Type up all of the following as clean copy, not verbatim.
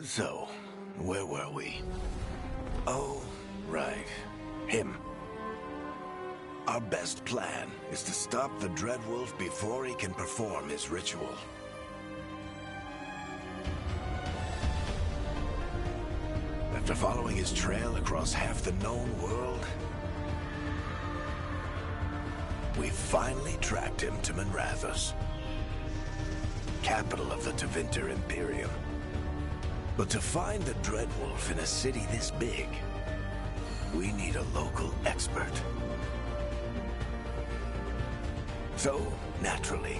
So, where were we? Oh, right. Him. Our best plan is to stop the Dreadwolf before he can perform his ritual. After following his trail across half the known world, we finally tracked him to Minrathous, capital of the Tevinter Imperium. But to find the Dreadwolf in a city this big, we need a local expert. So, naturally,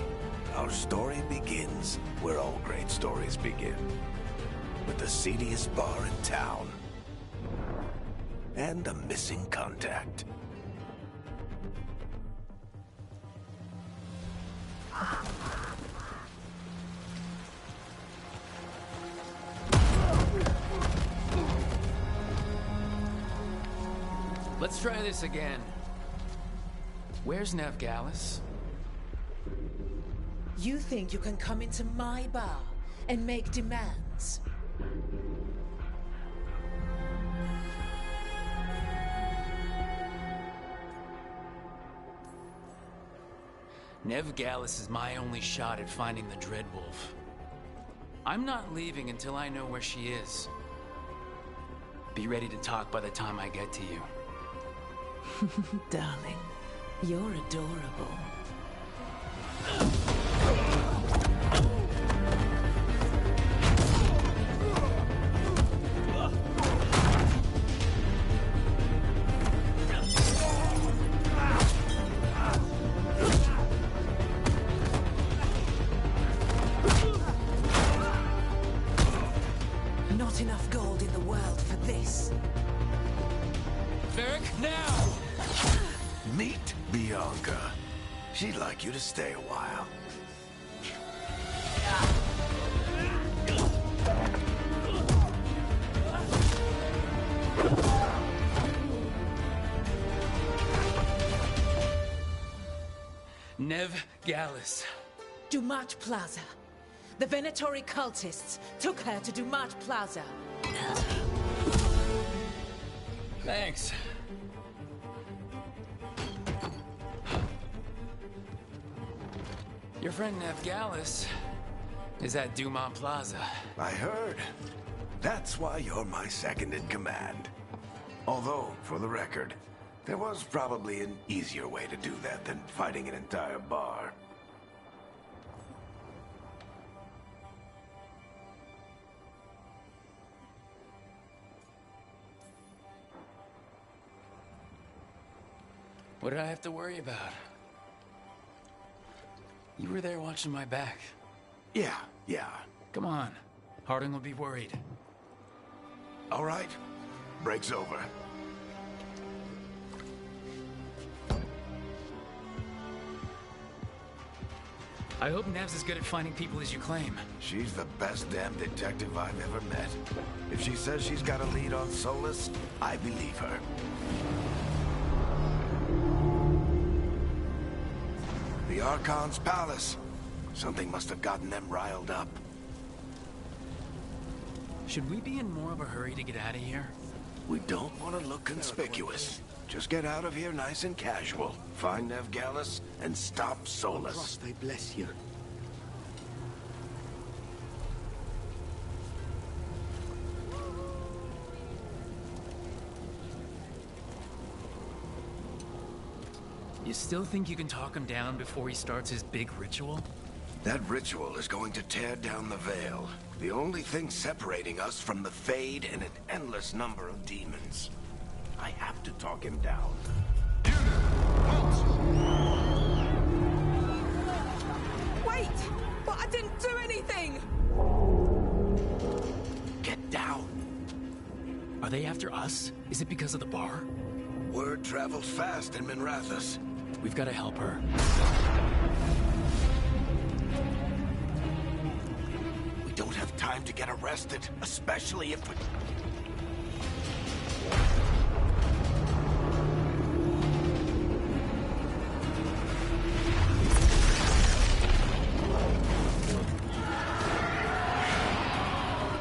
our story begins where all great stories begin. With the seediest bar in town. And a missing contact. Let's try this again. Where's Veilguard? You think you can come into my bar and make demands? Veilguard is my only shot at finding the Dreadwolf. I'm not leaving until I know where she is. Be ready to talk by the time I get to you. Darling, you're adorable. Not enough gold in the world for this. Varric, now! Meet Bianca. She'd like you to stay a while. Veilguard. Dumat Plaza. The Venatori cultists took her to Dumat Plaza. Thanks. Your friend Veilguard is at Dumont Plaza. I heard. That's why you're my second in command. Although, for the record, there was probably an easier way to do that than fighting an entire bar. What did I have to worry about? You were there watching my back. Yeah. Come on. Harding will be worried. All right. Break's over. I hope Nev's as good at finding people as you claim. She's the best damn detective I've ever met. If she says she's got a lead on Solus, I believe her. The Archon's palace. Something must have gotten them riled up. Should we be in more of a hurry to get out of here? We don't want to look conspicuous. Just get out of here nice and casual. Find Veilguard and stop Solus. Cross they bless you. You still think you can talk him down before he starts his big ritual? That ritual is going to tear down the veil. The only thing separating us from the Fade and an endless number of demons. I have to talk him down. Wait! But I didn't do anything! Get down. Are they after us? Is it because of the bar? Word travels fast in Minrathous. We've got to help her. We don't have time to get arrested, especially if we...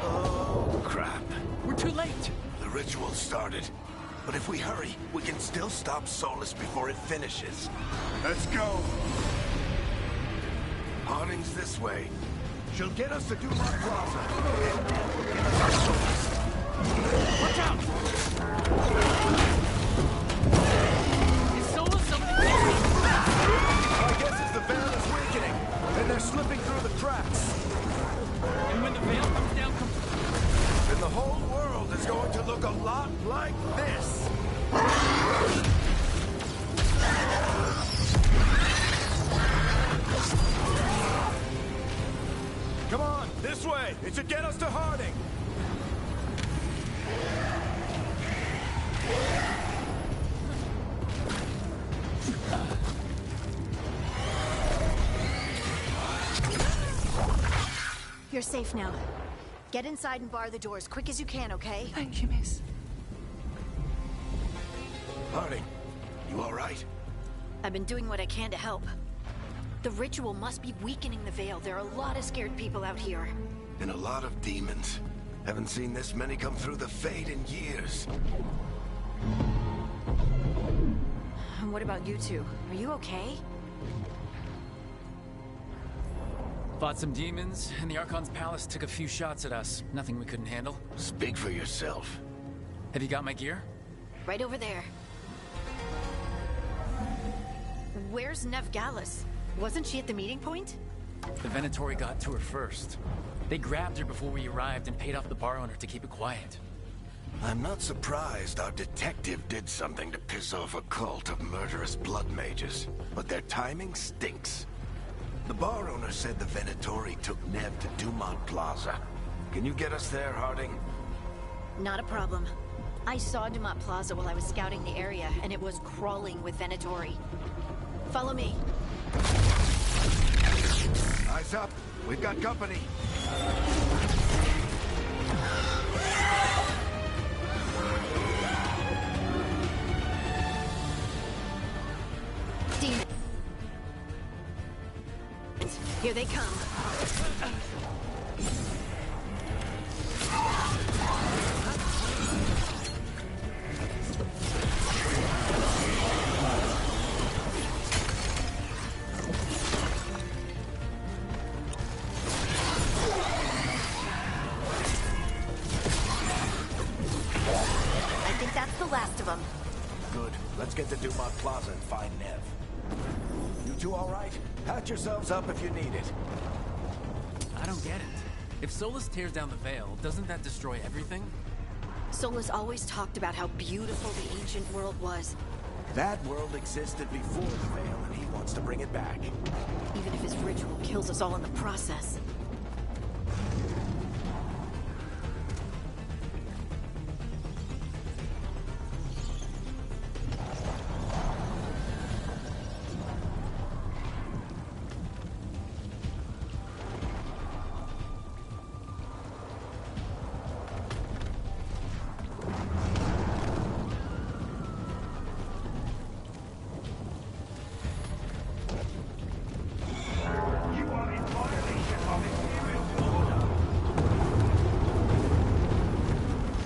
Oh. crap. We're too late. The ritual started. But if we hurry, we can still stop Solus before it finishes. Let's go! Harding's this way. She'll get us to Dumont Plaza. And then we'll get us our Solus. Watch out! Is Solus something different? My guess is the veil is weakening, and they're slipping through the cracks. And when the veil comes down Then the whole world is going to look a lot like this. Come on, this way. It should get us to Harding. You're safe now. Get inside and bar the door as quick as you can, okay? Thank you, miss. Harding, you all right? I've been doing what I can to help. The ritual must be weakening the veil. There are a lot of scared people out here. And a lot of demons. Haven't seen this many come through the Fade in years. And what about you two? Are you okay? Fought some demons, and the Archon's palace took a few shots at us. Nothing we couldn't handle. Speak for yourself. Have you got my gear? Right over there. Where's Nev Gallus? Wasn't she at the meeting point? The Venatori got to her first. They grabbed her before we arrived and paid off the bar owner to keep it quiet. I'm not surprised our detective did something to piss off a cult of murderous blood mages, but their timing stinks. The bar owner said the Venatori took Nev to Dumont Plaza. Can you get us there, Harding? Not a problem. I saw Dumont Plaza while I was scouting the area, and it was crawling with Venatori. Follow me. Eyes up. We've got company. Demons. Here they come. I think that's the last of them. Good. Let's get to Dumont Plaza and find Nev. You two all right? Patch yourselves up if you need it. I don't get it. If Solus tears down the veil, doesn't that destroy everything? Solus always talked about how beautiful the ancient world was, That world existed before the veil, and he wants to bring it back. even if his ritual kills us all in the process.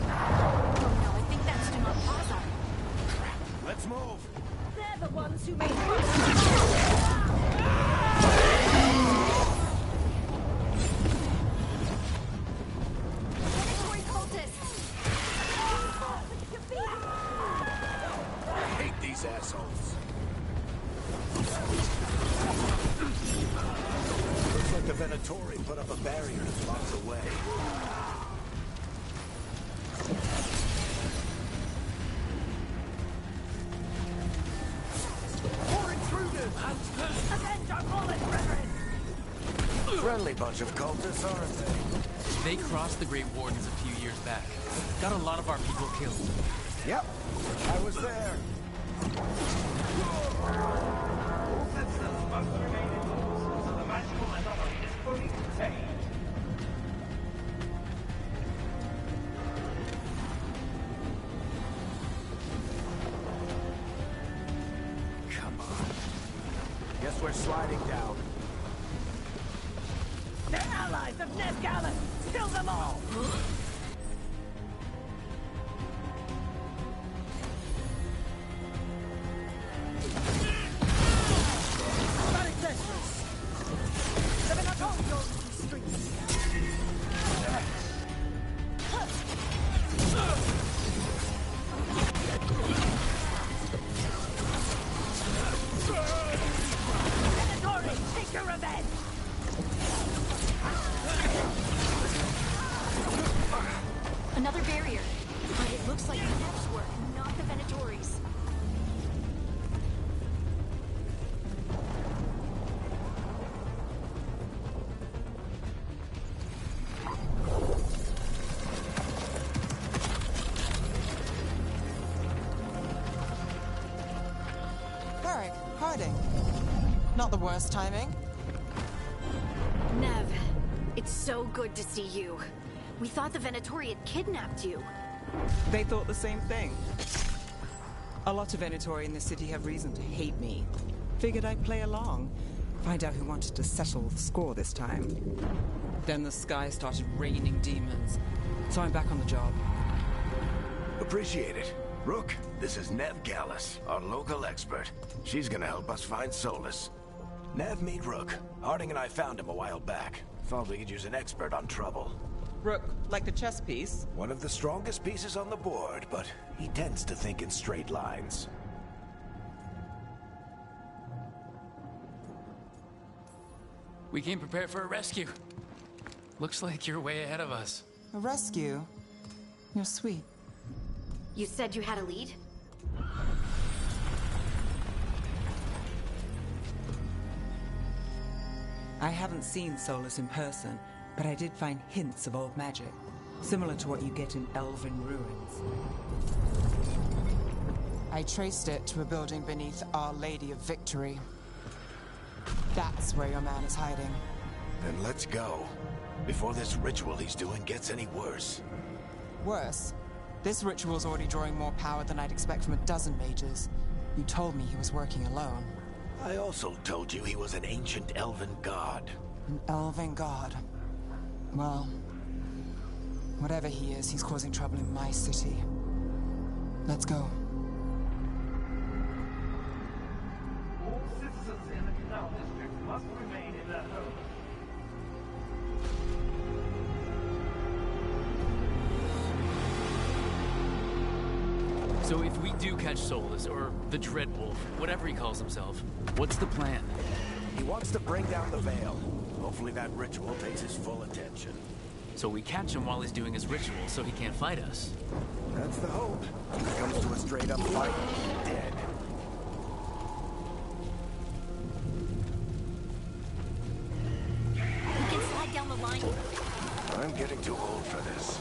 Oh no, I think that's Dumont Plaza. Let's move. They're the ones who made Predatory cultists! I hate these assholes. Looks like the Venatori put up a barrier to block the way. More intruders! Avenge our fallen brethren! Friendly bunch of cultists, aren't they? They crossed the Great Wardens a few years back. Got a lot of our people killed. Yep, I was there. Come on. Guess we're sliding down. They're allies of Nev Gallus! Kill them all! here. But it looks like Nev's work, not the Venatori's. Not the worst timing. Nev, it's so good to see you. We thought the Venatori had kidnapped you. They thought the same thing. A lot of Venatori in the city have reason to hate me. Figured I'd play along. Find out who wanted to settle the score this time. Then the sky started raining demons. So I'm back on the job. Appreciate it. Rook, this is Nev Gallus, our local expert. She's gonna help us find Solus. Nev, meet Rook. Harding and I found him a while back. Thought we could use an expert on trouble. Rook, like the chess piece? One of the strongest pieces on the board, but he tends to think in straight lines. We came prepared for a rescue. Looks like you're way ahead of us. A rescue? You're sweet. You said you had a lead? I haven't seen Solus in person, but I did find hints of old magic, similar to what you get in elven ruins. I traced it to a building beneath Our Lady of Victory. That's where your man is hiding. Then let's go. Before this ritual he's doing gets any worse. Worse? This ritual's already drawing more power than I'd expect from a dozen mages. You told me he was working alone. I also told you he was an ancient elven god. An elven god. Well, whatever he is, he's causing trouble in my city. Let's go. All citizens in the Canal District must remain in their homes. So if we do catch Solus, or the Dreadwolf, whatever he calls himself, what's the plan? He wants to bring down the Veil. Hopefully that ritual takes his full attention. So we catch him while he's doing his ritual, so he can't fight us. That's the hope. If it comes to a straight-up fight, he's dead. We can slide down the line. I'm getting too old for this.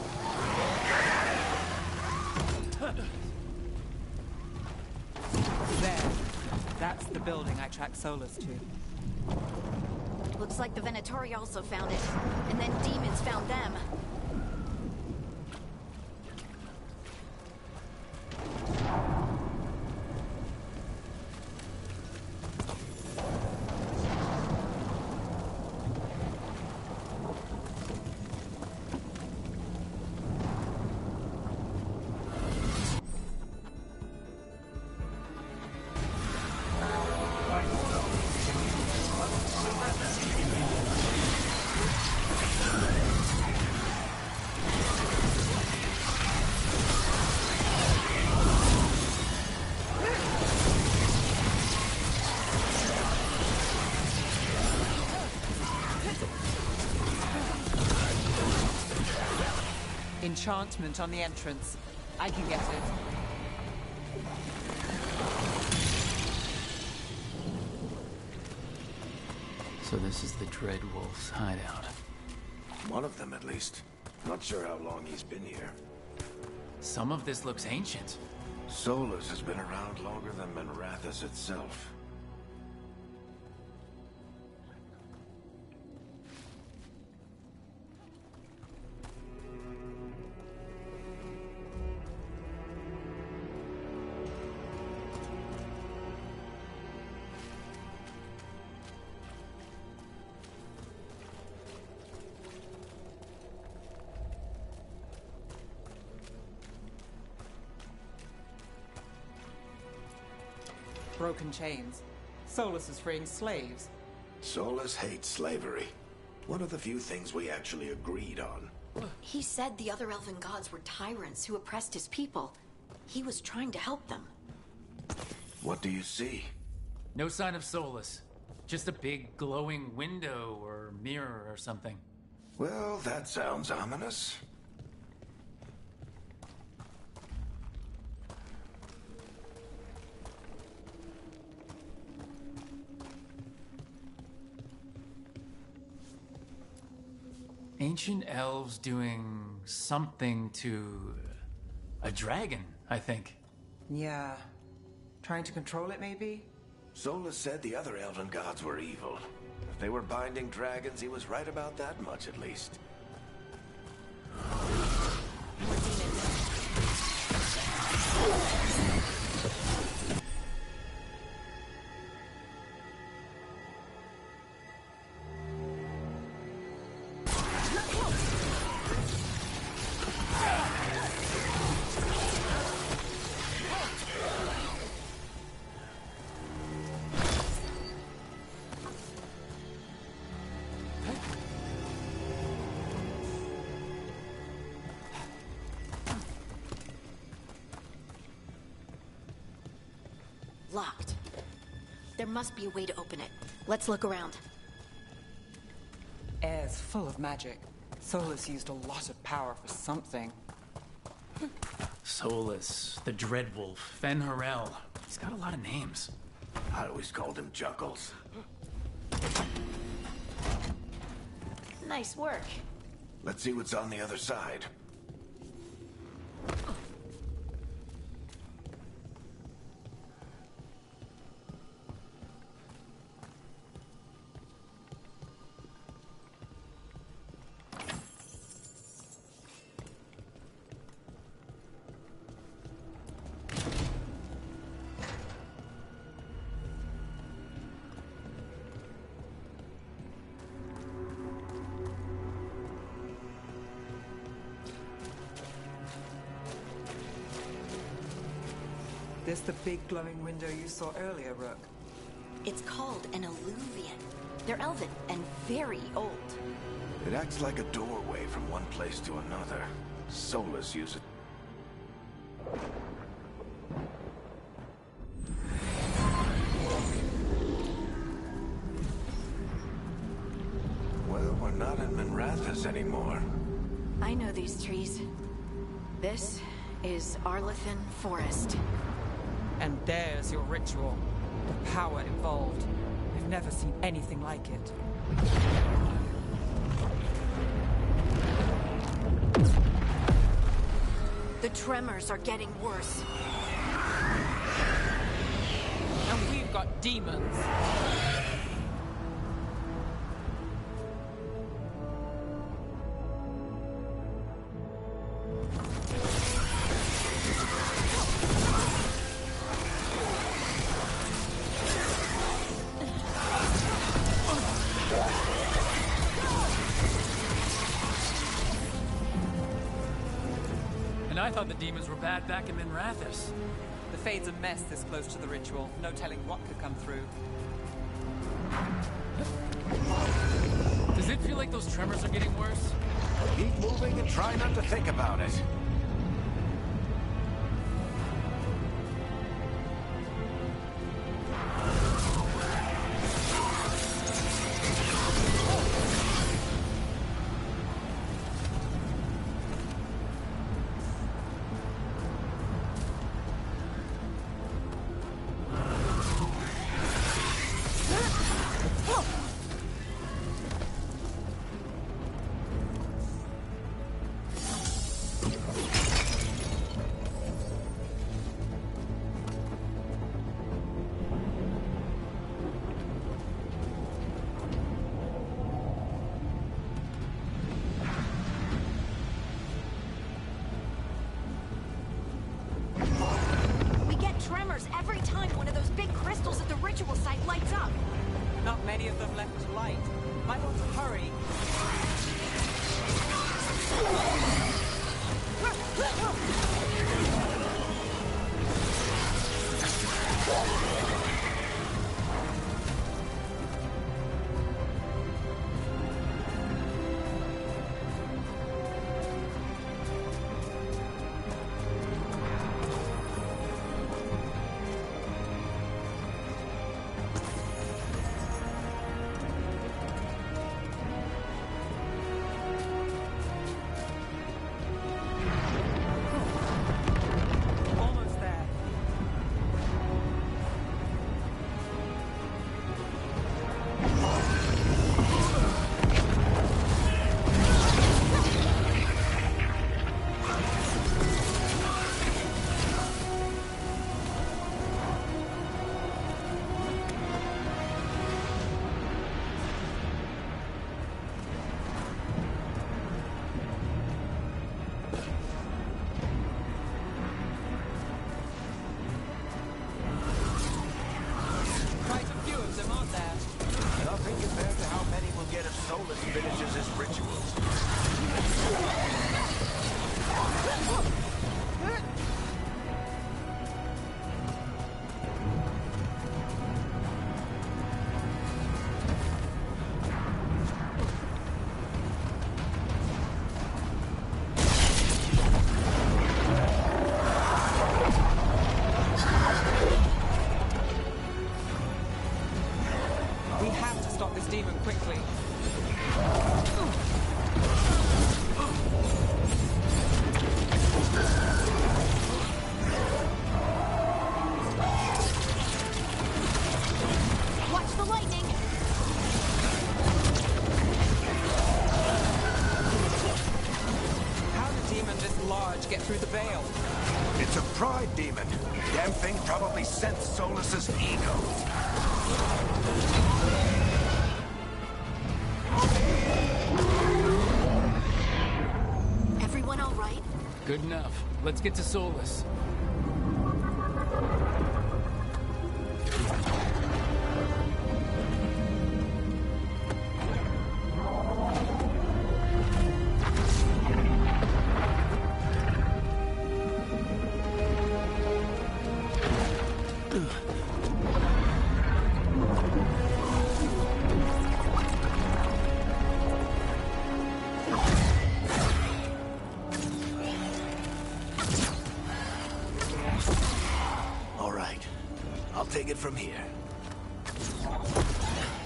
There. That's the building I tracked Solus to. Looks like the Venatori also found it. And then demons found them. Enchantment on the entrance. I can get it. So this is the Dreadwolf's hideout. One of them, at least. Not sure how long he's been here. Some of this looks ancient. Solus has been around longer than Manrathus itself. Broken chains. Solus is freeing slaves. Solus hates slavery. One of the few things we actually agreed on. He said the other elven gods were tyrants who oppressed his people. He was trying to help them. What do you see? No sign of Solus. Just a big glowing window or mirror or something. Well, that sounds ominous. Ancient elves doing something to a dragon, I think. Yeah. Trying to control it, maybe? Solus said the other elven gods were evil. If they were binding dragons, he was right about that much, at least. Locked. There must be a way to open it. Let's look around. Air's full of magic. Solus used a lot of power for something. Solus, the Dreadwolf, Fen-Harel. He's got a lot of names. I always called him Juggles. Nice work. Let's see what's on the other side. This the big glowing window you saw earlier, Rook? It's called an alluvian. They're elven and very old. It acts like a doorway from one place to another. Solus uses it. Well, we're not in Minrathous anymore. I know these trees. This is Arlethan Forest. And there's your ritual. The power involved. I've never seen anything like it. The tremors are getting worse. And we've got demons. And I thought the demons were bad back in Minrathous. The Fade's a mess this close to the ritual. No telling what could come through. Does it feel like those tremors are getting worse? Keep moving and try not to think about it. Every time one of those big crystals at the ritual site lights up. Not many of them left to light. Might want to hurry. through the veil. It's a pride demon. Damn thing probably sensed Solus's ego. Everyone all right? Good enough. Let's get to Solus. All right. I'll take it from here.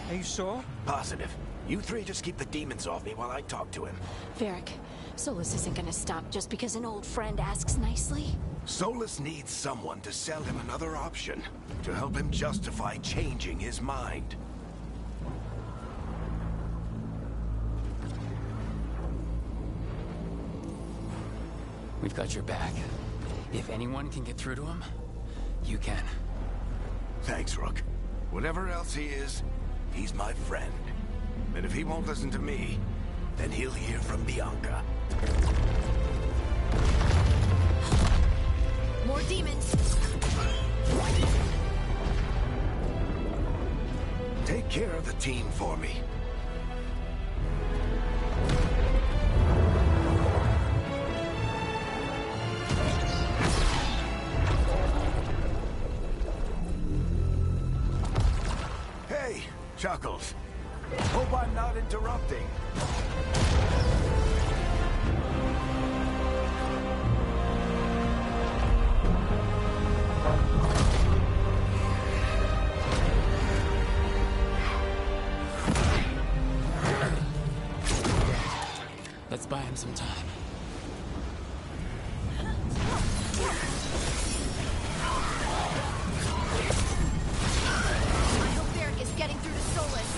Are you sure? Positive. You three just keep the demons off me while I talk to him. Varric, Solus isn't gonna stop just because an old friend asks nicely. Solus needs someone to sell him another option, to help him justify changing his mind. We've got your back. If anyone can get through to him, you can. Thanks, Rook. Whatever else he is, he's my friend. And if he won't listen to me, then he'll hear from Bianca. More demons! Take care of the team for me. Hey, Chuckles. Hope I'm not interrupting. Let's buy him some time. I hope Varric is getting through to Solus.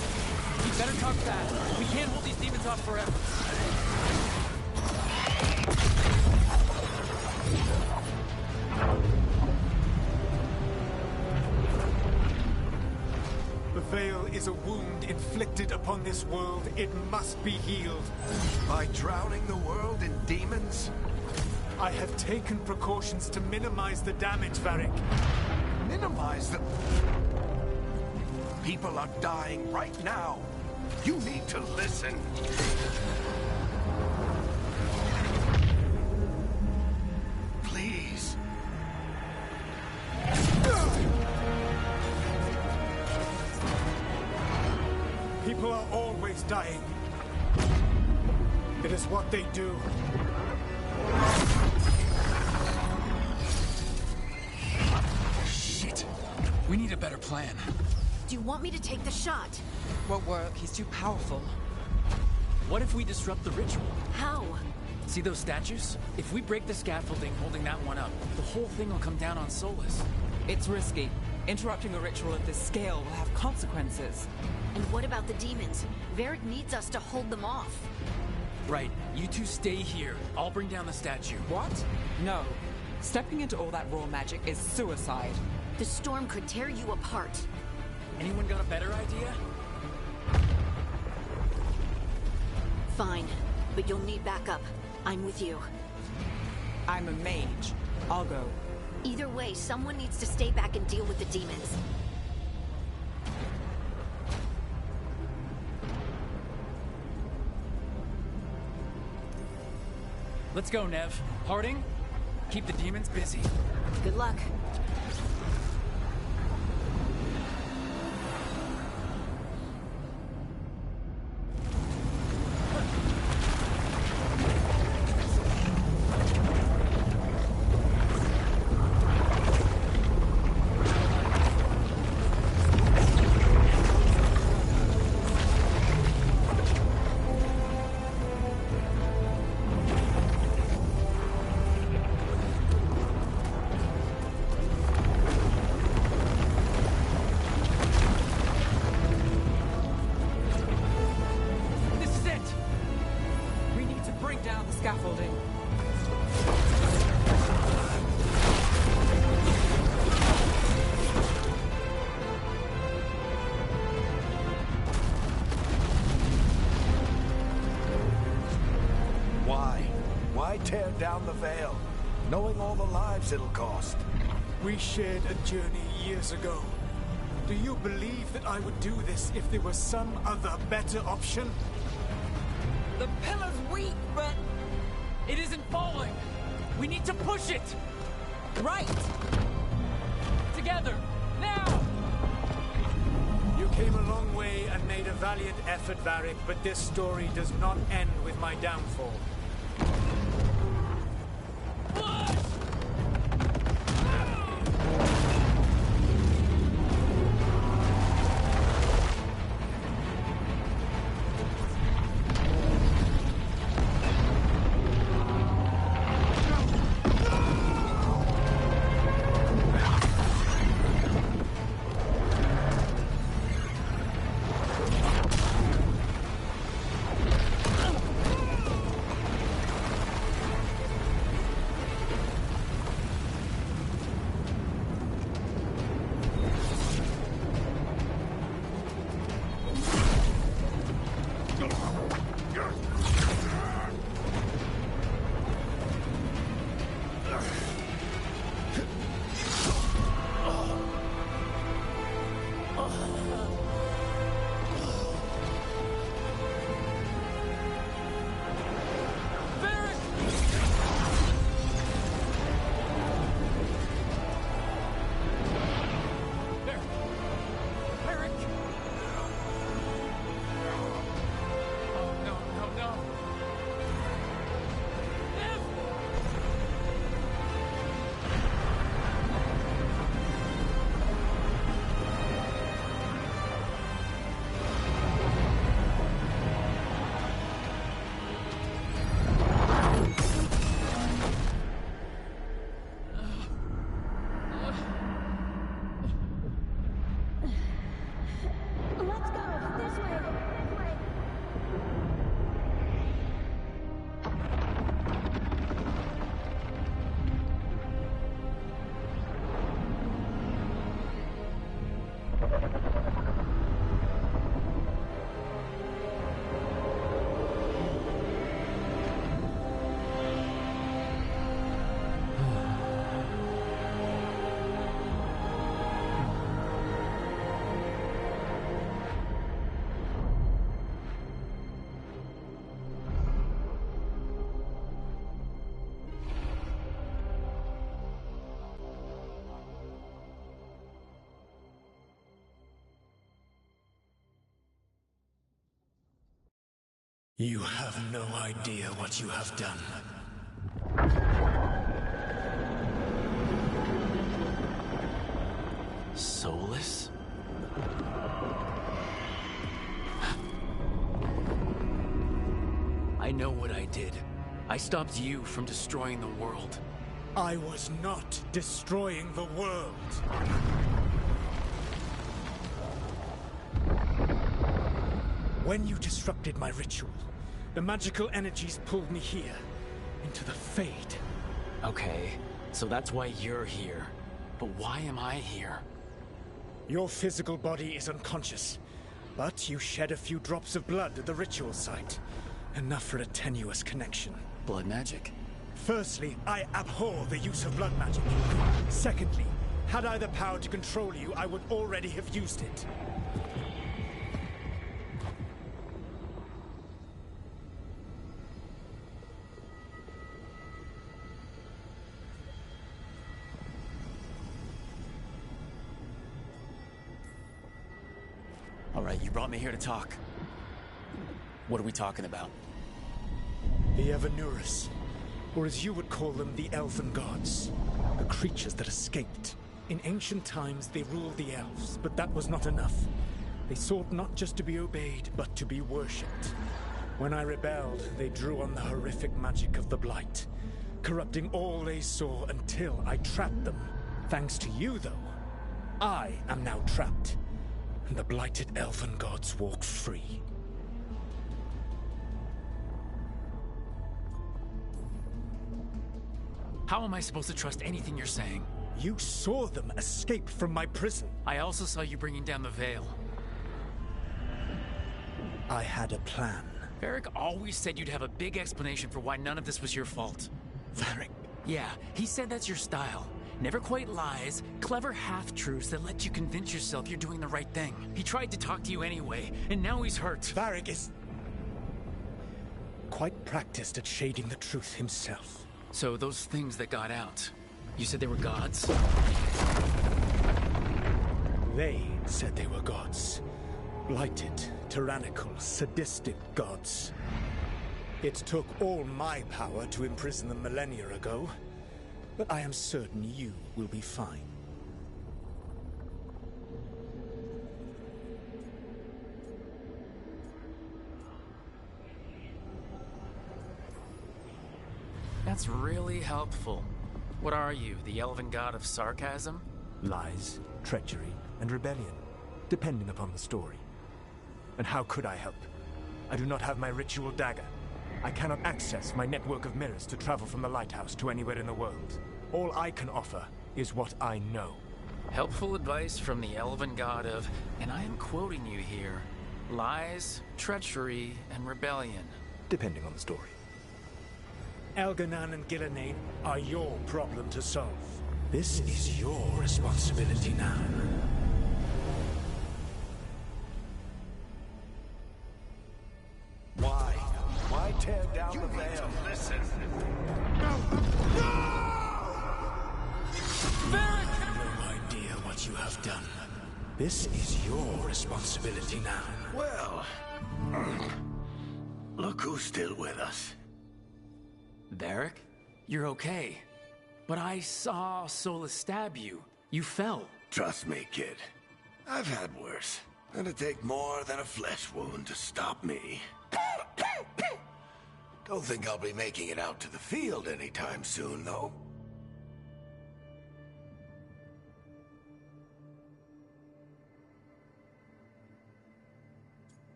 You better talk fast. We can't hold these demons off forever. The Veil is a wound inflicted upon this world. It must be healed. By drowning the world in demons? I have taken precautions to minimize the damage, Varric. Minimize the... People are dying right now. You need to listen. Please. People are always dying. It is what they do. Shit. We need a better plan. Do you want me to take the shot? Won't work. He's too powerful. What if we disrupt the ritual? How? See those statues? If we break the scaffolding holding that one up, the whole thing will come down on Solus. It's risky. Interrupting a ritual of this scale will have consequences. And what about the demons? Varric needs us to hold them off. Right. You two stay here. I'll bring down the statue. What? No. Stepping into all that raw magic is suicide. The storm could tear you apart. Anyone got a better idea? Fine, but you'll need backup. I'm with you. I'm a mage. I'll go. Either way, someone needs to stay back and deal with the demons. Let's go, Nev. Harding, keep the demons busy. Good luck. Veil, knowing all the lives it'll cost. We shared a journey years ago. Do you believe that I would do this if there was some other better option? The pillar's weak, but... It isn't falling! We need to push it! Right! Together! Now! You came a long way and made a valiant effort, Varric, but this story does not end with my downfall. You have no idea what you have done. Soulless? I know what I did. I stopped you from destroying the world. I was not destroying the world. When you disrupted my ritual, the magical energies pulled me here, into the Fade. Okay, so that's why you're here. But why am I here? Your physical body is unconscious, but you shed a few drops of blood at the ritual site. Enough for a tenuous connection. Blood magic? Firstly, I abhor the use of blood magic. Secondly, had I the power to control you, I would already have used it. All right, you brought me here to talk. What are we talking about? The Evanurus, or as you would call them, the Elven Gods. The creatures that escaped. In ancient times, they ruled the elves, but that was not enough. They sought not just to be obeyed, but to be worshipped. When I rebelled, they drew on the horrific magic of the Blight, corrupting all they saw until I trapped them. Thanks to you, though, I am now trapped, and the blighted Elven Gods walk free. How am I supposed to trust anything you're saying? You saw them escape from my prison. I also saw you bringing down the Veil. I had a plan. Varric always said you'd have a big explanation for why none of this was your fault. Varric. Yeah, he said that's your style. Never quite lies, clever half-truths that let you convince yourself you're doing the right thing. He tried to talk to you anyway, and now he's hurt. Varric is quite practiced at shading the truth himself. So those things that got out, you said they were gods? They said they were gods. Blighted, tyrannical, sadistic gods. It took all my power to imprison them millennia ago, but I am certain you will be fine. That's really helpful. What are you, the elven god of sarcasm? Lies, treachery, and rebellion, depending upon the story. And how could I help? I do not have my ritual dagger. I cannot access my network of mirrors to travel from the lighthouse to anywhere in the world. All I can offer is what I know. Helpful advice from the elven god of, and I am quoting you here, lies, treachery, and rebellion. Depending on the story. Elganan and Gillenane are your problem to solve. This is your responsibility now. Why tear down the veil? Listen. No idea what you have done. This is your responsibility now. Well, look who's still with us. Varric, you're okay. But I saw Solus stab you. You fell. Trust me, kid. I've had worse. It'd take more than a flesh wound to stop me. Don't think I'll be making it out to the field anytime soon, though.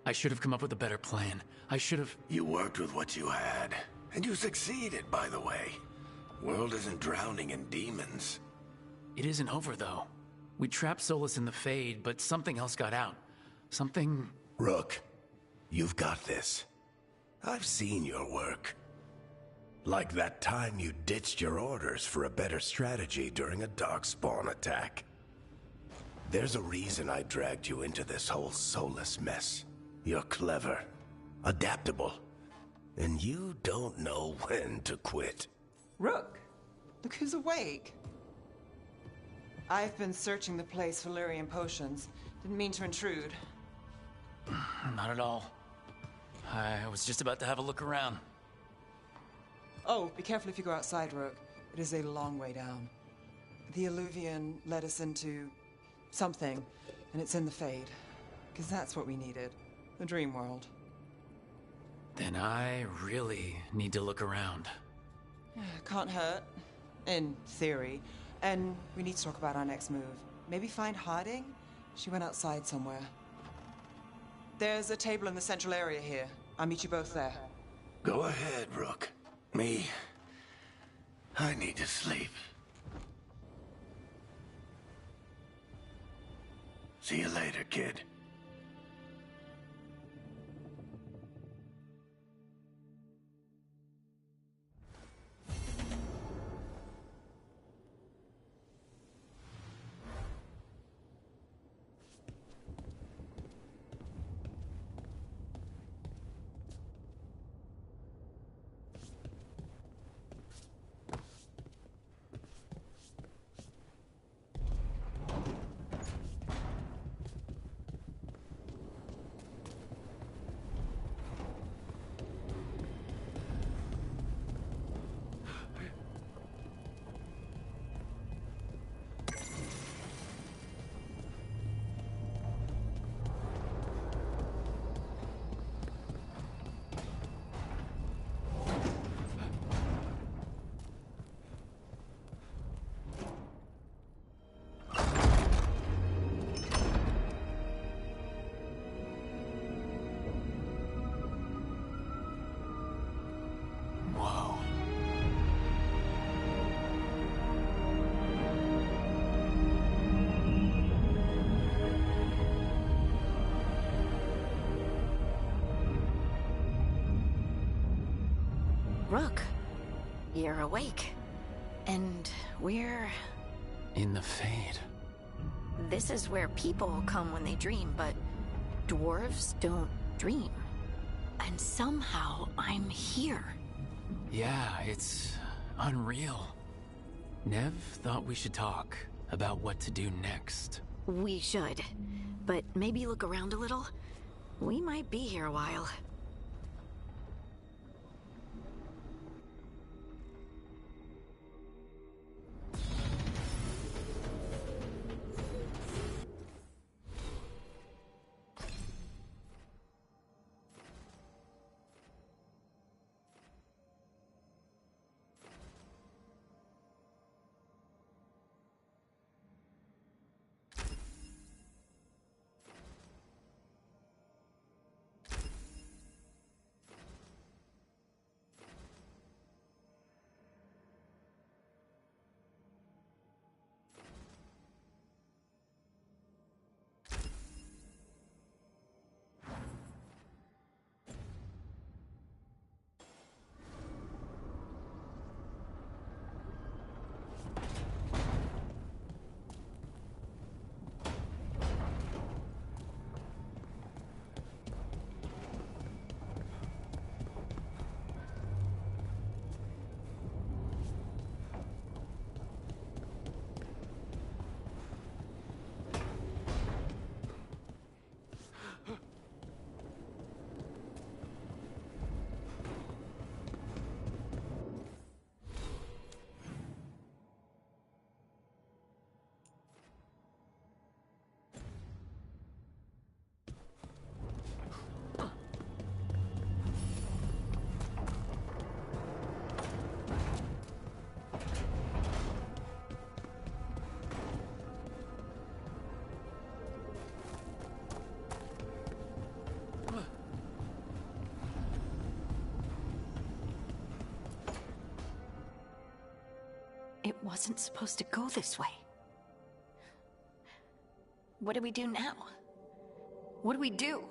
I should have come up with a better plan. I should have... You worked with what you had, and you succeeded, by the way. World isn't drowning in demons. It isn't over, though. We trapped Solus in the Fade, but something else got out. Something... Rook, you've got this. I've seen your work. Like that time you ditched your orders for a better strategy during a darkspawn attack. There's a reason I dragged you into this whole Solus mess. You're clever, adaptable, and you don't know when to quit. Rook, look who's awake. I've been searching the place for Lyrian potions. Didn't mean to intrude. Not at all. I was just about to have a look around. Oh, be careful if you go outside, Rook. It is a long way down. The Illuvian led us into something, and it's in the Fade. Because that's what we needed. The dream world. Then I really need to look around. Can't hurt. In theory. And we need to talk about our next move. Maybe find Harding? She went outside somewhere. There's a table in the central area here. I'll meet you both there. Go ahead, Rook. I need to sleep. See you later, kid. Rook, you're awake. And we're... In the Fade. This is where people come when they dream, but dwarves don't dream. And somehow I'm here. Yeah, it's unreal. Nev thought we should talk about what to do next. We should. But maybe look around a little. We might be here a while. It wasn't supposed to go this way. What do we do now? What do we do?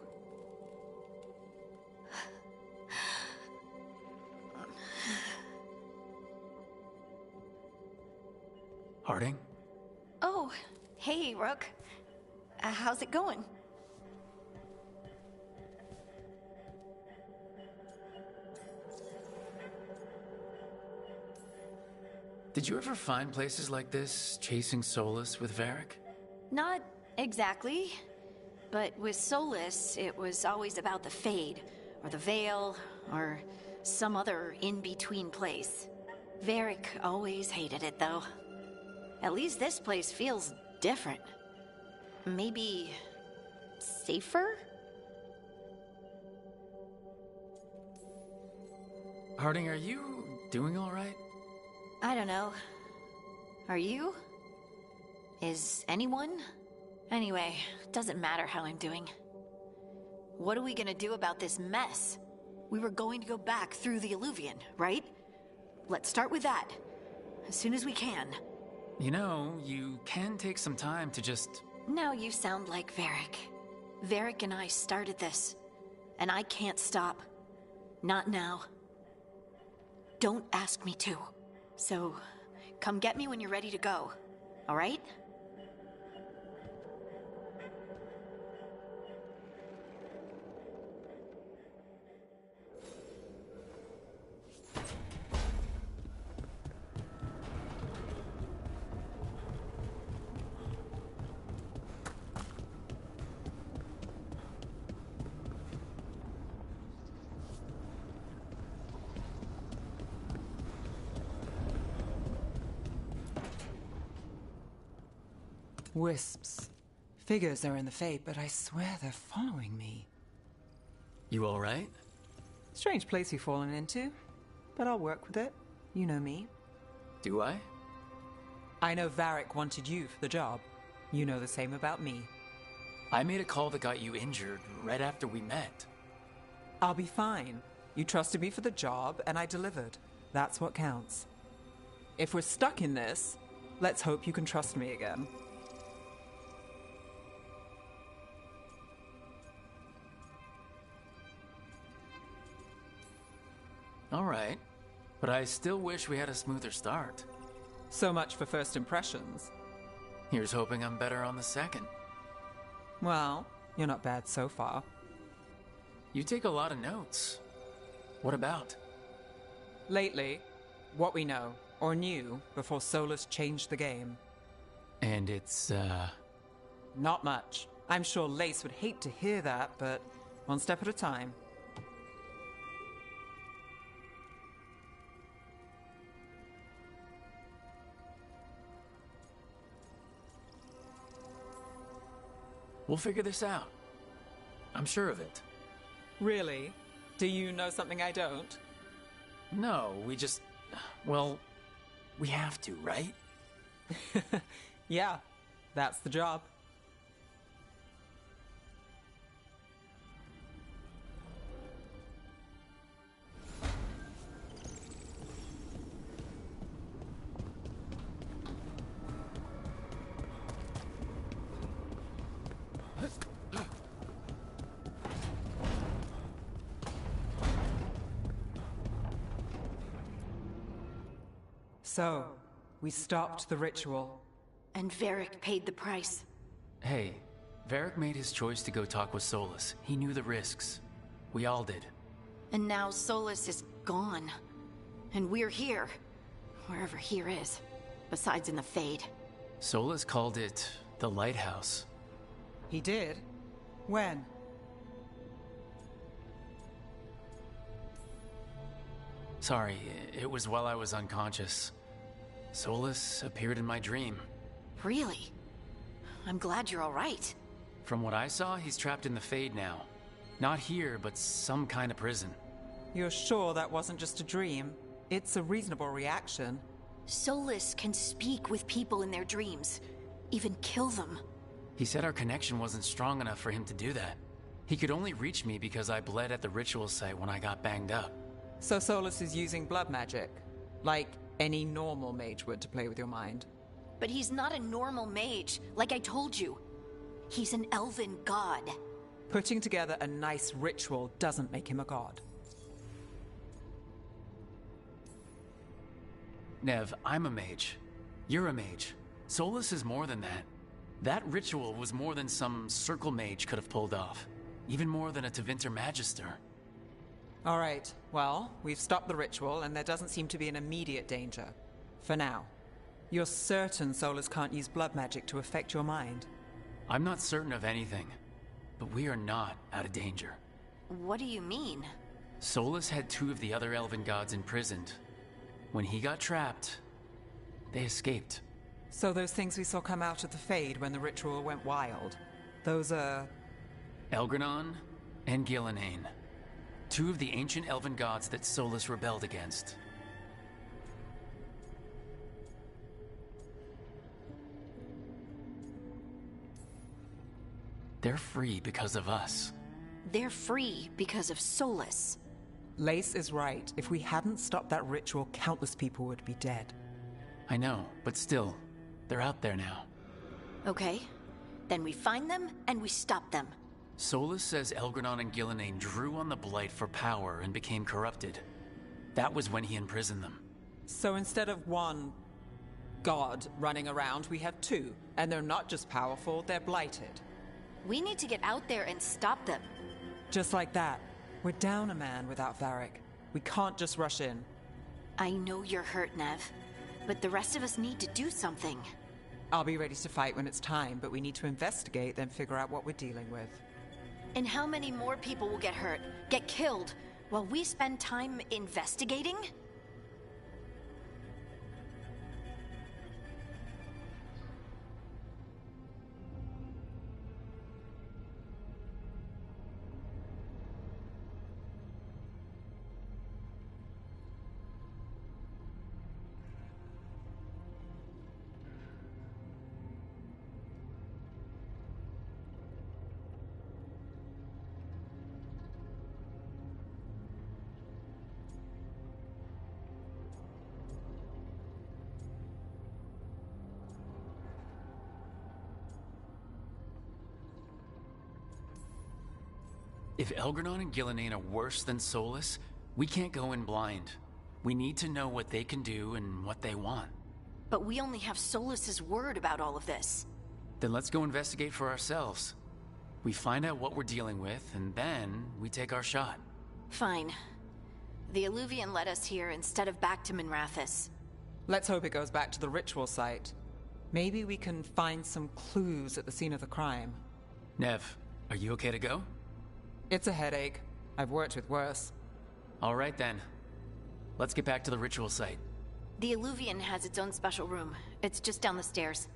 Harding? Oh, hey, Rook. How's it going? Did you ever find places like this, chasing Solus with Varric? Not exactly. But with Solus, it was always about the Fade, or the Veil, or some other in-between place. Varric always hated it, though. At least this place feels different. Maybe... safer? Harding, are you doing all right? I don't know. Are you? Is anyone? Anyway, doesn't matter how I'm doing. What are we gonna do about this mess? We were going to go back through the Illuvian, right? Let's start with that. As soon as we can. You know, you can take some time to just... Now you sound like Varric. Varric and I started this. And I can't stop. Not now. Don't ask me to. So, come get me when you're ready to go. All right? Wisps. Figures are in the Fade, but I swear they're following me. You all right? Strange place you've fallen into, but I'll work with it. You know me. Do I? I know Varric wanted you for the job. You know the same about me. I made a call that got you injured right after we met. I'll be fine. You trusted me for the job, and I delivered. That's what counts. If we're stuck in this, let's hope you can trust me again. All right. But I still wish we had a smoother start. So much for first impressions. Here's hoping I'm better on the second. Well, you're not bad so far. You take a lot of notes. What about? Lately, what we know, or knew, before Solus changed the game. And it's, Not much. I'm sure Lace would hate to hear that, but one step at a time. We'll figure this out. I'm sure of it. Really? Do you know something I don't? No, we just... Well, we have to, right? Yeah, that's the job. So, we stopped the ritual. And Varric paid the price. Hey, Varric made his choice to go talk with Solus. He knew the risks. We all did. And now Solus is gone. And we're here. Wherever here is. Besides in the Fade. Solus called it the Lighthouse. He did? When? Sorry, it was while I was unconscious. Solus appeared in my dream. Really? I'm glad you're all right. From what I saw, he's trapped in the Fade now. Not here, but some kind of prison. You're sure that wasn't just a dream? It's a reasonable reaction. Solus can speak with people in their dreams. Even kill them. He said our connection wasn't strong enough for him to do that. He could only reach me because I bled at the ritual site when I got banged up. So Solus is using blood magic? Like any normal mage would to play with your mind? But he's not a normal mage, like I told you. He's an elven god. Putting together a nice ritual doesn't make him a god. Nev, I'm a mage. You're a mage. Solus is more than that. That ritual was more than some circle mage could have pulled off. Even more than a Tevinter Magister. All right, well, we've stopped the ritual and there doesn't seem to be an immediate danger. For now. You're certain Solus can't use blood magic to affect your mind? I'm not certain of anything, but we are not out of danger. What do you mean? Solus had 2 of the other elven gods imprisoned. When he got trapped, they escaped. So those things we saw come out of the Fade when the ritual went wild, those are... Elgranon and Gillenane. 2 of the ancient elven gods that Solus rebelled against. They're free because of us. They're free because of Solus. Lace is right. If we hadn't stopped that ritual, countless people would be dead. I know, but still, they're out there now. Okay. Then we find them and we stop them. Solus says Elgranon and Gillenane drew on the Blight for power and became corrupted. That was when he imprisoned them. So instead of one god running around, we have 2. And they're not just powerful, they're blighted. We need to get out there and stop them. Just like that. We're down a man without Varric. We can't just rush in. I know you're hurt, Nev. But the rest of us need to do something. I'll be ready to fight when it's time, but we need to investigate, then figure out what we're dealing with. And how many more people will get hurt, get killed, while we spend time investigating? If Elgranon and Gillenane are worse than Solus, we can't go in blind. We need to know what they can do and what they want. But we only have Solus's word about all of this. Then let's go investigate for ourselves. We find out what we're dealing with, and then we take our shot. Fine. The Illuvian led us here instead of back to Minrathous. Let's hope it goes back to the ritual site. Maybe we can find some clues at the scene of the crime. Nev, are you okay to go? It's a headache. I've worked with worse. All right then. Let's get back to the ritual site. The Illuvian has its own special room. It's just down the stairs.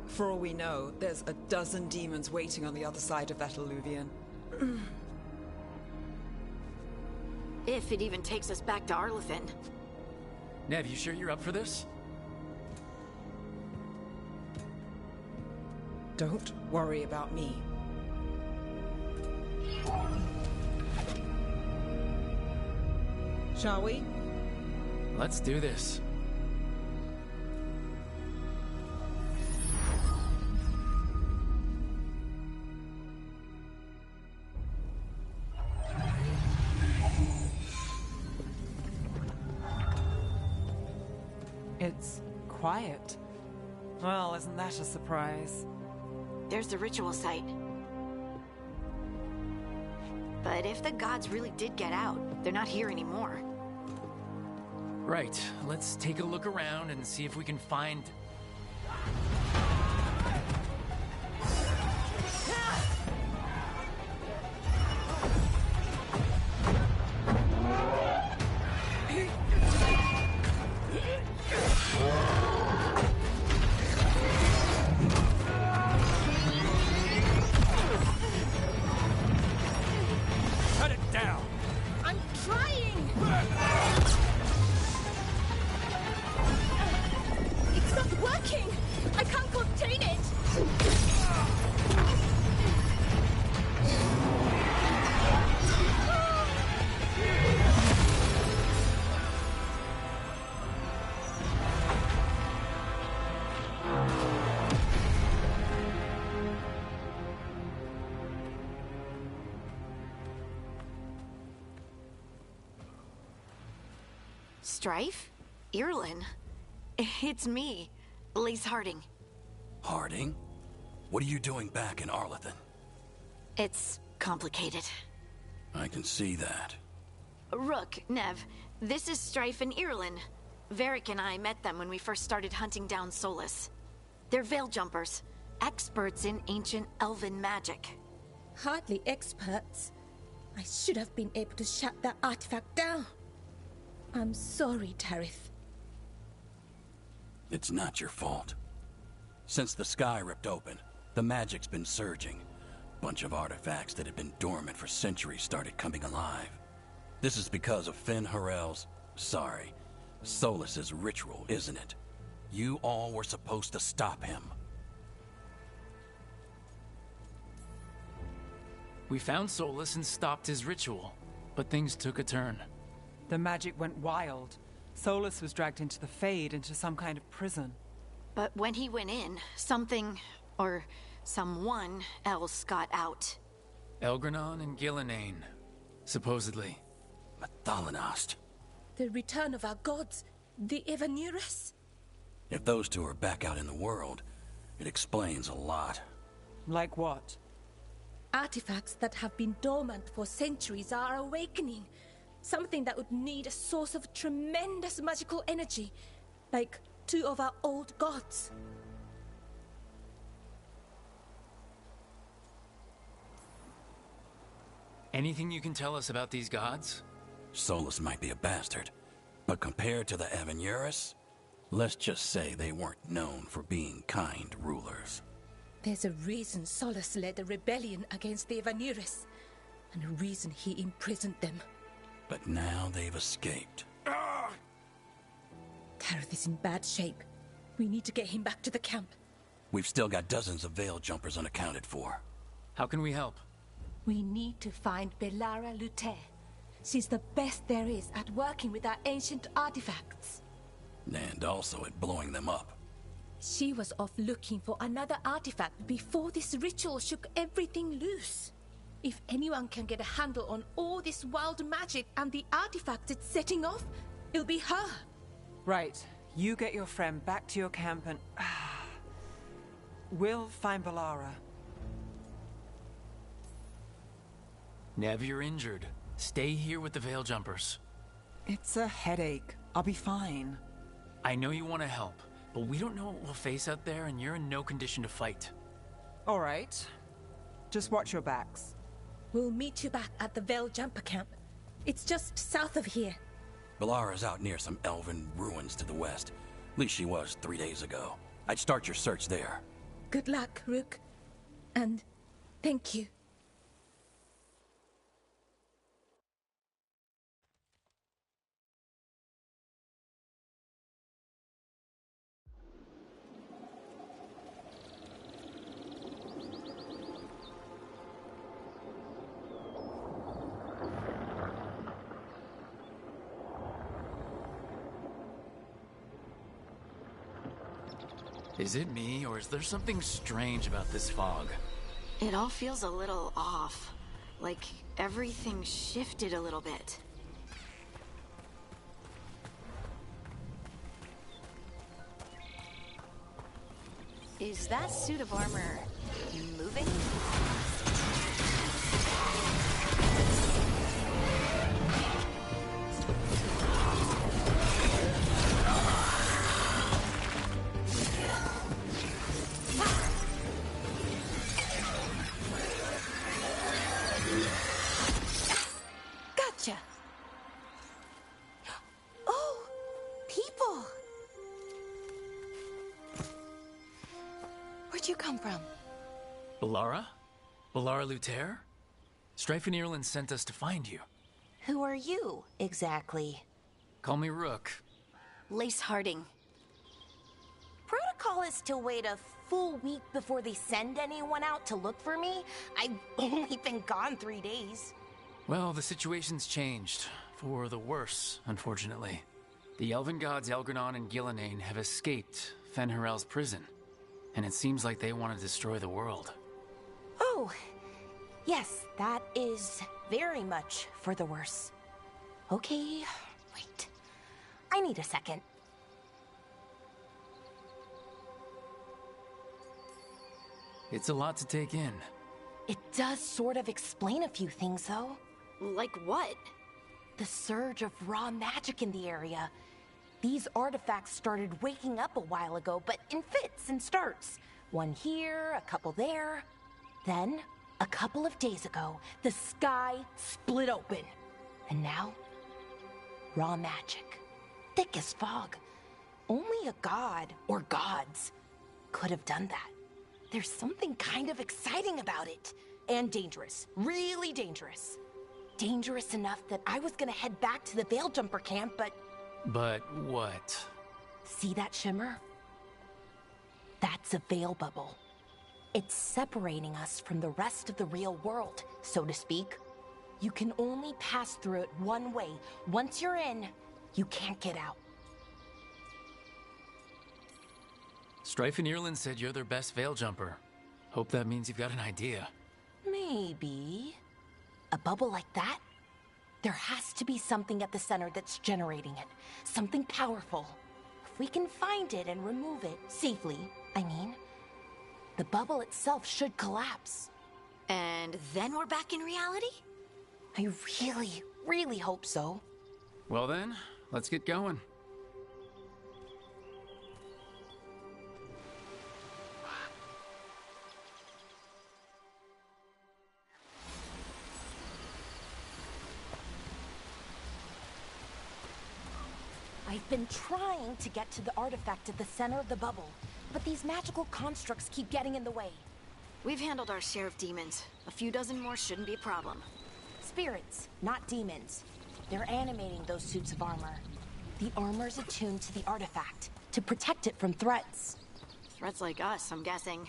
For all we know, there's a dozen demons waiting on the other side of that Illuvian. If it even takes us back to Arlethan. Nev, you sure you're up for this? Don't worry about me. Shall we? Let's do this. It's quiet. Well, isn't that a surprise? There's the ritual site. But if the gods really did get out, they're not here anymore. Right, let's take a look around and see if we can find... Strife? Irlin? It's me, Lace Harding. Harding? What are you doing back in Arlethan? It's complicated. I can see that. Rook, Nev, this is Strife and Irlin. Varric and I met them when we first started hunting down Solus. They're veil jumpers, experts in ancient elven magic. Hardly experts. I should have been able to shut that artifact down. I'm sorry, Tarith. It's not your fault. Since the sky ripped open, the magic's been surging. Bunch of artifacts that had been dormant for centuries started coming alive. This is because of Finn Harel's... Solus's ritual, isn't it? You all were supposed to stop him. We found Solus and stopped his ritual, but things took a turn. The magic went wild. Solus was dragged into the Fade, into some kind of prison. But when he went in, something, or someone else got out. Elgranon and Gillenane. Supposedly. Mytholonost. The return of our gods, the Evanurus. If those two are back out in the world, it explains a lot. Like what? Artifacts that have been dormant for centuries are awakening. Something that would need a source of tremendous magical energy, like two of our old gods. Anything you can tell us about these gods? Solus might be a bastard, but compared to the Evanurus, let's just say they weren't known for being kind rulers. There's a reason Solus led a rebellion against the Evanurus, and a reason he imprisoned them. But now they've escaped. Kareth is in bad shape. We need to get him back to the camp. We've still got dozens of Veil jumpers unaccounted for. How can we help? We need to find Belara Luther. She's the best there is at working with our ancient artifacts. And also at blowing them up. She was off looking for another artifact before this ritual shook everything loose. If anyone can get a handle on all this wild magic and the artifacts it's setting off, it'll be her. Right. You get your friend back to your camp and... we'll find Belara. Nev, you're injured. Stay here with the Veil Jumpers. It's a headache. I'll be fine. I know you want to help, but we don't know what we'll face out there, and you're in no condition to fight. All right. Just watch your backs. We'll meet you back at the Veil Jumper camp. It's just south of here. Belara's out near some elven ruins to the west. At least she was 3 days ago. I'd start your search there. Good luck, Rook. And thank you. Is it me, or is there something strange about this fog? It all feels a little off. Like everything shifted a little bit. Is that suit of armor moving? Gotcha. Oh, people. Where'd you come from? Belara? Belara Luther? Strife and Ireland sent us to find you. Who are you, exactly? Call me Rook. Lace Harding. Protocol is to wait a full week before they send anyone out to look for me. I've only been gone 3 days. Well, the situation's changed. For the worse, unfortunately. The elven gods Elgranon and Gillenane have escaped Fen'Harel's prison. And it seems like they want to destroy the world. Oh, yes, that is very much for the worse. Okay, wait. I need a second. It's a lot to take in. It does sort of explain a few things, though. Like what? The surge of raw magic in the area. These artifacts started waking up a while ago, but in fits and starts. One here, a couple there. Then, a couple of days ago, the sky split open. And now, raw magic. Thick as fog. Only a god, or gods, could have done that. There's something kind of exciting about it. And dangerous. Really dangerous. Dangerous enough that I was gonna head back to the Veil Jumper camp, but... But what? See that shimmer? That's a veil bubble. It's separating us from the rest of the real world, so to speak. You can only pass through it one way. Once you're in, you can't get out. Strife and Ireland said you're their best Veil Jumper. Hope that means you've got an idea. Maybe. A bubble like that? There has to be something at the center that's generating it. Something powerful. If we can find it and remove it safely, I mean, the bubble itself should collapse. And then we're back in reality? I really, really hope so. Well then, let's get going. I've been trying to get to the artifact at the center of the bubble, but these magical constructs keep getting in the way. We've handled our share of demons. A few dozen more shouldn't be a problem. Spirits, not demons. They're animating those suits of armor. The armor's attuned to the artifact, to protect it from threats. Threats like us, I'm guessing.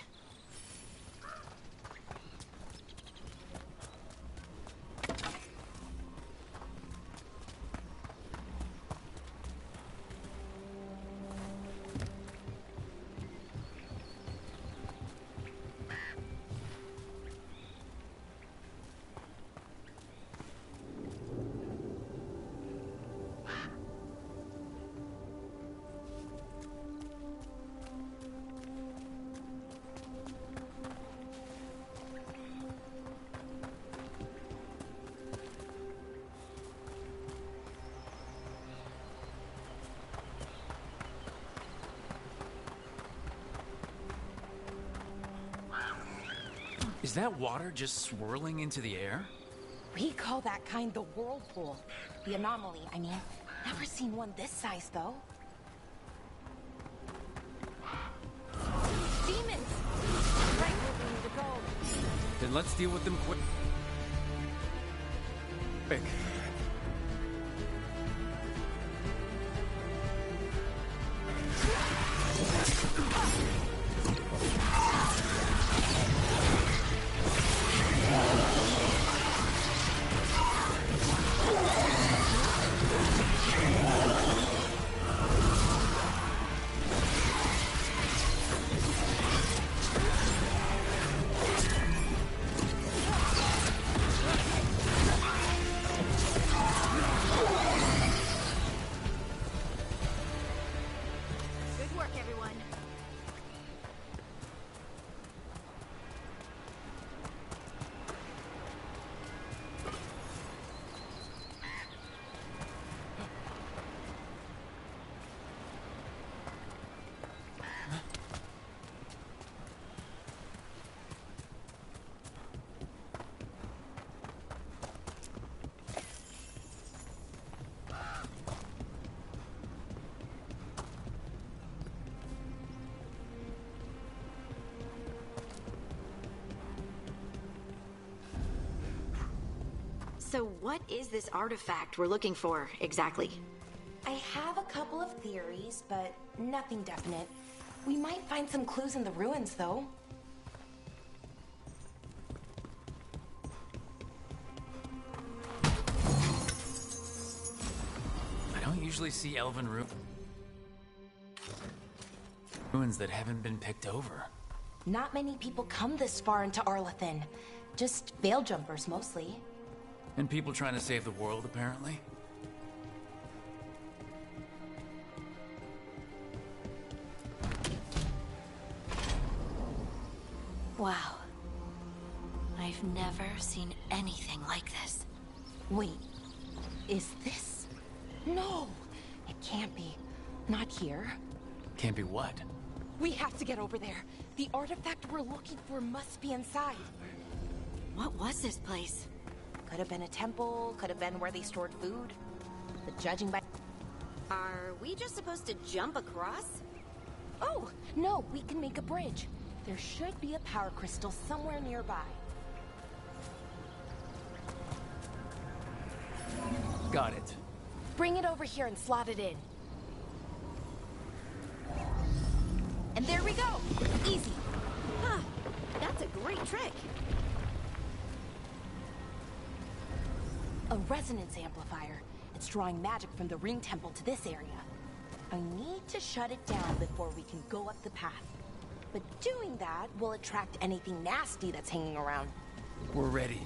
Is that water just swirling into the air? We call that kind the whirlpool. The anomaly, I mean. Never seen one this size, though. Demons! Right where we need to go. Then let's deal with them quick. Good work, everyone. So what is this artifact we're looking for, exactly? I have a couple of theories, but nothing definite. We might find some clues in the ruins, though. I don't usually see elven ruins that haven't been picked over. Not many people come this far into Arlathan. Just veil jumpers, mostly. And people trying to save the world, apparently. Wow. I've never seen anything like this. Wait, is this? No, it can't be. Not here. Can't be what? We have to get over there. The artifact we're looking for must be inside. What was this place? Could have been a temple, could have been where they stored food. But judging by... Are we just supposed to jump across? Oh, no, we can make a bridge. There should be a power crystal somewhere nearby. Got it. Bring it over here and slot it in. And there we go! Easy. Huh. That's a great trick. A resonance amplifier. It's drawing magic from the ring temple to this area. I need to shut it down before we can go up the path. But doing that will attract anything nasty that's hanging around. We're ready.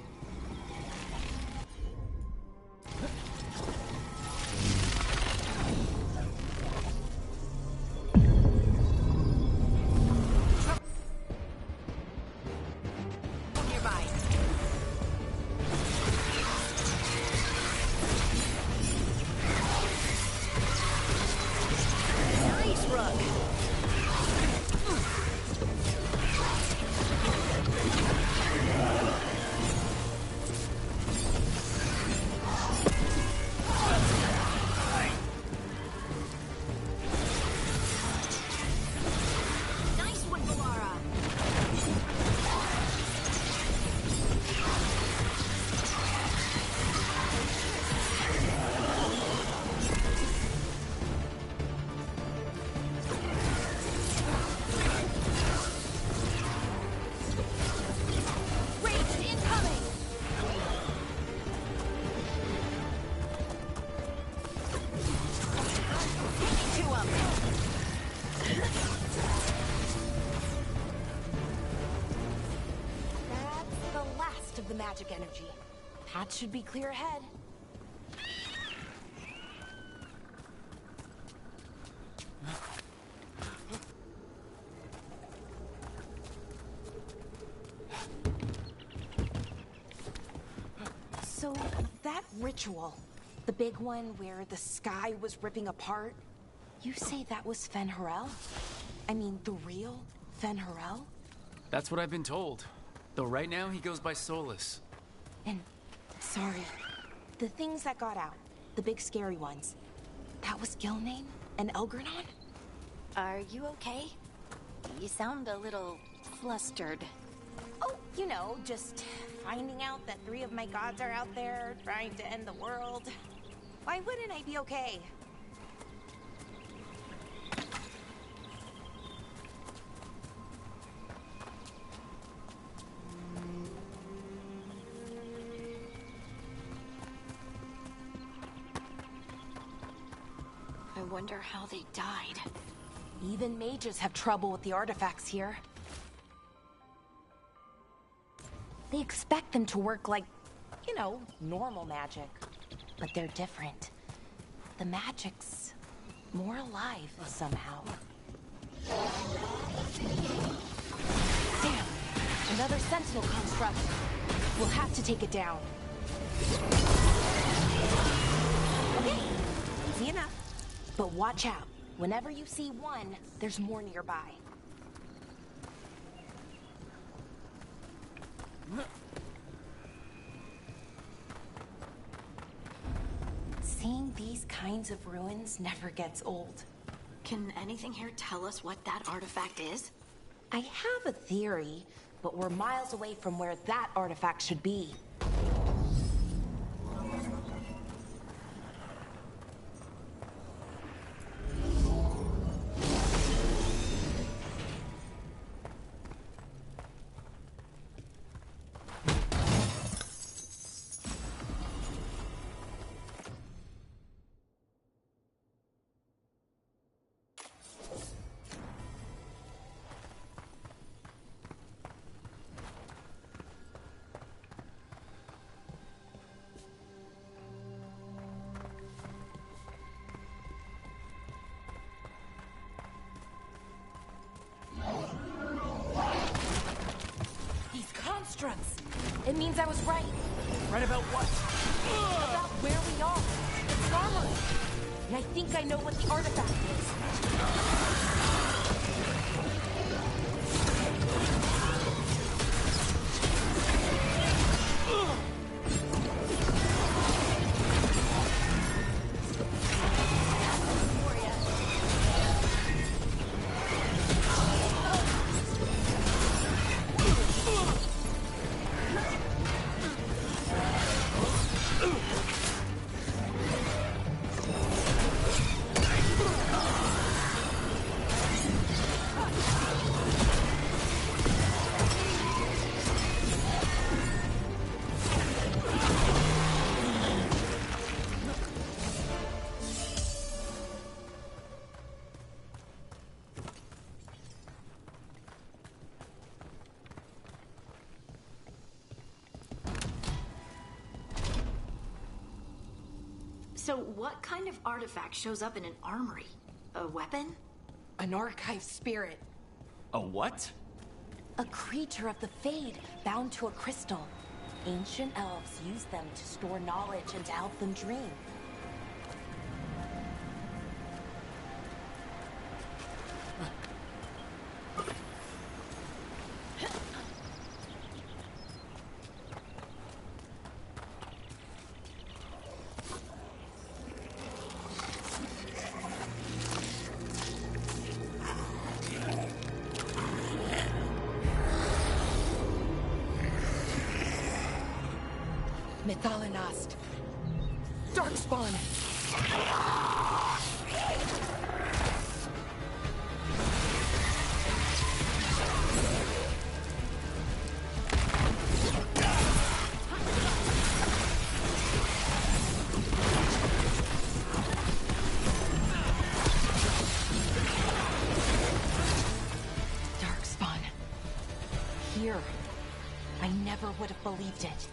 magic energy. That should be clear ahead. So, that ritual, the big one where the sky was ripping apart, you say that was Fen Harel? I mean, the real Fen Harel? That's what I've been told. Though right now he goes by Solus. And, sorry, the things that got out, the big scary ones, that was Gilnane and Elgranon? Are you okay? You sound a little flustered. Oh, you know, just finding out that 3 of my gods are out there trying to end the world. Why wouldn't I be okay? I wonder how they died. Even mages have trouble with the artifacts here. They expect them to work like, you know, normal magic. But they're different. The magic's more alive somehow. Damn! Another sentinel construct. We'll have to take it down. Okay, easy enough. But watch out. Whenever you see one, there's more nearby. Seeing these kinds of ruins never gets old. Can anything here tell us what that artifact is? I have a theory, but we're miles away from where that artifact should be. It means I was right. Right about what? About where we are. It's an armory. And I think I know what the artifact So what kind of artifact shows up in an armory? A weapon? An archive spirit. A what? A creature of the Fade, bound to a crystal. Ancient elves use them to store knowledge and to help them dream. Methalinast. Darkspawn. Darkspawn. Here. I never would have believed it.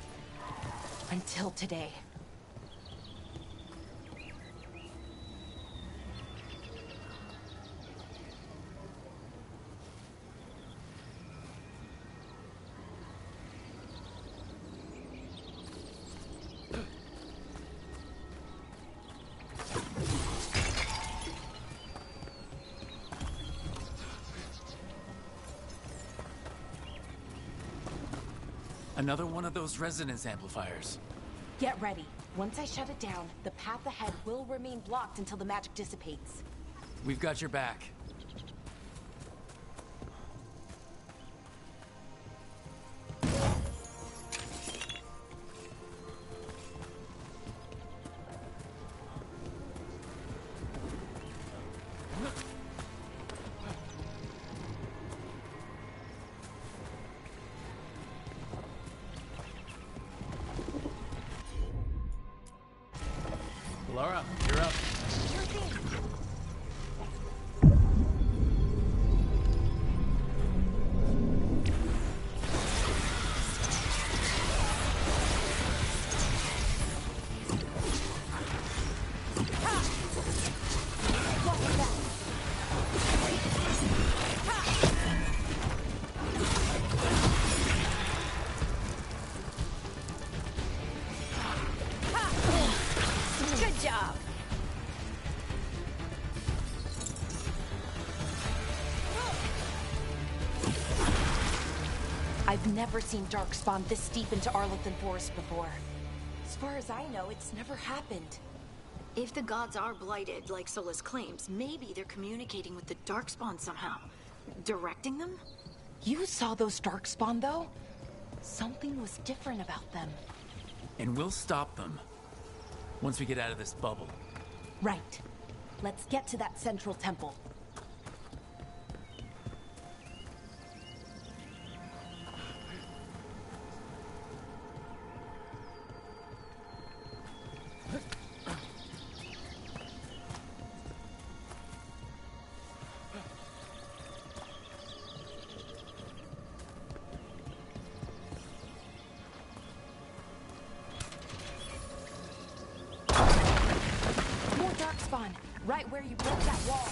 Until today. Another one of those resonance amplifiers. Get ready. Once I shut it down, the path ahead will remain blocked until the magic dissipates. We've got your back. Laura, you're up. Sure thing. Good job. I've never seen Darkspawn this deep into Arlington Forest before. As far as I know, it's never happened. If the gods are blighted, like Solus claims, maybe they're communicating with the Darkspawn somehow. Directing them? You saw those Darkspawn, though? Something was different about them. And we'll stop them. Once we get out of this bubble. Right. Let's get to that central temple. More Darkspawn, right where you broke that wall.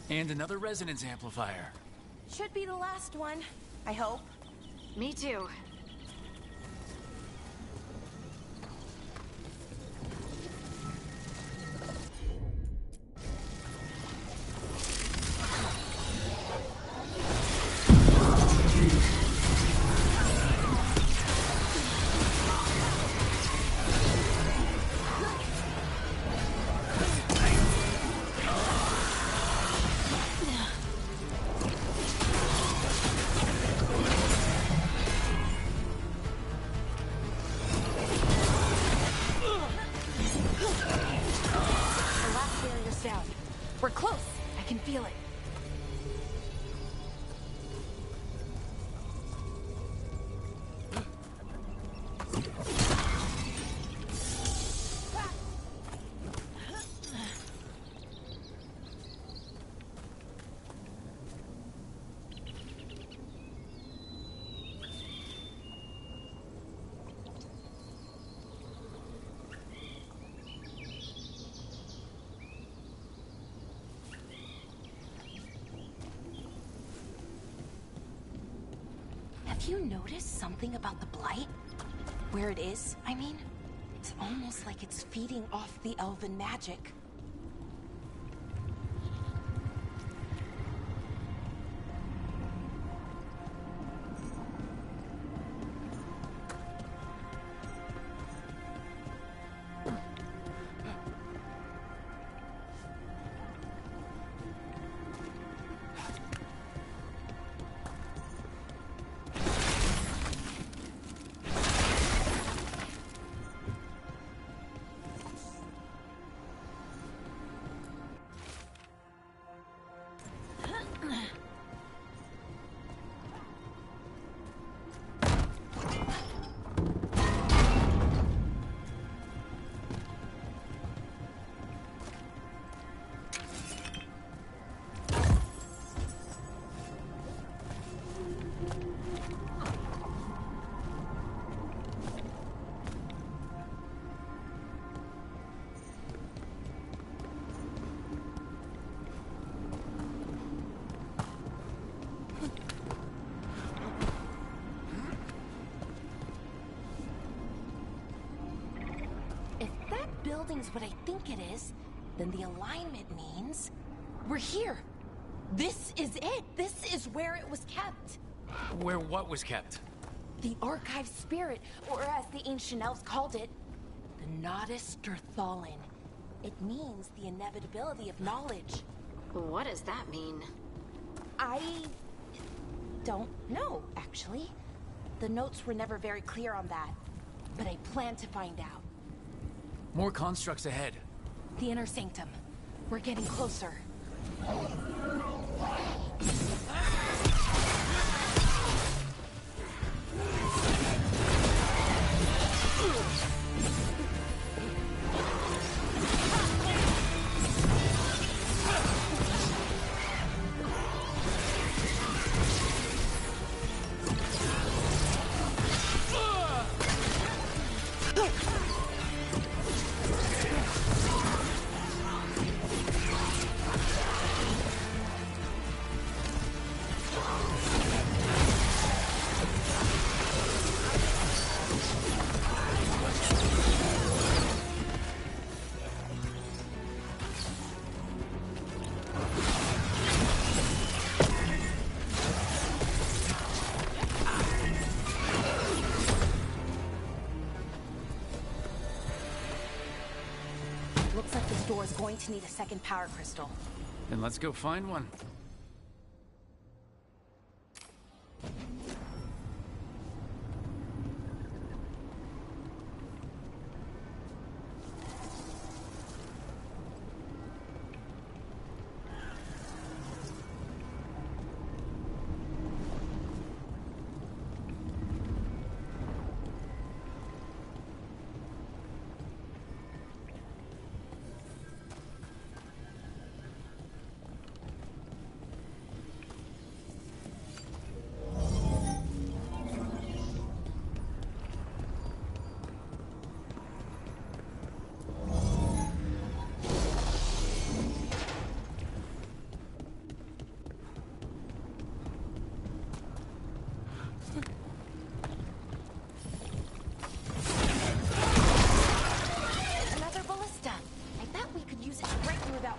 And another resonance amplifier. Should be the last one, I hope. Me too. Have you noticed something about the Blight? Where it is, I mean? It's almost like it's feeding off the elven magic. Building's what I think it is, then the alignment means we're here. This is it. This is where it was kept. Where what was kept? The archive spirit, or as the ancient elves called it, the Nodus Derthalin. It means the inevitability of knowledge. What does that mean? I don't know, actually. The notes were never very clear on that, but I plan to find out. More constructs ahead. The inner sanctum. We're getting closer. Looks like this door is going to need a second power crystal. Then let's go find one.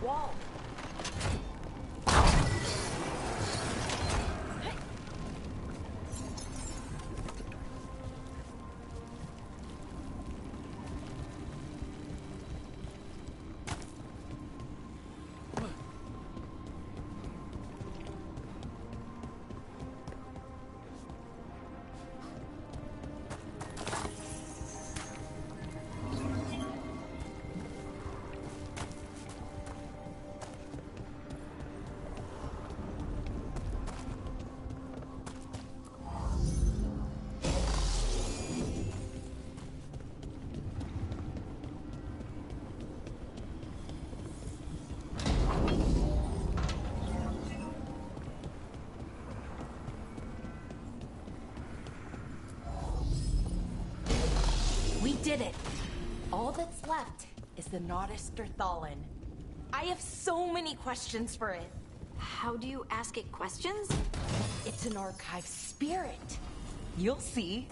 Wall. We did it! All that's left is the Nodus Derthalin. I have so many questions for it. How do you ask it questions? It's an archive spirit. You'll see.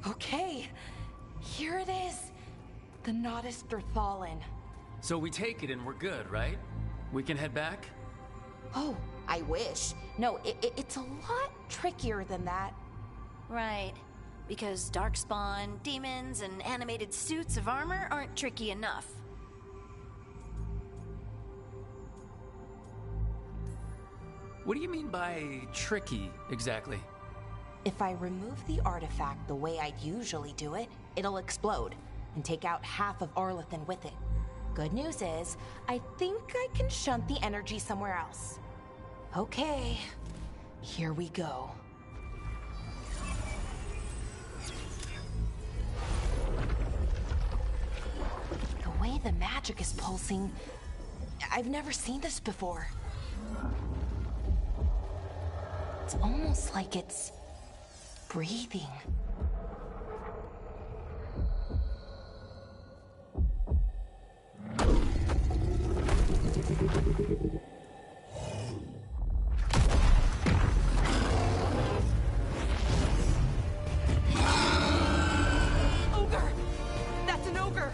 Okay, here it is. The Nodus Derthalin. So we take it and we're good, right? We can head back? Oh, I wish. No, it's a lot trickier than that. Right. Because darkspawn, demons, and animated suits of armor aren't tricky enough. What do you mean by tricky, exactly? If I remove the artifact the way I'd usually do it, it'll explode and take out half of Arlathan with it. Good news is, I think I can shunt the energy somewhere else. Okay, here we go. The way the magic is pulsing, I've never seen this before. It's almost like it's breathing. Ogre! That's an ogre!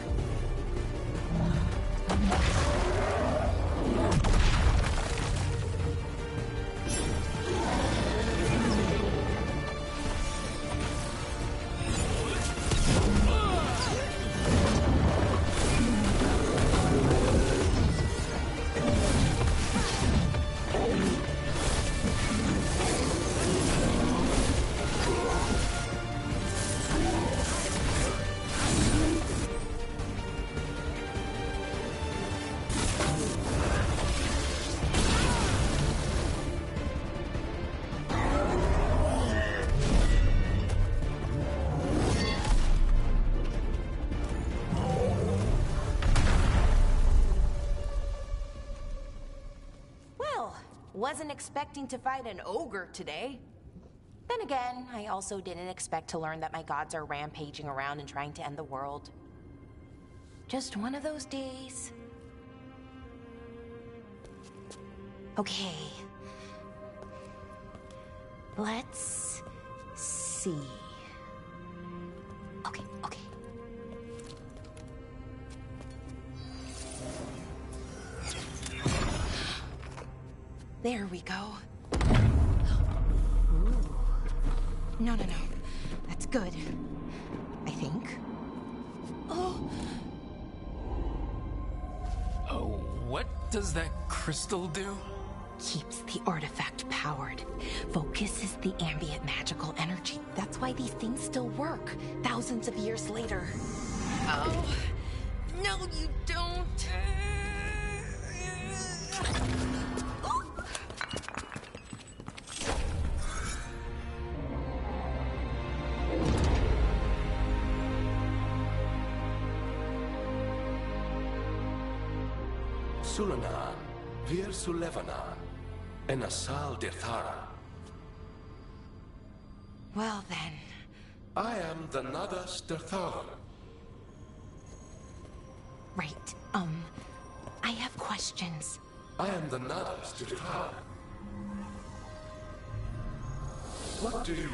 Wasn't expecting to fight an ogre today. Then again, I also didn't expect to learn that my gods are rampaging around and trying to end the world. Just one of those days. Okay. Let's see. Okay. There we go. Ooh. No. That's good. I think. Oh, what does that crystal do? Keeps the artifact powered. Focuses the ambient magical energy. That's why these things still work, thousands of years later. Oh, no you don't. Sulanan, Vir Sulevanan, and Asal Dithara. Well then. I am the Nadas Derthalan. Right, I have questions. I am the Nadas Derthalan. What do you...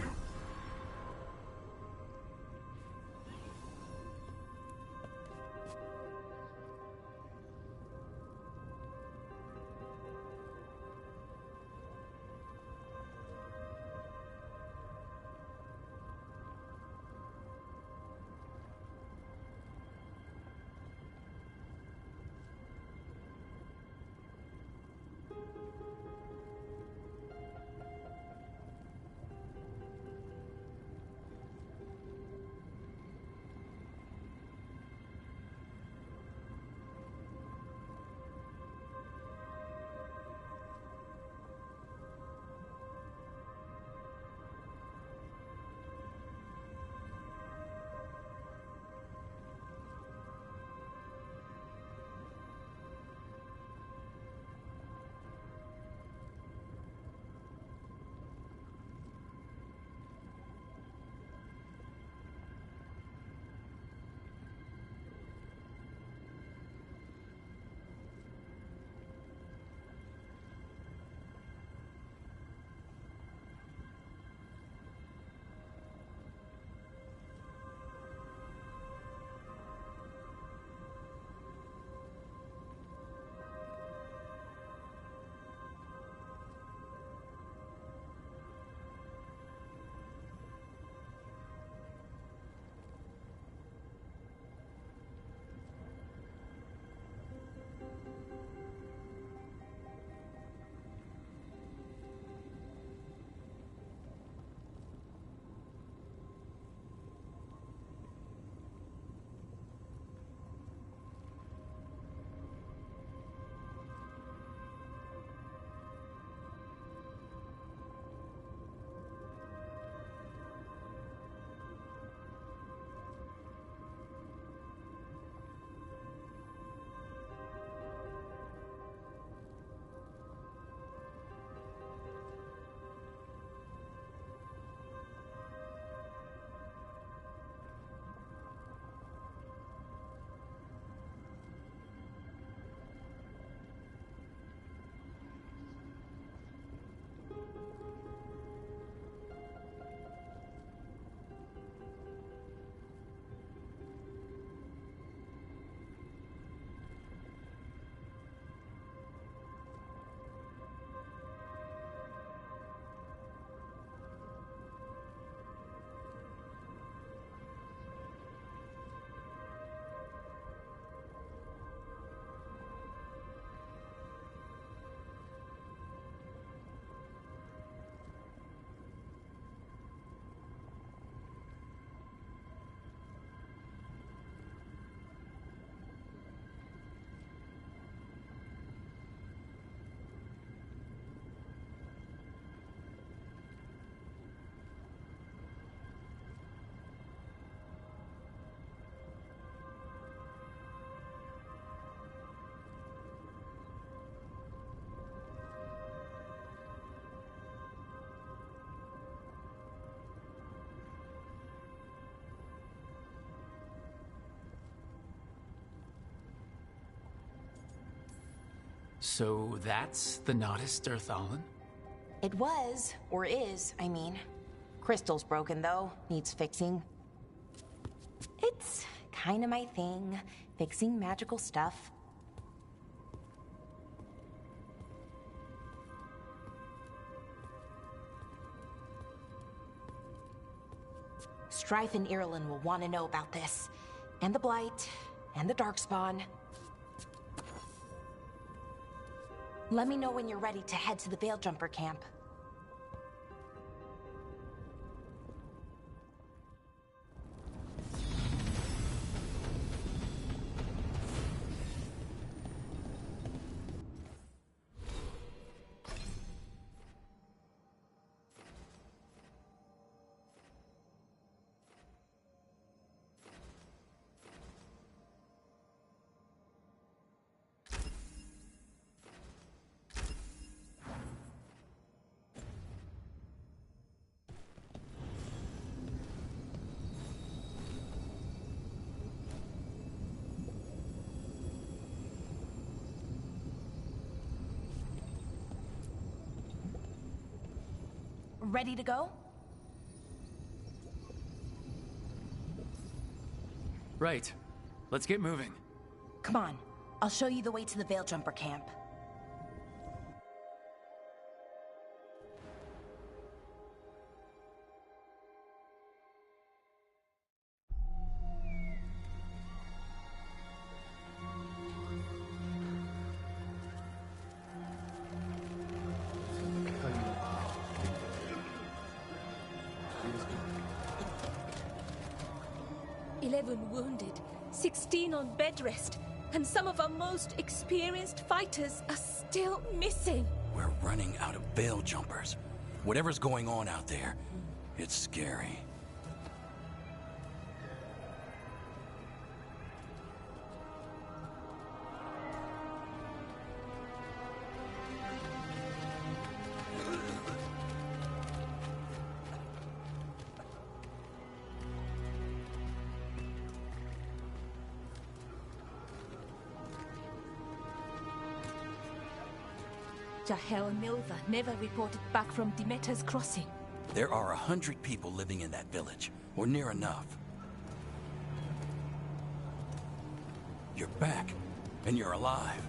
So that's the Nodus Derthalin? It was, or is, I mean. Crystal's broken though, needs fixing. It's kinda my thing, fixing magical stuff. Strife and Irulan will want to know about this. And the Blight, and the Darkspawn. Let me know when you're ready to head to the Veil-Jumper camp. Ready to go? Right. Let's get moving. Come on, I'll show you the way to the Veil-Jumper camp. Wounded, 16 on bed rest, and some of our most experienced fighters are still missing. We're running out of Veil Jumpers. Whatever's going on out there, it's scary. Jahel and Milva never reported back from Demeter's crossing. There are 100 people living in that village, or near enough. You're back, and you're alive.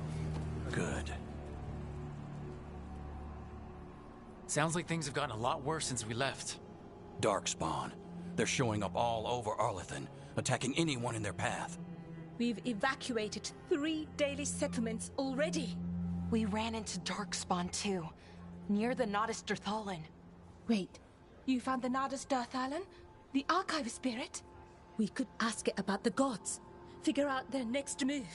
Good. Sounds like things have gotten a lot worse since we left. Darkspawn. They're showing up all over Arlithan, attacking anyone in their path. We've evacuated 3 daily settlements already. We ran into Darkspawn too, near the Nodus Derthalin. Wait, you found the Nodus Derthalin? The Archive Spirit? We could ask it about the gods. Figure out their next move.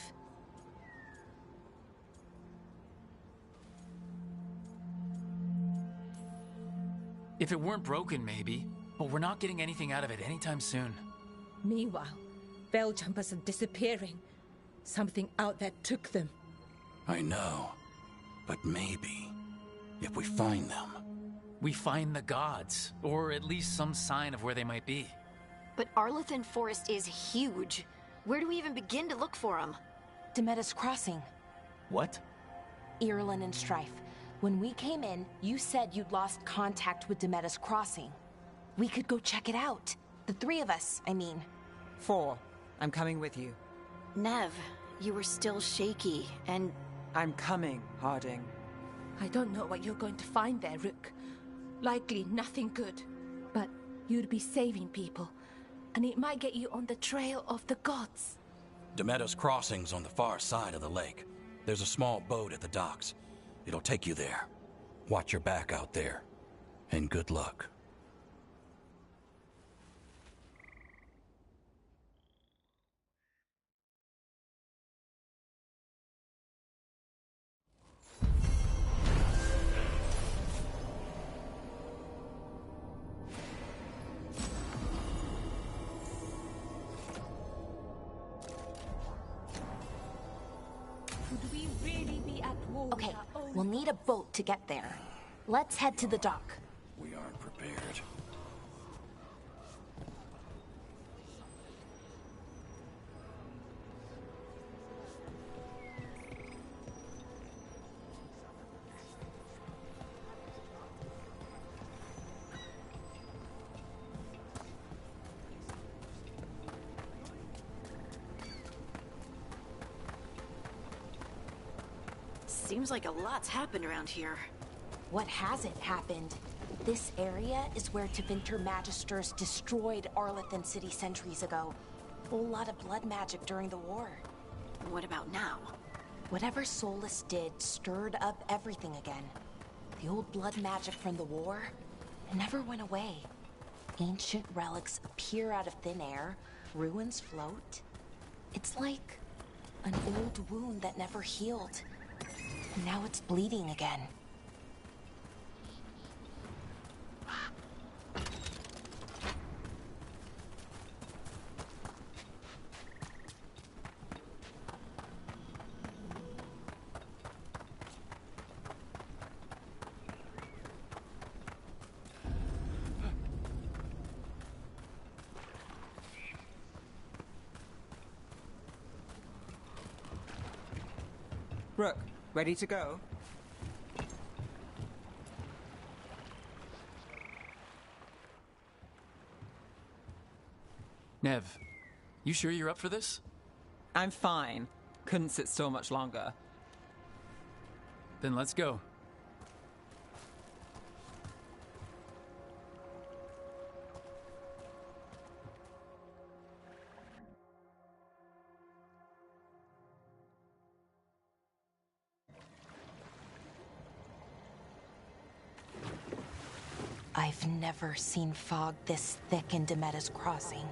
If it weren't broken, maybe. But we're not getting anything out of it anytime soon. Meanwhile, Veil-Jumpers are disappearing. Something out there took them. I know. But maybe, if we find them... We find the gods, or at least some sign of where they might be. But Arlithan Forest is huge. Where do we even begin to look for them? Demeter's Crossing. What? Irulan and Strife. When we came in, you said you'd lost contact with Demeter's Crossing. We could go check it out. The 3 of us, I mean. 4. I'm coming with you. Nev, you were still shaky, and... I'm coming, Harding. I don't know what you're going to find there, Rook. Likely nothing good. But you'd be saving people, and it might get you on the trail of the gods. Demeter's Crossing's on the far side of the lake. There's a small boat at the docks. It'll take you there. Watch your back out there. And good luck. Okay, we'll need a boat to get there. Let's head to the dock. We aren't prepared. Seems like a lot's happened around here. What hasn't happened? This area is where Tevinter Magisters destroyed Arlethan City centuries ago. Whole lot of blood magic during the war. What about now? Whatever Solus did stirred up everything again. The old blood magic from the war, it never went away. Ancient relics appear out of thin air, ruins float. It's like an old wound that never healed. And now it's bleeding again. Brooke, ready to go? Nev, you sure you're up for this? I'm fine. Couldn't sit still much longer. Then let's go. I've never seen fog this thick in Demetta's Crossing.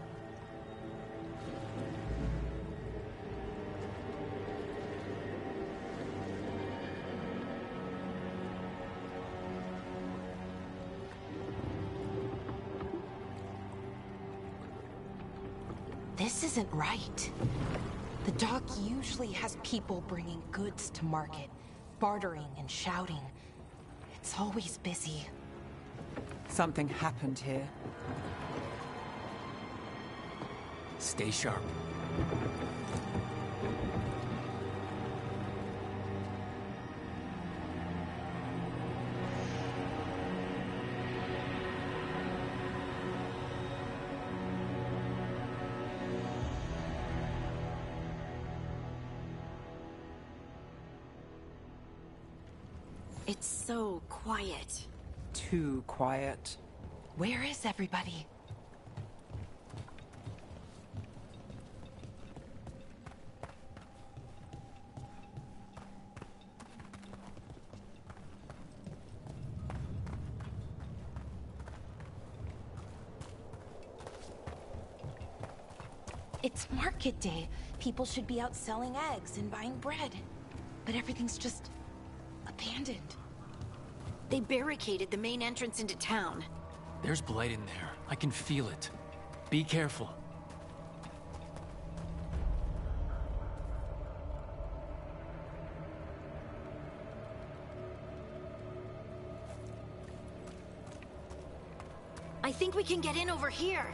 This isn't right. The dock usually has people bringing goods to market, bartering and shouting. It's always busy. Something happened here. Stay sharp. It's so quiet. Too quiet. Where is everybody? It's market day. People should be out selling eggs and buying bread. But everything's just abandoned. They barricaded the main entrance into town. There's blight in there. I can feel it. Be careful. I think we can get in over here.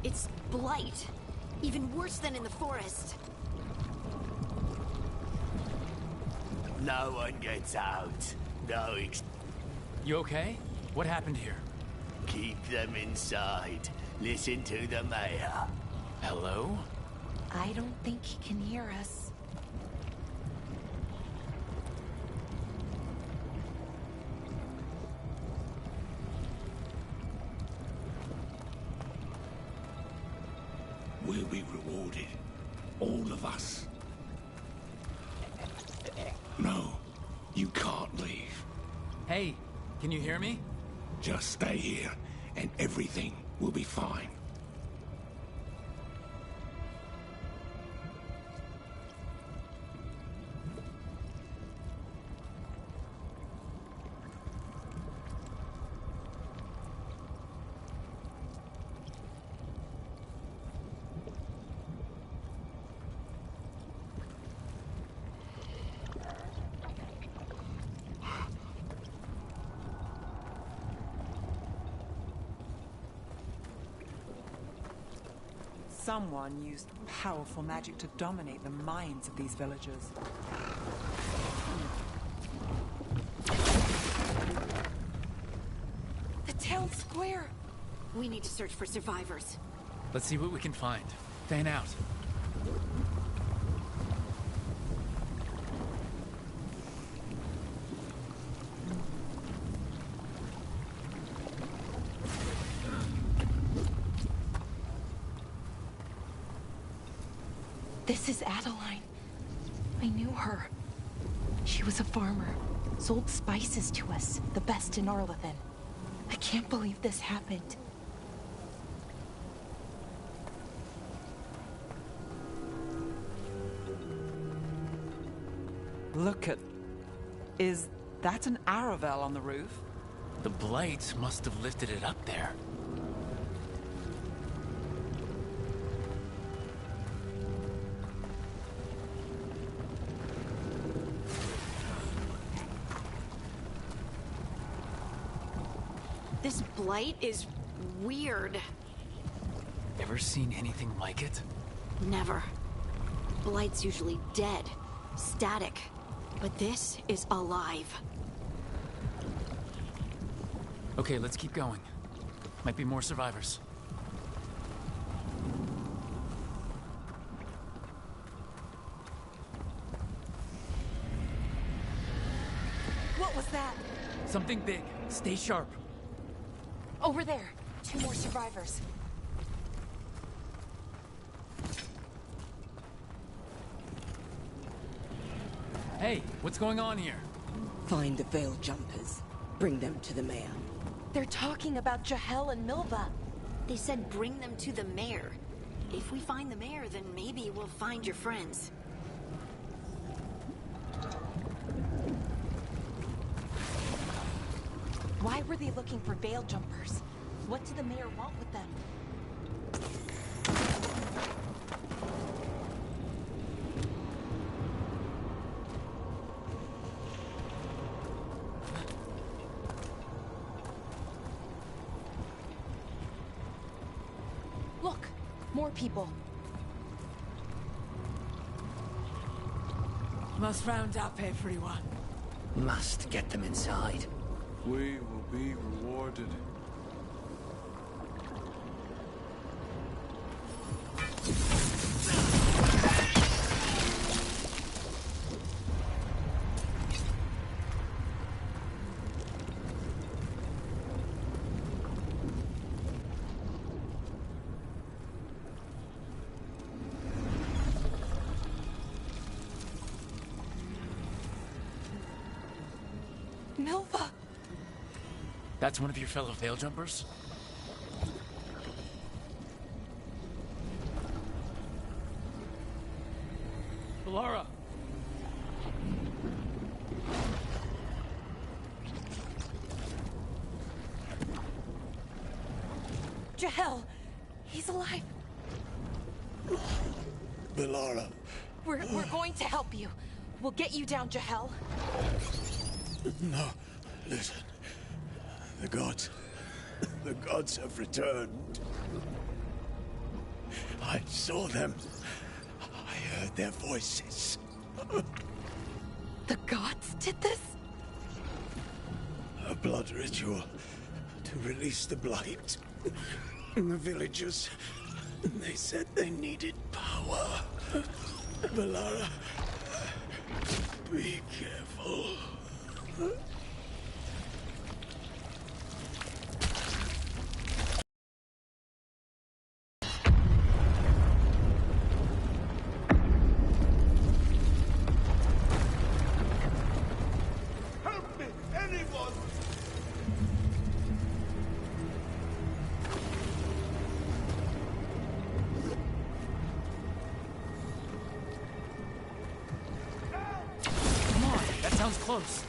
It's blight. Even worse than in the forest. No one gets out. No, You okay? What happened here? keep them inside. Listen to the mayor. Hello? I don't think he can hear us. We'll be rewarded. All of us. No, you can't leave. Hey, can you hear me? Just stay here, and everything will be fine. Someone used powerful magic to dominate the minds of these villagers. The town square! We need to search for survivors. Let's see what we can find. Fan out. This is Adeline. I knew her. She was a farmer, sold spices to us, the best in Arlathan. I can't believe this happened. Look at... Is that an Aravel on the roof? The blight must have lifted it up there. This blight is weird. Ever seen anything like it? Never. Blight's usually dead, static. But this is alive. Okay, let's keep going. Might be more survivors. What was that? Something big. Stay sharp. Over there. 2 more survivors. Hey, what's going on here? Find the Veil Jumpers. Bring them to the mayor. They're talking about Jahel and Milva. They said bring them to the mayor. If we find the mayor, then maybe we'll find your friends. Why were they looking for Veil Jumpers? What did the mayor want with them? Look, more people. Must round up everyone. Must get them inside. We will be rewarded. Milva! That's one of your fellow Veil Jumpers? Laura! Jahel! He's alive! Velara. We're going to help you. We'll get you down, Jahel. No, listen. The gods have returned. I saw them. I heard their voices. The gods did this? A blood ritual to release the blight. And the villagers, they said they needed power. Velara, be careful. Help me, anyone! Come on, that sounds close.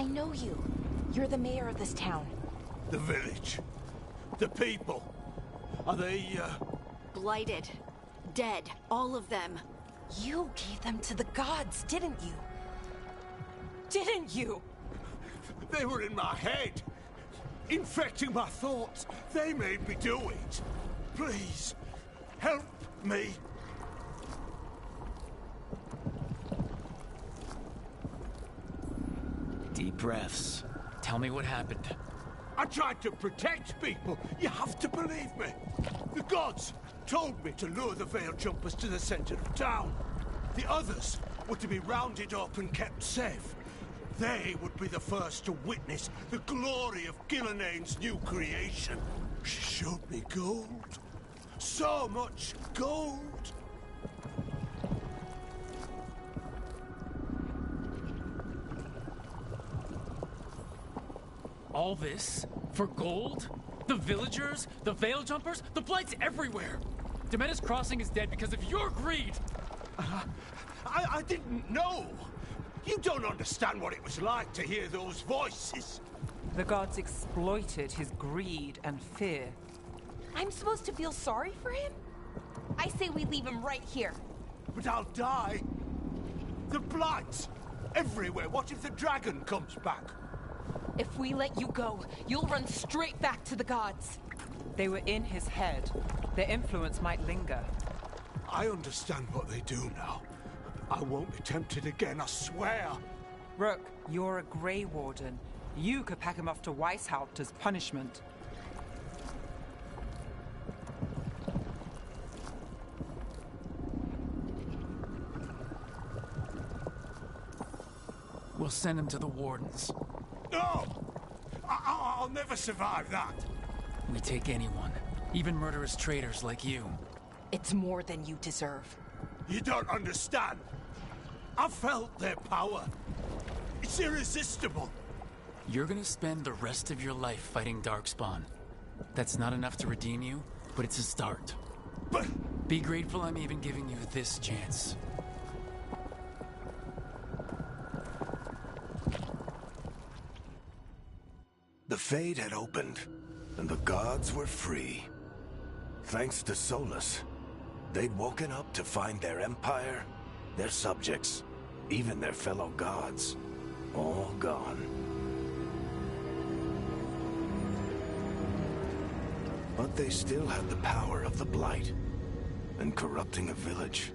I know you. You're the mayor of this town. The village. The people. Are they, Blighted. Dead. All of them. You gave them to the gods, didn't you? Didn't you? They were in my head. Infecting my thoughts. They made me do it. Please, help me. Deep breaths. Tell me what happened. I tried to protect people. You have to believe me. The gods told me to lure the Veil Jumpers to the center of town. The others were to be rounded up and kept safe. They would be the first to witness the glory of Gilnenain's new creation. She showed me gold. So much gold. All this? For gold? The villagers? The Veil Jumpers? The Blight's everywhere! Demeter's Crossing is dead because of your greed! I didn't know. You don't understand what it was like to hear those voices. The gods exploited his greed and fear. I'm supposed to feel sorry for him? I say we leave him right here. But I'll die. The Blight! Everywhere. What if the dragon comes back? If we let you go, you'll run straight back to the gods. They were in his head. Their influence might linger. I understand what they do now. I won't be tempted again, I swear. Rook, you're a Grey Warden. You could pack him off to Weishaupt as punishment. We'll send him to the Wardens. No! I'll never survive that. We take anyone, even murderous traitors like you. It's more than you deserve. You don't understand. I felt their power. It's irresistible. You're gonna spend the rest of your life fighting Darkspawn. That's not enough to redeem you, but it's a start. But... Be grateful I'm even giving you this chance. The Fade had opened, and the gods were free. Thanks to Solus, they'd woken up to find their empire, their subjects, even their fellow gods, all gone. But they still had the power of the Blight, and corrupting a village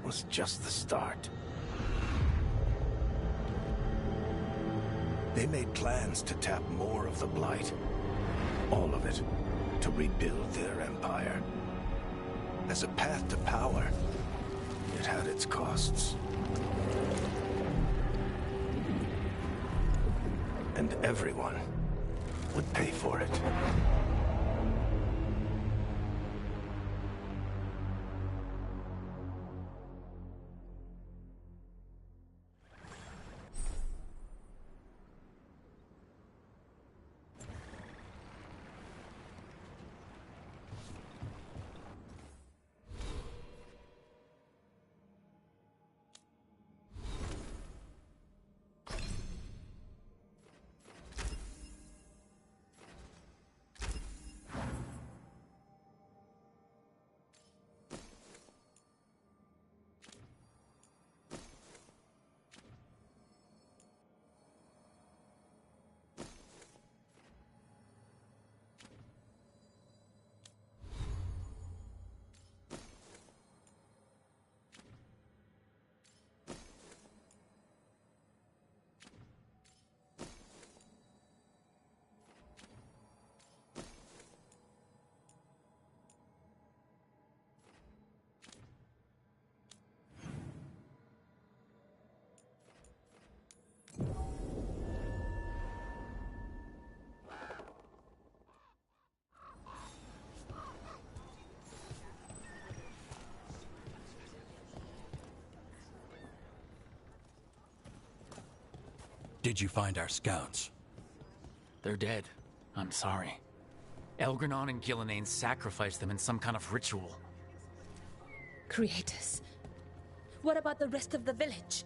was just the start. They made plans to tap more of the Blight. All of it, to rebuild their empire. As a path to power, it had its costs. And everyone would pay for it. Did you find our scouts? They're dead. I'm sorry. Elgranon and Gilnenain sacrificed them in some kind of ritual. Creators. What about the rest of the village?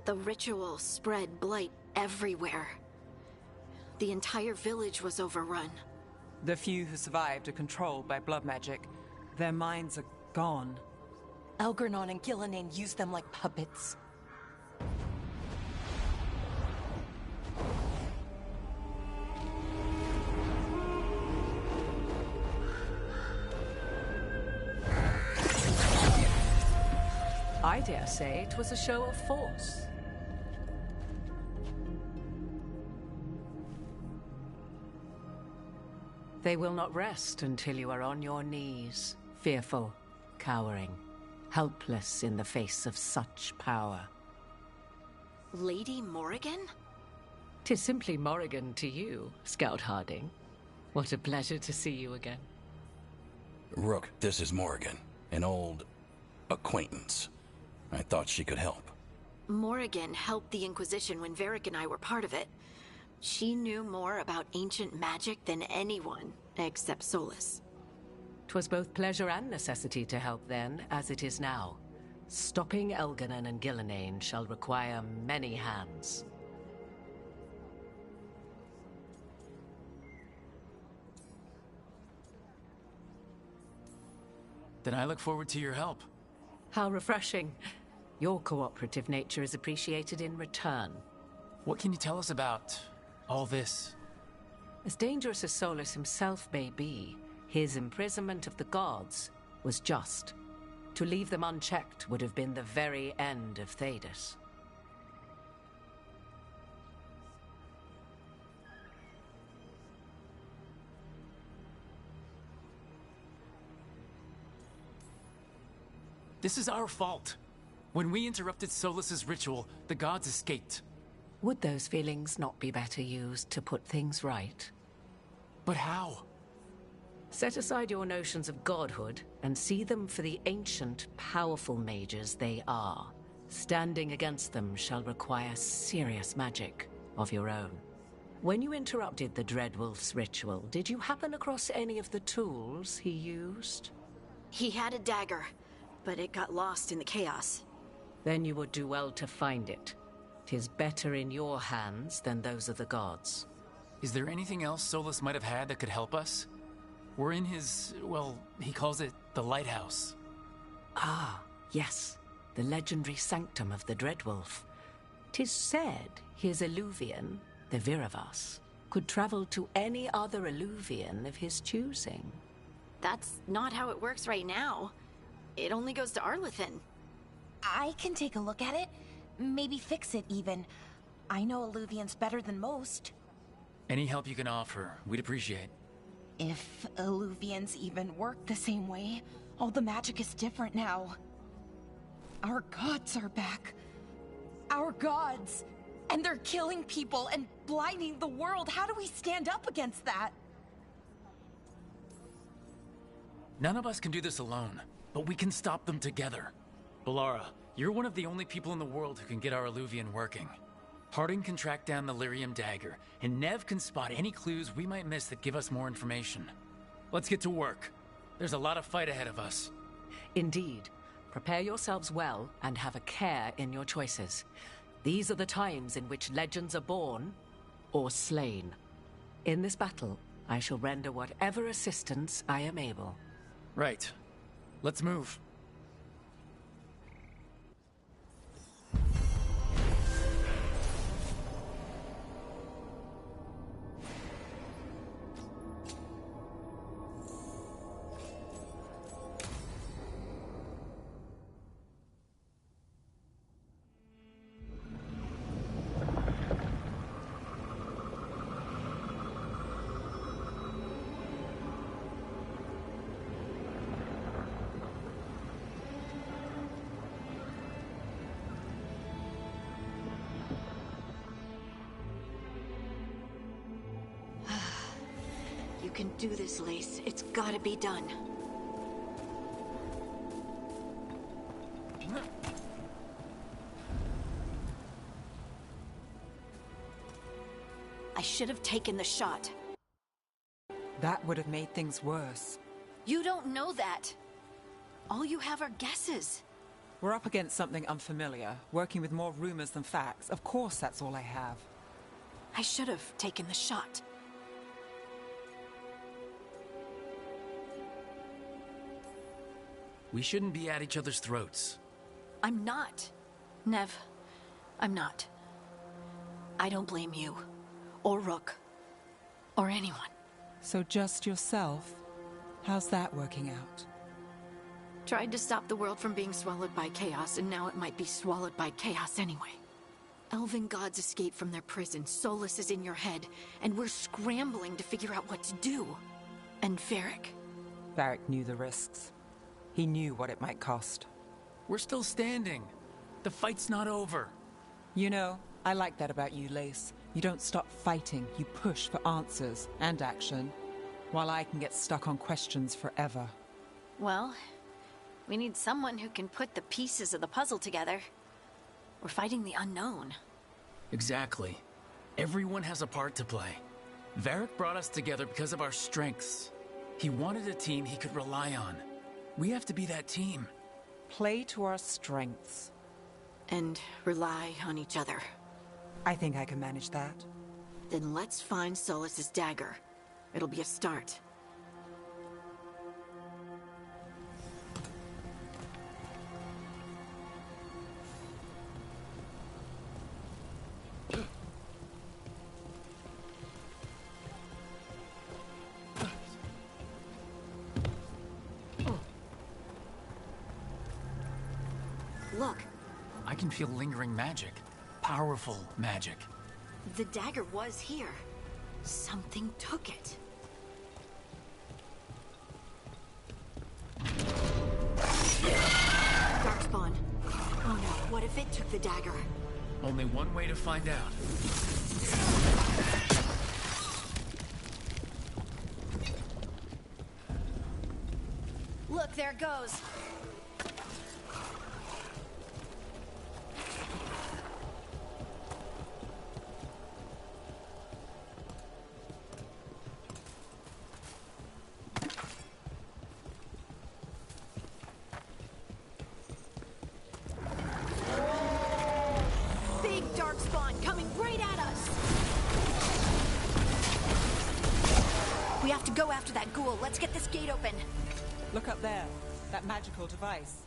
The ritual spread blight everywhere. The entire village was overrun. The few who survived are controlled by blood magic. Their minds are gone. Algernon and Gillenane used them like puppets. I dare say it was a show of force. They will not rest until you are on your knees, fearful, cowering, helpless in the face of such power. Lady Morrigan? 'Tis simply Morrigan to you, Scout Harding. What a pleasure to see you again. Rook, this is Morrigan, an old acquaintance. I thought she could help. Morrigan helped the Inquisition when Varric and I were part of it. She knew more about ancient magic than anyone, except Solus. 'Twas both pleasure and necessity to help then, as it is now. Stopping Elganon and Gillenane shall require many hands. Then I look forward to your help. How refreshing. Your cooperative nature is appreciated in return. What can you tell us about all this? As dangerous as Solus himself may be, his imprisonment of the gods was just. To leave them unchecked would have been the very end of Thedas. This is our fault. When we interrupted Solus's ritual, the gods escaped. Would those feelings not be better used to put things right? But how? Set aside your notions of godhood and see them for the ancient, powerful mages they are. Standing against them shall require serious magic of your own. When you interrupted the Dreadwolf's ritual, did you happen across any of the tools he used? He had a dagger, but it got lost in the chaos. Then you would do well to find it. 'Tis better in your hands than those of the gods. Is there anything else Solus might have had that could help us? We're in his, well, he calls it the lighthouse. Ah, yes. The legendary sanctum of the Dreadwolf. 'Tis said his Eluvian, the Viravas, could travel to any other Eluvian of his choosing. That's not how it works right now. It only goes to Arlethan. I can take a look at it. Maybe fix it, even. I know Eluvians better than most. Any help you can offer, we'd appreciate. If Eluvians even work the same way, all the magic is different now. Our gods are back. Our gods! And they're killing people and blinding the world. How do we stand up against that? None of us can do this alone, but we can stop them together. Balara, you're one of the only people in the world who can get our Eluvian working. Harding can track down the Lyrium dagger, and Nev can spot any clues we might miss that give us more information. Let's get to work. There's a lot of fight ahead of us. Indeed. Prepare yourselves well and have a care in your choices. These are the times in which legends are born or slain. In this battle, I shall render whatever assistance I am able. Right. Let's move. You can do this, Lace. It's gotta be done. I should have taken the shot. That would have made things worse. You don't know that. All you have are guesses. We're up against something unfamiliar, working with more rumors than facts. Of course that's all I have. I should have taken the shot. We shouldn't be at each other's throats. I'm not. Nev, I'm not. I don't blame you. Or Rook. Or anyone. So just yourself? How's that working out? Tried to stop the world from being swallowed by chaos, and now it might be swallowed by chaos anyway. Elven gods escaped from their prison, Solus is in your head, and we're scrambling to figure out what to do. And Varric. Varric knew the risks. He knew what it might cost. We're still standing. The fight's not over. You know, I like that about you, Lace. You don't stop fighting, you push for answers and action, while I can get stuck on questions forever. Well, we need someone who can put the pieces of the puzzle together. We're fighting the unknown. Exactly. Everyone has a part to play. Varric brought us together because of our strengths. He wanted a team he could rely on. We have to be that team. Play to our strengths. And rely on each other. I think I can manage that. Then let's find Solus's dagger. It'll be a start. Look. I can feel lingering magic. Powerful magic. The dagger was here. Something took it. Darkspawn. Oh no, what if it took the dagger? Only one way to find out. Look, there it goes. Go after that ghoul. Let's get this gate open. Look up there. That magical device.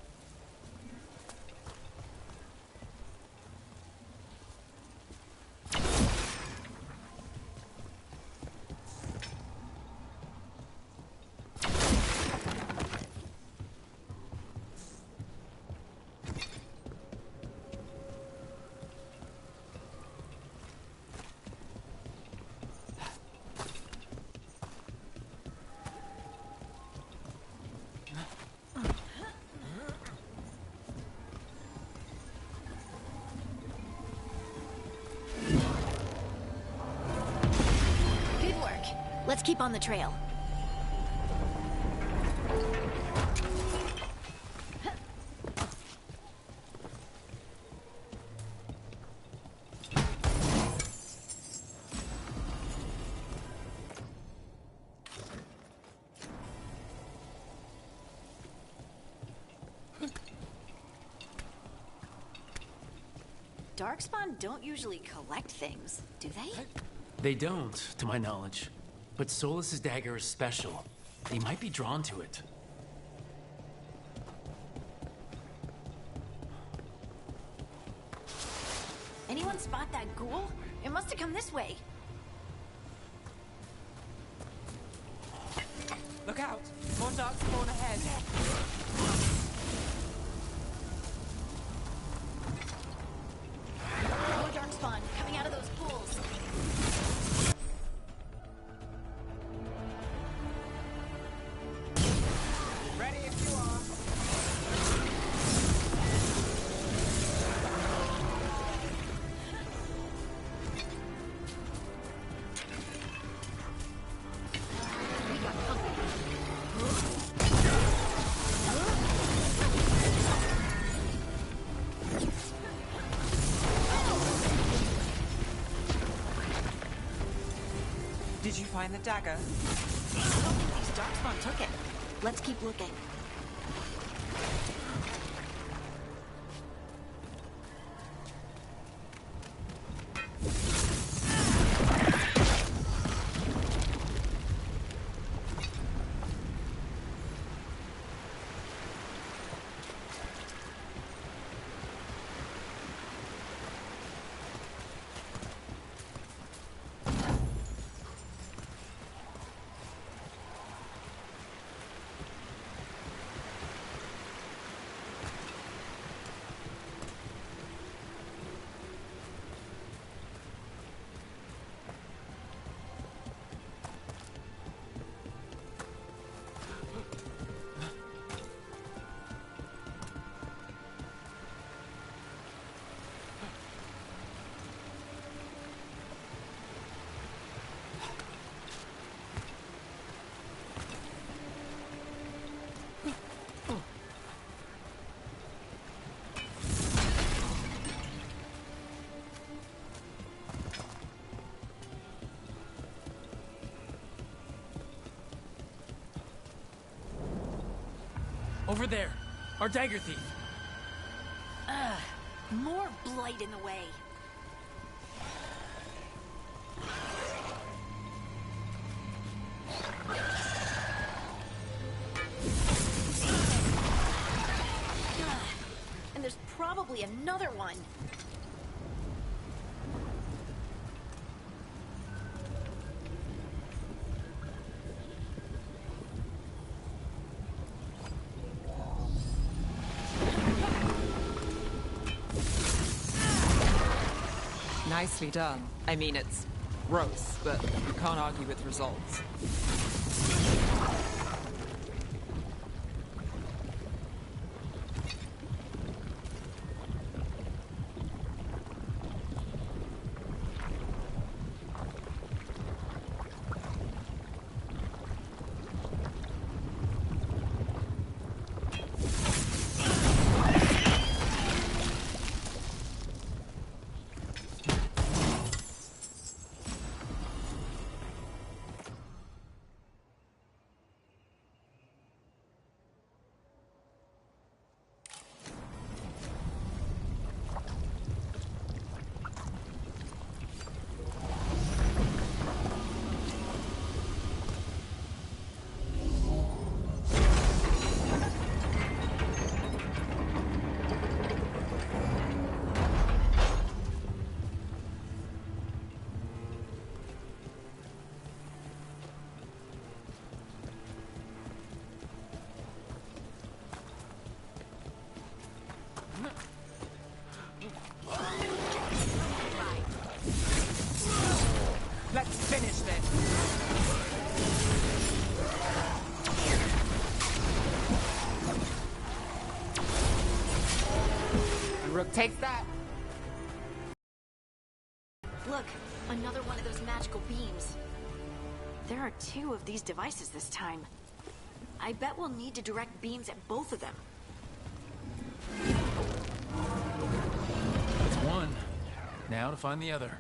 Let's keep on the trail. Darkspawn don't usually collect things, do they? They don't, to my knowledge. But Solus's dagger is special. They might be drawn to it. Anyone spot that ghoul? It must have come this way. Look out! More darkspawn ahead. More darkspawn coming out of those pools. Did you find the dagger? I don't think these darkspawn took it. Let's keep looking. Over there. Our dagger thief. More blight in the way. And there's probably another one. Nicely done. I mean, it's gross, but you can't argue with results. Let's finish this. And Rook takes that. Look, another one of those magical beams. There are 2 of these devices this time. I bet we'll need to direct beams at both of them. That's one. Now to find the other.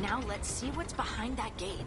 Now let's see what's behind that gate.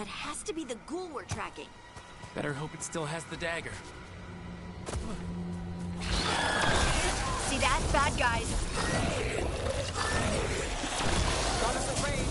That has to be the ghoul we're tracking. Better hope it still has the dagger. See that? Bad guys. Got us at range.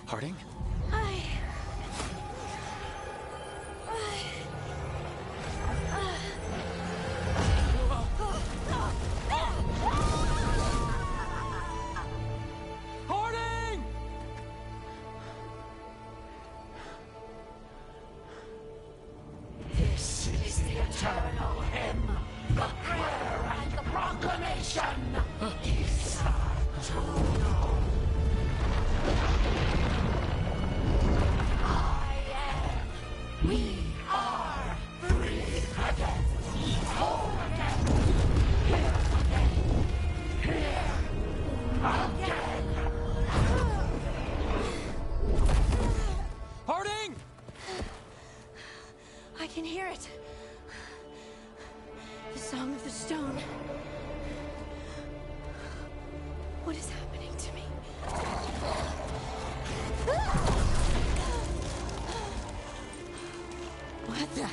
Harding? Harding! This is the eternal hymn, the prayer and the proclamation. Is to know. We are free again, whole again, here again. Harding! I can hear it. The song of the stone. What is happening to me? What the?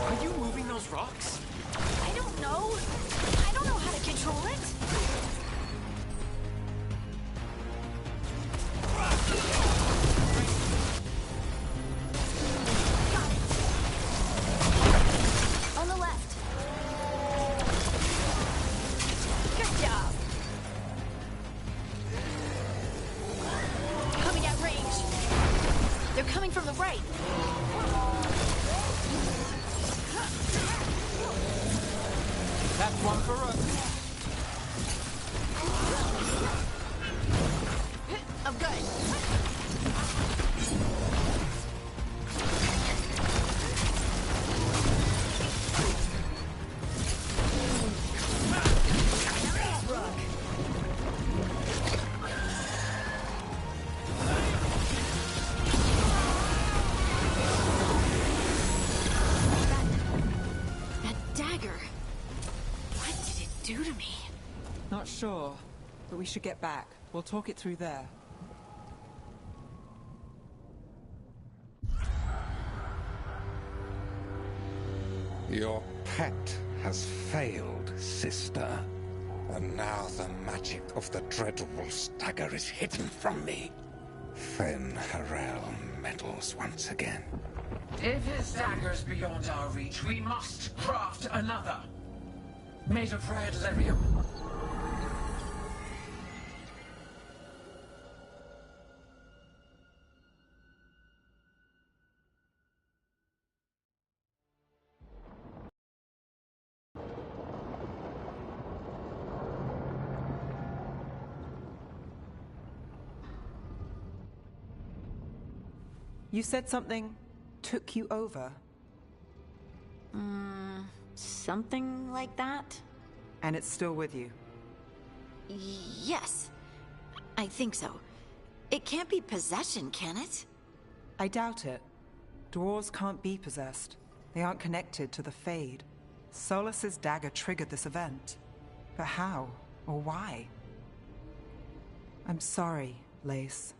Are you moving those rocks? I don't know. I don't know how to control it. Got it. On the left. Good job. Coming at range. They're coming from the right. That's one for us. I'm good. That dagger. What did it do to me? Not sure, but we should get back. We'll talk it through there. Your pet has failed, sister. And now the magic of the Dreadwolf's dagger is hidden from me. Fen Harel meddles once again. If his dagger's beyond our reach, we must craft another. Made of red lyrium. You said something took you over. Something like that? And it's still with you. Yes. I think so. It can't be possession, can it? I doubt it. Dwarves can't be possessed. They aren't connected to the Fade. Solus's dagger triggered this event. But how? Or why? I'm sorry, Lace.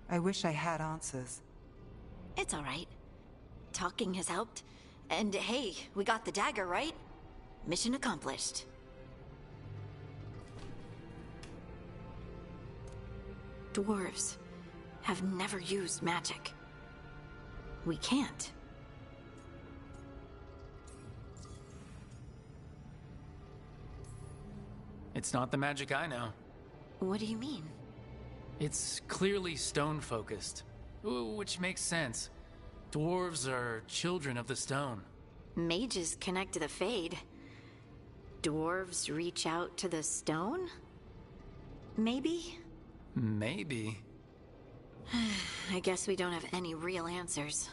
I wish I had answers. It's all right. Talking has helped. And hey, we got the dagger, right? Mission accomplished. Dwarves have never used magic. We can't. It's not the magic I know. What do you mean? It's clearly stone-focused, which makes sense. Dwarves are children of the stone. mages connect to the Fade. Dwarves reach out to the stone? Maybe? Maybe. I guess we don't have any real answers.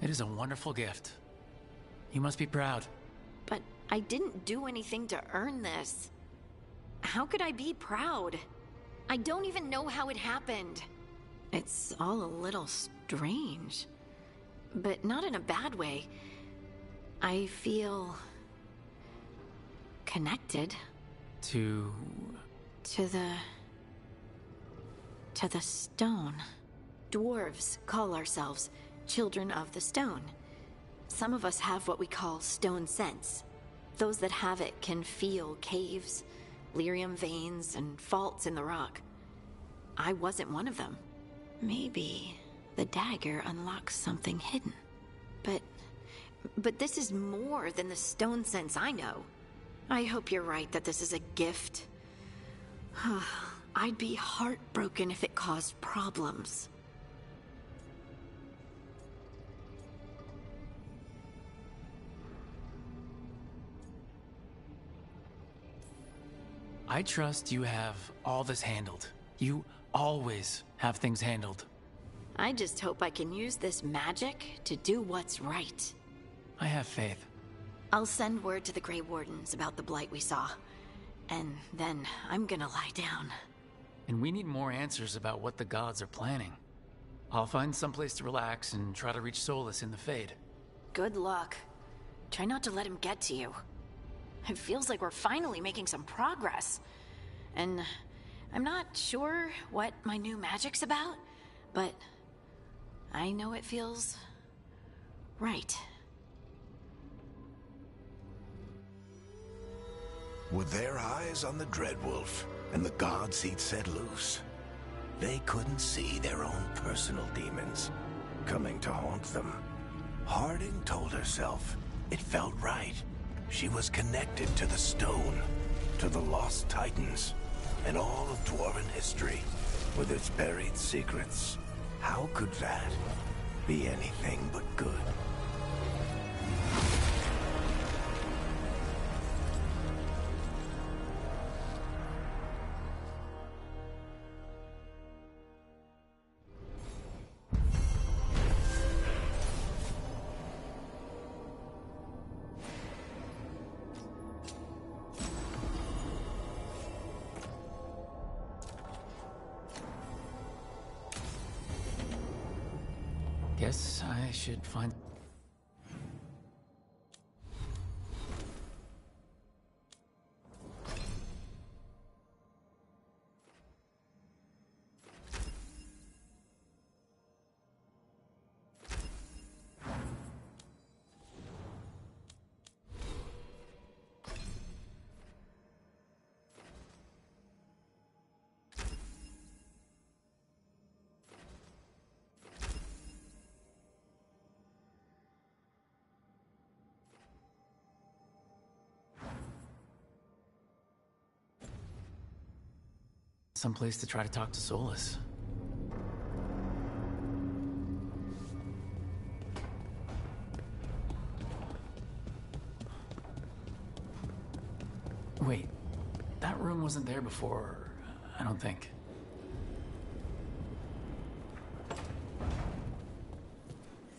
It is a wonderful gift. You must be proud. But I didn't do anything to earn this. How could I be proud? I don't even know how it happened. It's all a little strange. But not in a bad way. I feel... connected. To the stone. Dwarves call ourselves Children of the Stone. Some of us have what we call stone sense. Those that have it can feel caves, lyrium veins, and faults in the rock. I wasn't one of them. Maybe the dagger unlocks something hidden. But this is more than the stone sense I know. I hope you're right that this is a gift. I'd be heartbroken if it caused problems. I trust you have all this handled. You always have things handled. I just hope I can use this magic to do what's right. I have faith. I'll send word to the Grey Wardens about the blight we saw. And then I'm gonna lie down. And we need more answers about what the gods are planning. I'll find someplace to relax and try to reach Solus in the Fade. Good luck. Try not to let him get to you. It feels like we're finally making some progress. And I'm not sure what my new magic's about, but I know it feels right. With their eyes on the Dreadwolf and the gods he'd set loose, they couldn't see their own personal demons coming to haunt them. Harding told herself it felt right. She was connected to the stone, to the lost titans, and all of Dwarven history, with its buried secrets. How could that be anything but good? Guess I should find... someplace to try to talk to Solus. Wait, that room wasn't there before, I don't think.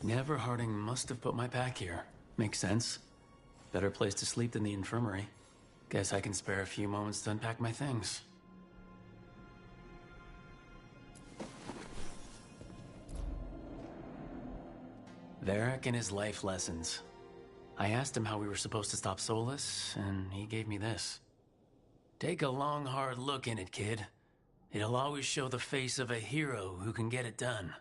Never Harding must have put my pack here. Makes sense. Better place to sleep than the infirmary. Guess I can spare a few moments to unpack my things. Varric and his life lessons. I asked him how we were supposed to stop Solus, and he gave me this. Take a long, hard look in it, kid. It'll always show the face of a hero who can get it done.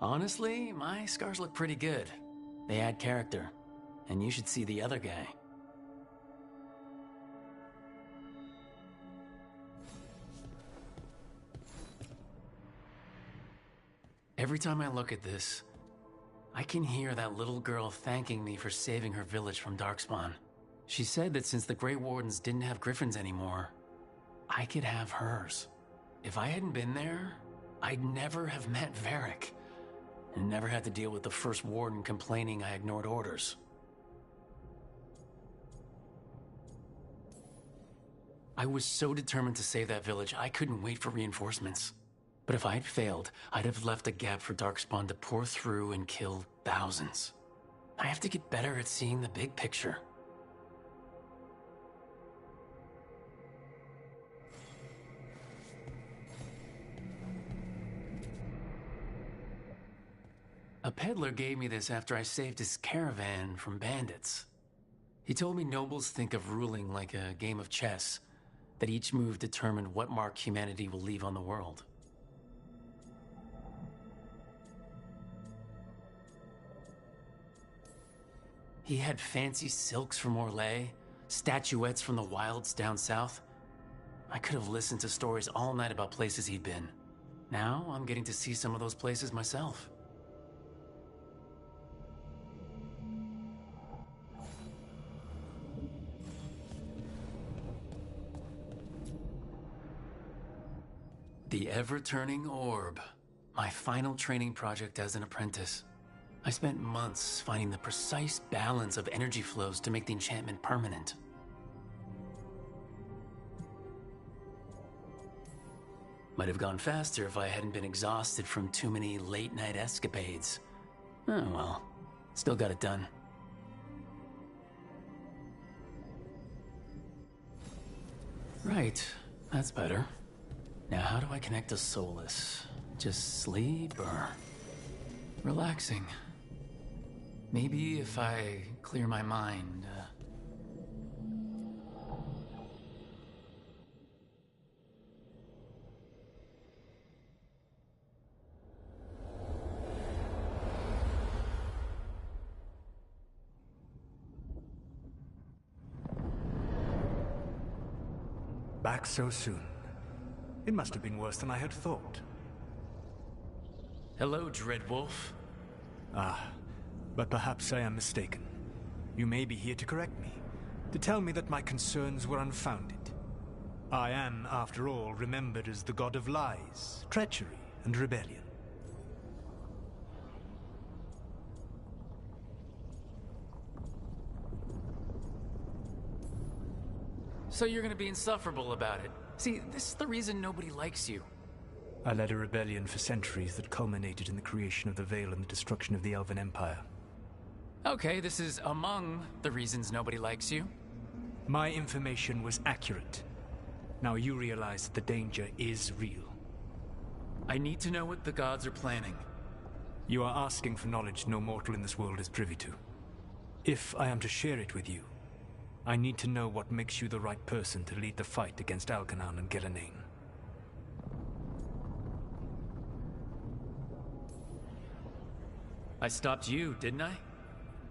Honestly, my scars look pretty good. They add character. And you should see the other guy. Every time I look at this, I can hear that little girl thanking me for saving her village from Darkspawn. She said that since the Grey Wardens didn't have griffins anymore, I could have hers. If I hadn't been there, I'd never have met Varric, and never had to deal with the first warden complaining I ignored orders. I was so determined to save that village, I couldn't wait for reinforcements. But if I had failed, I'd have left a gap for Darkspawn to pour through and kill thousands. I have to get better at seeing the big picture. A peddler gave me this after I saved his caravan from bandits. He told me nobles think of ruling like a game of chess, that each move determined what mark humanity will leave on the world. He had fancy silks from Orlais, statuettes from the wilds down south. I could have listened to stories all night about places he'd been. Now I'm getting to see some of those places myself. The ever-turning orb. My final training project as an apprentice. I spent months finding the precise balance of energy flows to make the enchantment permanent. Might have gone faster if I hadn't been exhausted from too many late-night escapades. Oh well, still got it done. Right, that's better. Now how do I connect to Solus? Just sleep or relaxing? Maybe if I clear my mind. Back so soon. It must have been worse than I had thought. Hello, Dreadwolf. Ah, but perhaps I am mistaken. You may be here to correct me, to tell me that my concerns were unfounded. I am, after all, remembered as the god of lies, treachery, and rebellion. So you're gonna be insufferable about it. See, this is the reason nobody likes you. I led a rebellion for centuries that culminated in the creation of the Veil and the destruction of the Elven Empire. Okay, this is among the reasons nobody likes you. My information was accurate. Now you realize that the danger is real. I need to know what the gods are planning. You are asking for knowledge no mortal in this world is privy to. If I am to share it with you, I need to know what makes you the right person to lead the fight against Algernon and Gillenane. I stopped you, didn't I?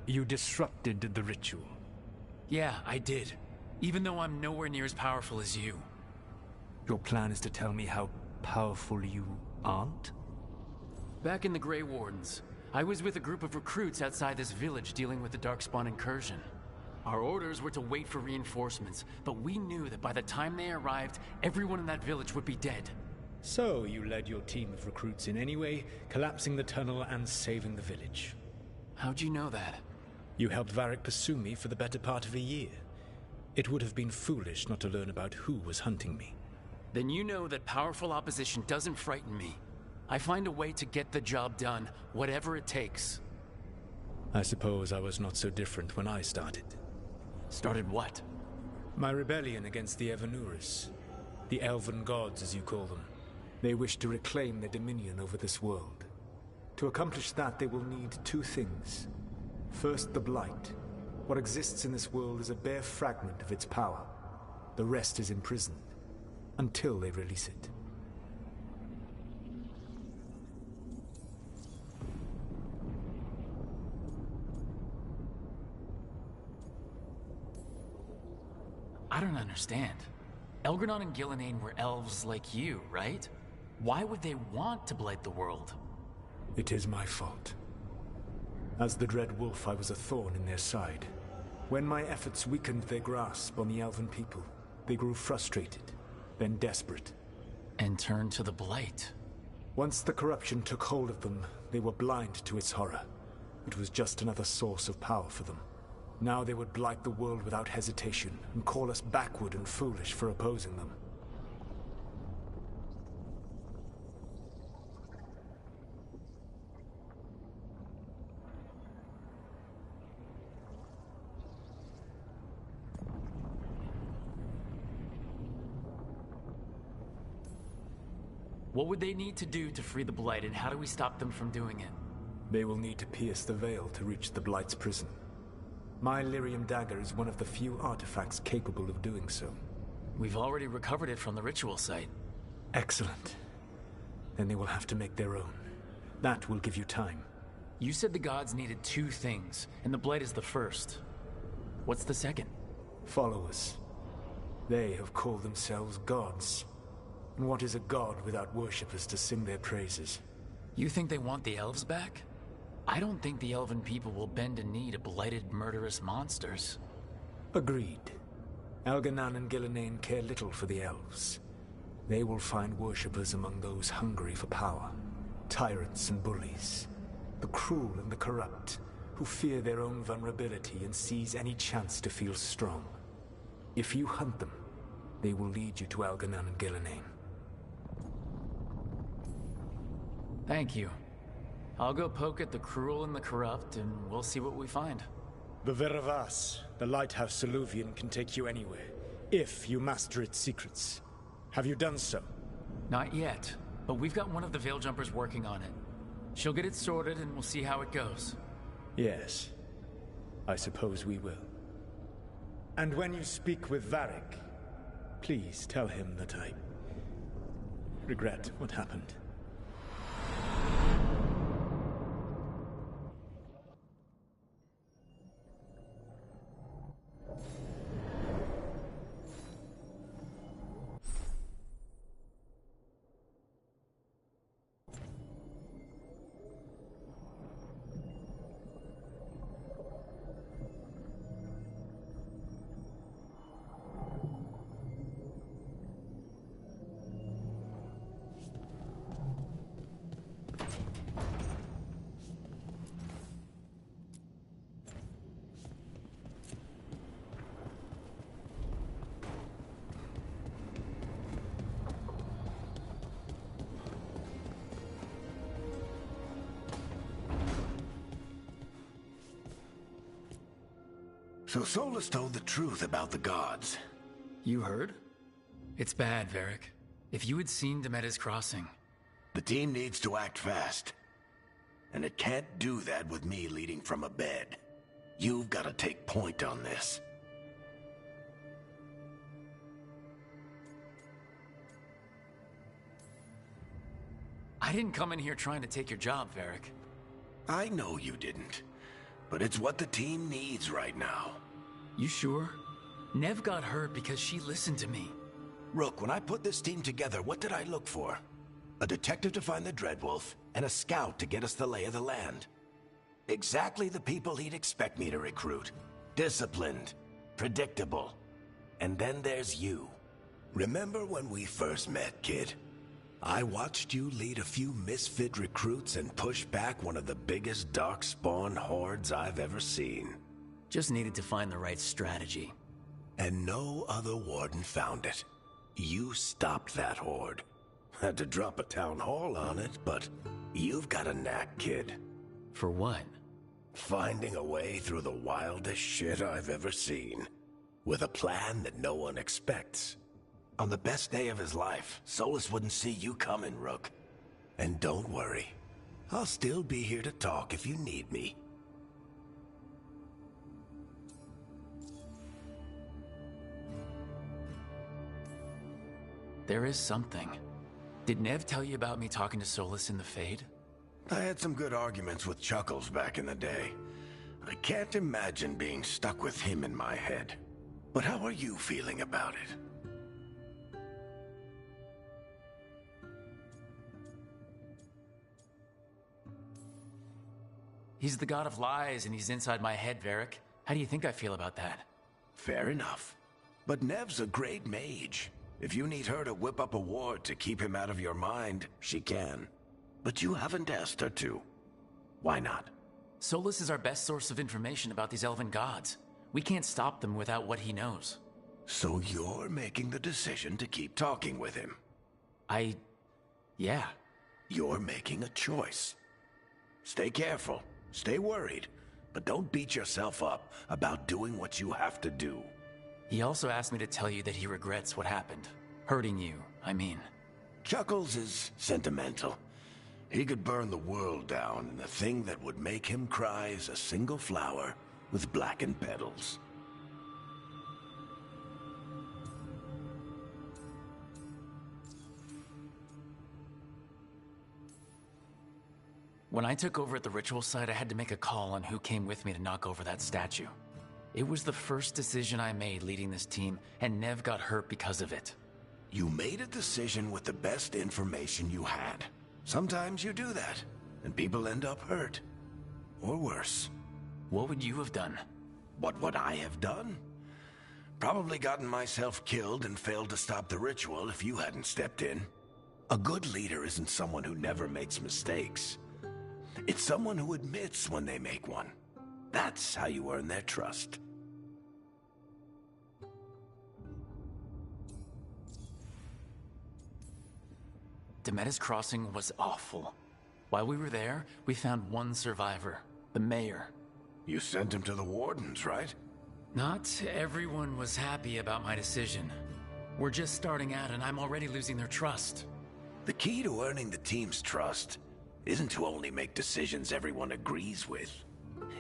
You disrupted the ritual. Yeah, I did. Even though I'm nowhere near as powerful as you. Your plan is to tell me how powerful you aren't? Back in the Grey Wardens, I was with a group of recruits outside this village dealing with the Darkspawn incursion. Our orders were to wait for reinforcements, but we knew that by the time they arrived, everyone in that village would be dead. So you led your team of recruits in any way, collapsing the tunnel and saving the village. How'd you know that? You helped Varric pursue me for the better part of a year. It would have been foolish not to learn about who was hunting me. Then you know that powerful opposition doesn't frighten me. I find a way to get the job done, whatever it takes. I suppose I was not so different when I started. Started what? My rebellion against the Evanuris. The Elven Gods, as you call them. They wish to reclaim their dominion over this world. To accomplish that, they will need two things. First, the Blight. What exists in this world is a bare fragment of its power. The rest is imprisoned, until they release it. I don't understand. Elgernon and Gillenane were elves like you, right? Why would they want to blight the world? It is my fault. As the Dread Wolf, I was a thorn in their side. When my efforts weakened their grasp on the Elven people, they grew frustrated, then desperate. And turned to the Blight. Once the corruption took hold of them, they were blind to its horror. It was just another source of power for them. Now they would blight the world without hesitation, and call us backward and foolish for opposing them. What would they need to do to free the Blight, and how do we stop them from doing it? They will need to pierce the veil to reach the Blight's prison. My Lyrium dagger is one of the few artifacts capable of doing so. We've already recovered it from the ritual site. Excellent. Then they will have to make their own. That will give you time. You said the gods needed 2 things, and the Blight is the first. What's the second? Followers. They have called themselves gods. And what is a god without worshippers to sing their praises? You think they want the elves back? I don't think the elven people will bend a knee to blighted, murderous monsters. Agreed. Elganan and Gillenane care little for the elves. They will find worshippers among those hungry for power. Tyrants and bullies. The cruel and the corrupt, who fear their own vulnerability and seize any chance to feel strong. If you hunt them, they will lead you to Elganan and Gillenane. Thank you. I'll go poke at the cruel and the corrupt, and we'll see what we find. The Veravas, the lighthouse Soluvian, can take you anywhere, if you master its secrets. Have you done so? Not yet, but we've got one of the Veil Jumpers working on it. She'll get it sorted, and we'll see how it goes. Yes. I suppose we will. And when you speak with Varric, please tell him that I regret what happened. So Solus told the truth about the gods. You heard? It's bad, Varric. If you had seen Demeda's crossing... The team needs to act fast. And it can't do that with me leading from a bed. You've got to take point on this. I didn't come in here trying to take your job, Varric. I know you didn't. But it's what the team needs right now. You sure? Nev got hurt because she listened to me. Rook, when I put this team together, what did I look for? A detective to find the Dreadwolf, and a scout to get us the lay of the land. Exactly the people he'd expect me to recruit. Disciplined, predictable. And then there's you. Remember when we first met, kid? I watched you lead a few misfit recruits and push back one of the biggest darkspawn hordes I've ever seen. Just needed to find the right strategy. And no other warden found it. You stopped that horde. Had to drop a town hall on it, but you've got a knack, kid. For what? Finding a way through the wildest shit I've ever seen. With a plan that no one expects. On the best day of his life, Solus wouldn't see you coming, Rook. And don't worry. I'll still be here to talk if you need me. There is something. Did Nev tell you about me talking to Solus in the Fade? I had some good arguments with Chuckles back in the day. I can't imagine being stuck with him in my head. But how are you feeling about it? He's the god of lies, and he's inside my head, Varric. How do you think I feel about that? Fair enough. But Nev's a great mage. If you need her to whip up a ward to keep him out of your mind, she can. But you haven't asked her to. Why not? Solus is our best source of information about these elven gods. We can't stop them without what he knows. So you're making the decision to keep talking with him? Yeah. You're making a choice. Stay careful, stay worried, but don't beat yourself up about doing what you have to do. He also asked me to tell you that he regrets what happened. Hurting you, I mean. Chuckles is sentimental. He could burn the world down, and the thing that would make him cry is a single flower with blackened petals. When I took over at the ritual site, I had to make a call on who came with me to knock over that statue. It was the first decision I made leading this team, and Nev got hurt because of it. You made a decision with the best information you had. Sometimes you do that, and people end up hurt. Or worse. What would you have done? What would I have done? Probably gotten myself killed and failed to stop the ritual if you hadn't stepped in. A good leader isn't someone who never makes mistakes. It's someone who admits when they make one. That's how you earn their trust. Demeda's Crossing was awful. While we were there, we found one survivor, the mayor. You sent him to the wardens, right? Not everyone was happy about my decision. We're just starting out, and I'm already losing their trust. The key to earning the team's trust isn't to only make decisions everyone agrees with.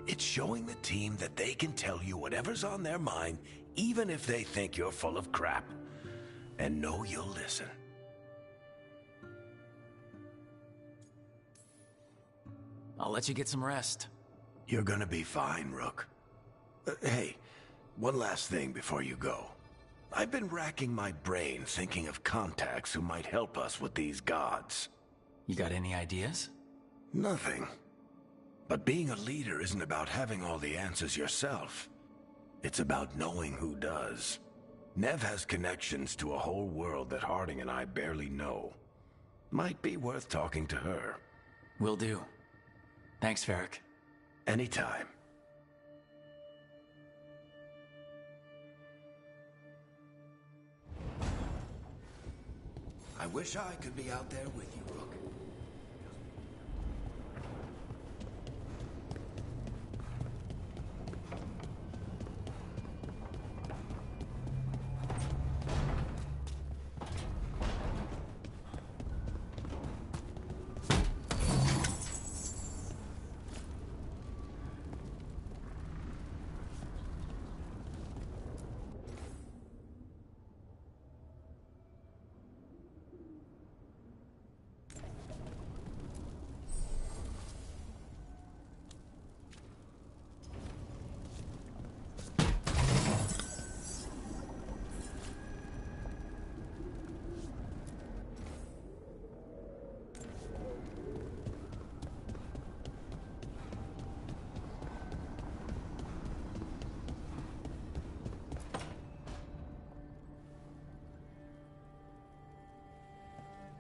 It's showing the team that they can tell you whatever's on their mind, even if they think you're full of crap, and know you'll listen. I'll let you get some rest. You're gonna be fine, Rook. Hey, one last thing before you go. I've been racking my brain thinking of contacts who might help us with these gods. You got any ideas? Nothing. But being a leader isn't about having all the answers yourself. It's about knowing who does. Nev has connections to a whole world that Harding and I barely know. Might be worth talking to her. Will do. Thanks, Varric. Anytime. I wish I could be out there with you, Rook.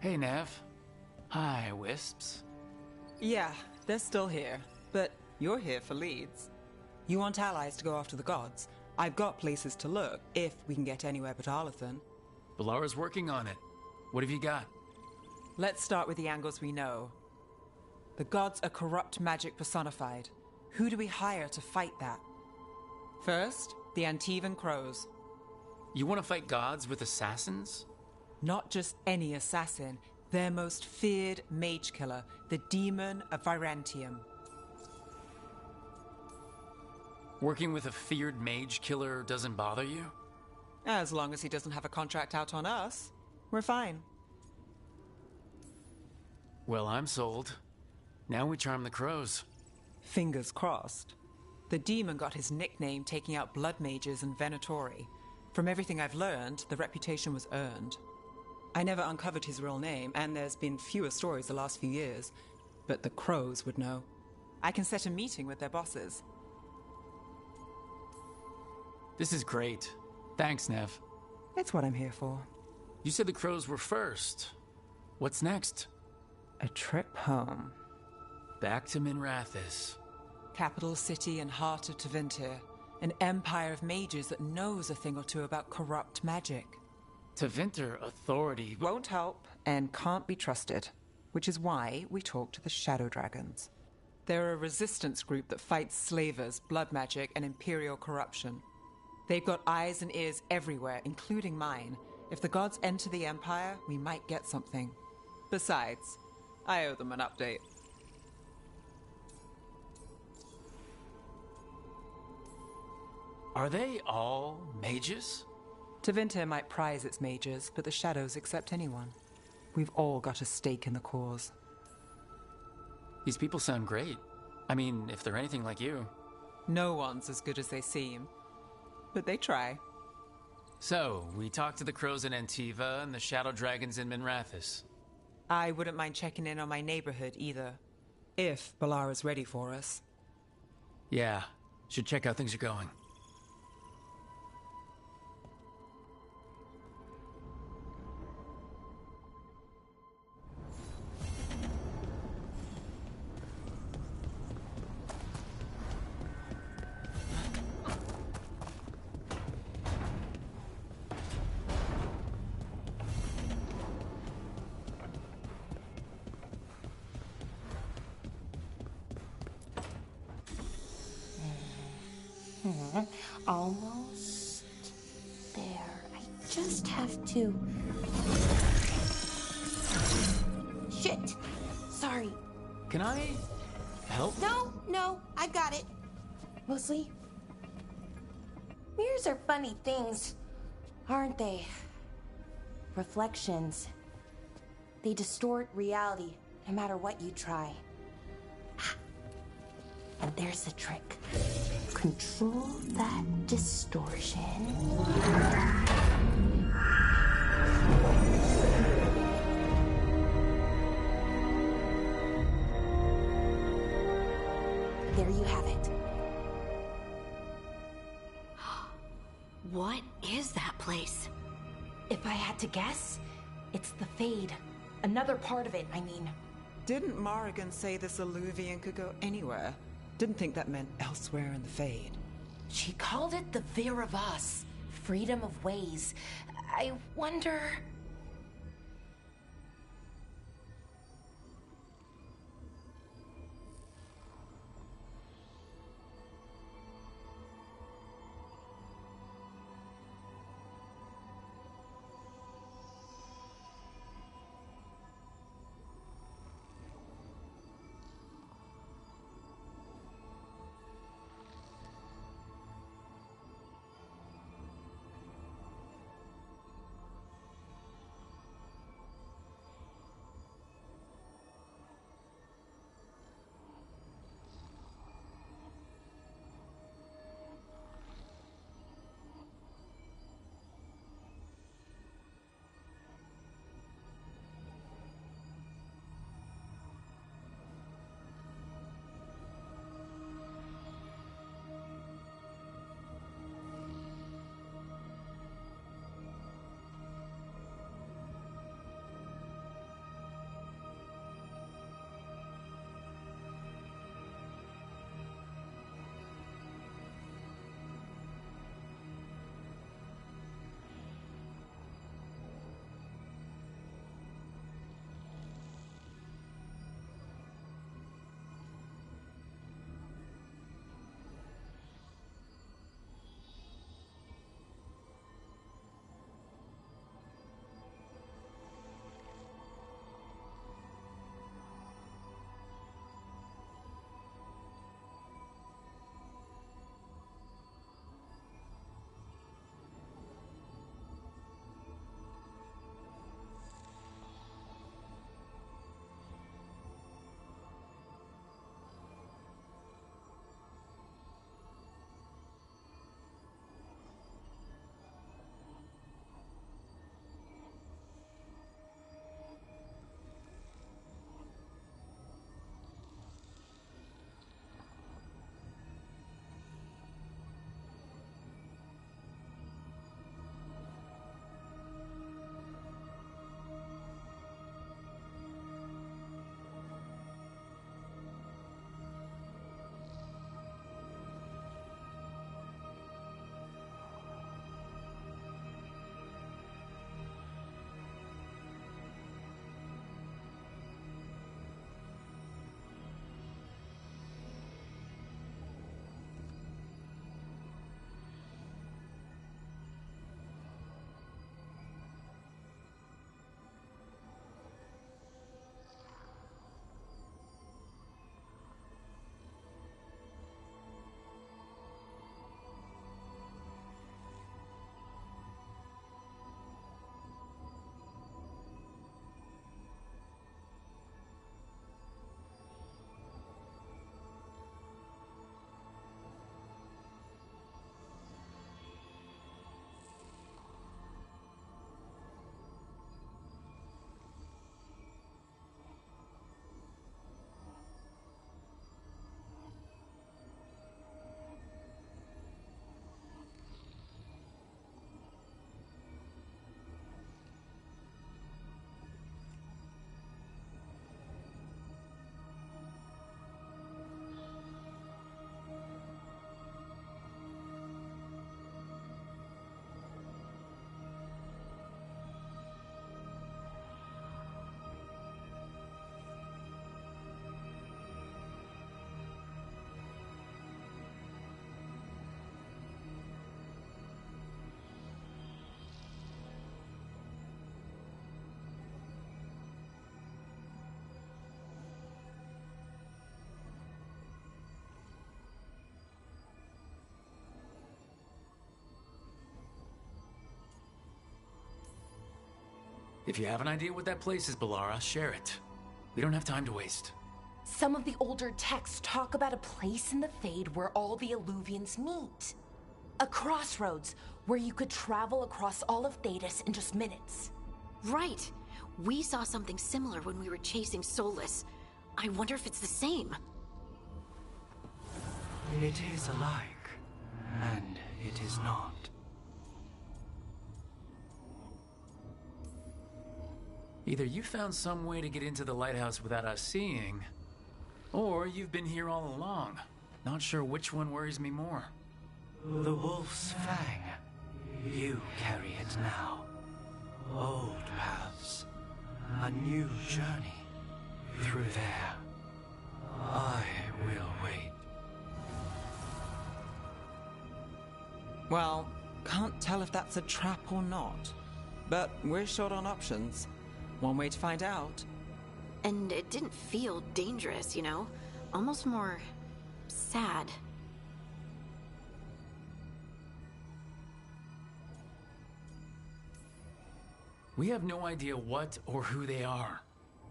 Hey, Nev. Hi, Wisps. Yeah, they're still here, but you're here for leads. You want allies to go after the gods? I've got places to look, if we can get anywhere but Arlathan. Balara's working on it. What have you got? Let's start with the angles we know. The gods are corrupt magic personified. Who do we hire to fight that? First, the Antivan Crows. You want to fight gods with assassins? Not just any assassin, their most feared mage killer, the Demon of Virantium. Working with a feared mage killer doesn't bother you? As long as he doesn't have a contract out on us, we're fine. Well, I'm sold. Now we charm the crows. Fingers crossed. The demon got his nickname taking out blood mages and Venatori. From everything I've learned, the reputation was earned. I never uncovered his real name, and there's been fewer stories the last few years, but the crows would know. I can set a meeting with their bosses. This is great. Thanks, Nev. It's what I'm here for. You said the crows were first. What's next? A trip home. Back to Minrathous. Capital city and heart of Tevinter. An empire of mages that knows a thing or two about corrupt magic. Tevinter authority won't help and can't be trusted, which is why we talk to the Shadow Dragons. They're a resistance group that fights slavers, blood magic, and imperial corruption. They've got eyes and ears everywhere, including mine. If the gods enter the Empire, we might get something. Besides, I owe them an update. Are they all mages? Tevinter might prize its mages, but the Shadows accept anyone. We've all got a stake in the cause. These people sound great. I mean, if they're anything like you. No one's as good as they seem. But they try. So, we talked to the crows in Antiva and the Shadow Dragons in Minrathous. I wouldn't mind checking in on my neighborhood either. If Balara's ready for us. Yeah, should check how things are going. Almost there. I just have to... Shit! Sorry. Can I help? No, I got it. Mostly, mirrors are funny things, aren't they? Reflections. They distort reality, no matter what you try. And there's the trick. Control that distortion. There you have it. What is that place? If I had to guess, it's the Fade. Another part of it, I mean. Didn't Morrigan say this Alluvian could go anywhere? Didn't think that meant elsewhere in the Fade. She called it the Vir of Us, freedom of ways. I wonder... If you have an idea what that place is, Balara, share it. We don't have time to waste. Some of the older texts talk about a place in the Fade where all the Illuvians meet. A crossroads where you could travel across all of Thedas in just minutes. Right. We saw something similar when we were chasing Solus. I wonder if it's the same. It is alike, and it is not. Either you found some way to get into the lighthouse without us seeing, or you've been here all along. Not sure which one worries me more. The Wolf's Fang. You carry it now. Old paths. A new journey. Through there. I will wait. Well, can't tell if that's a trap or not. But we're short on options. One way to find out. And it didn't feel dangerous, you know? Almost more sad. We have no idea what or who they are.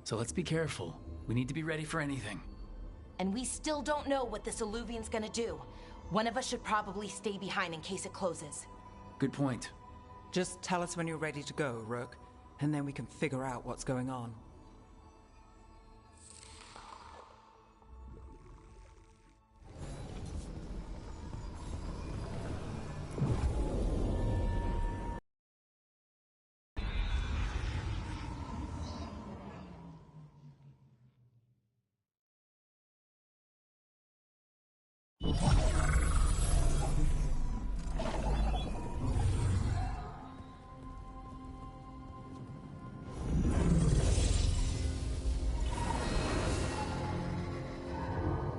So let's be careful. We need to be ready for anything. And we still don't know what this Illuvian's gonna do. One of us should probably stay behind in case it closes. Good point. Just tell us when you're ready to go, Rook, and then we can figure out what's going on.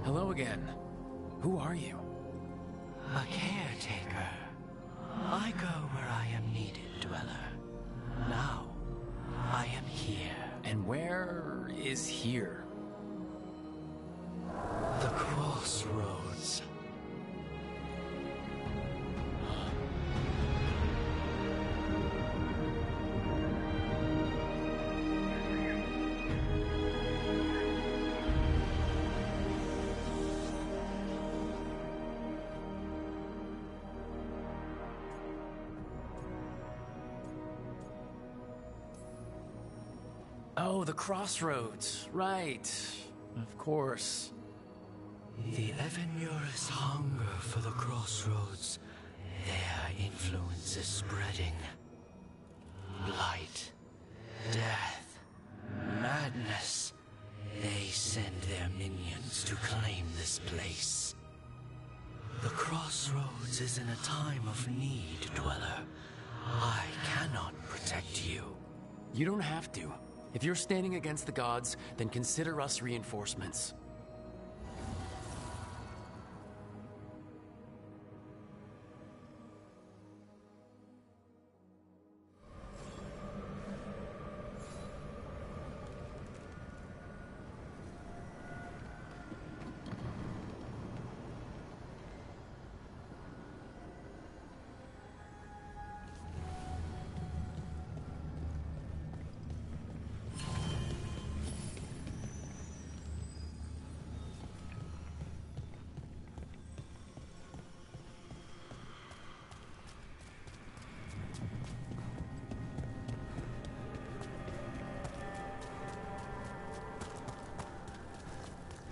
Hello again. Who are you? A caretaker. I go where I am needed, Dweller. Now, I am here. And where is here? The crossroads. Oh, the crossroads. Right. Of course. The Evenurus hunger for the crossroads. Their influence is spreading. Blight, death, madness. They send their minions to claim this place. The crossroads is in a time of need, Dweller. I cannot protect you. You don't have to. If you're standing against the gods, then consider us reinforcements.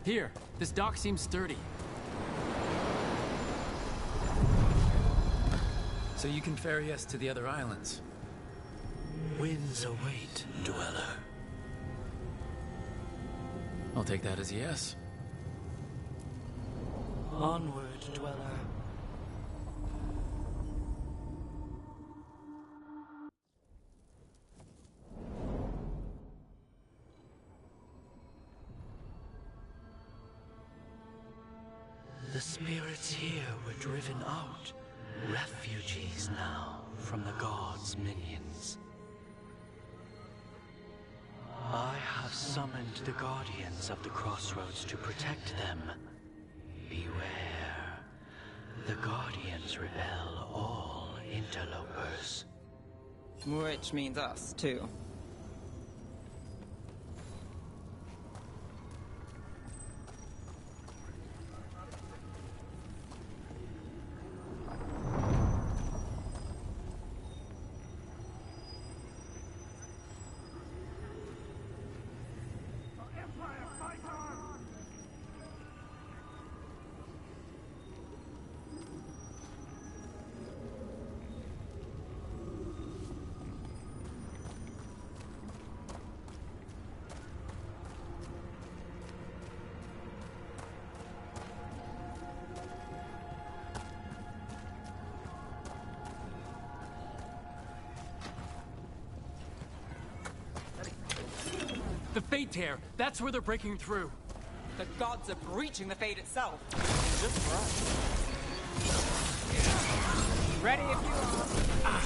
Here, this dock seems sturdy. So you can ferry us to the other islands. Winds await, Dweller. I'll take that as a yes. Onward, Dweller. The spirits here were driven out, refugees now from the gods' minions. I have summoned the guardians of the crossroads to protect them. Beware. The guardians repel all interlopers. Which means us, too. Fate Tear. That's where they're breaking through. The gods are breaching the Fate itself. Just for us. Ready if you are.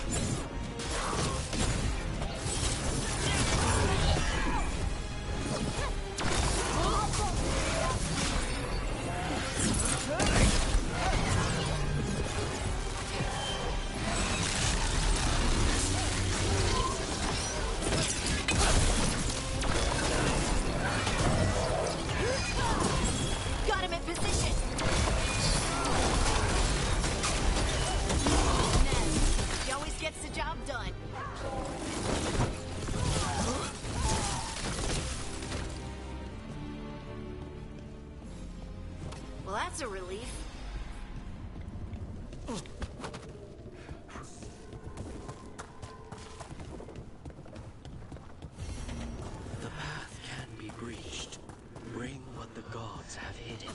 Got him in position. He always gets the job done. Well, that's a relief. The path can be breached. Bring what the gods have hidden.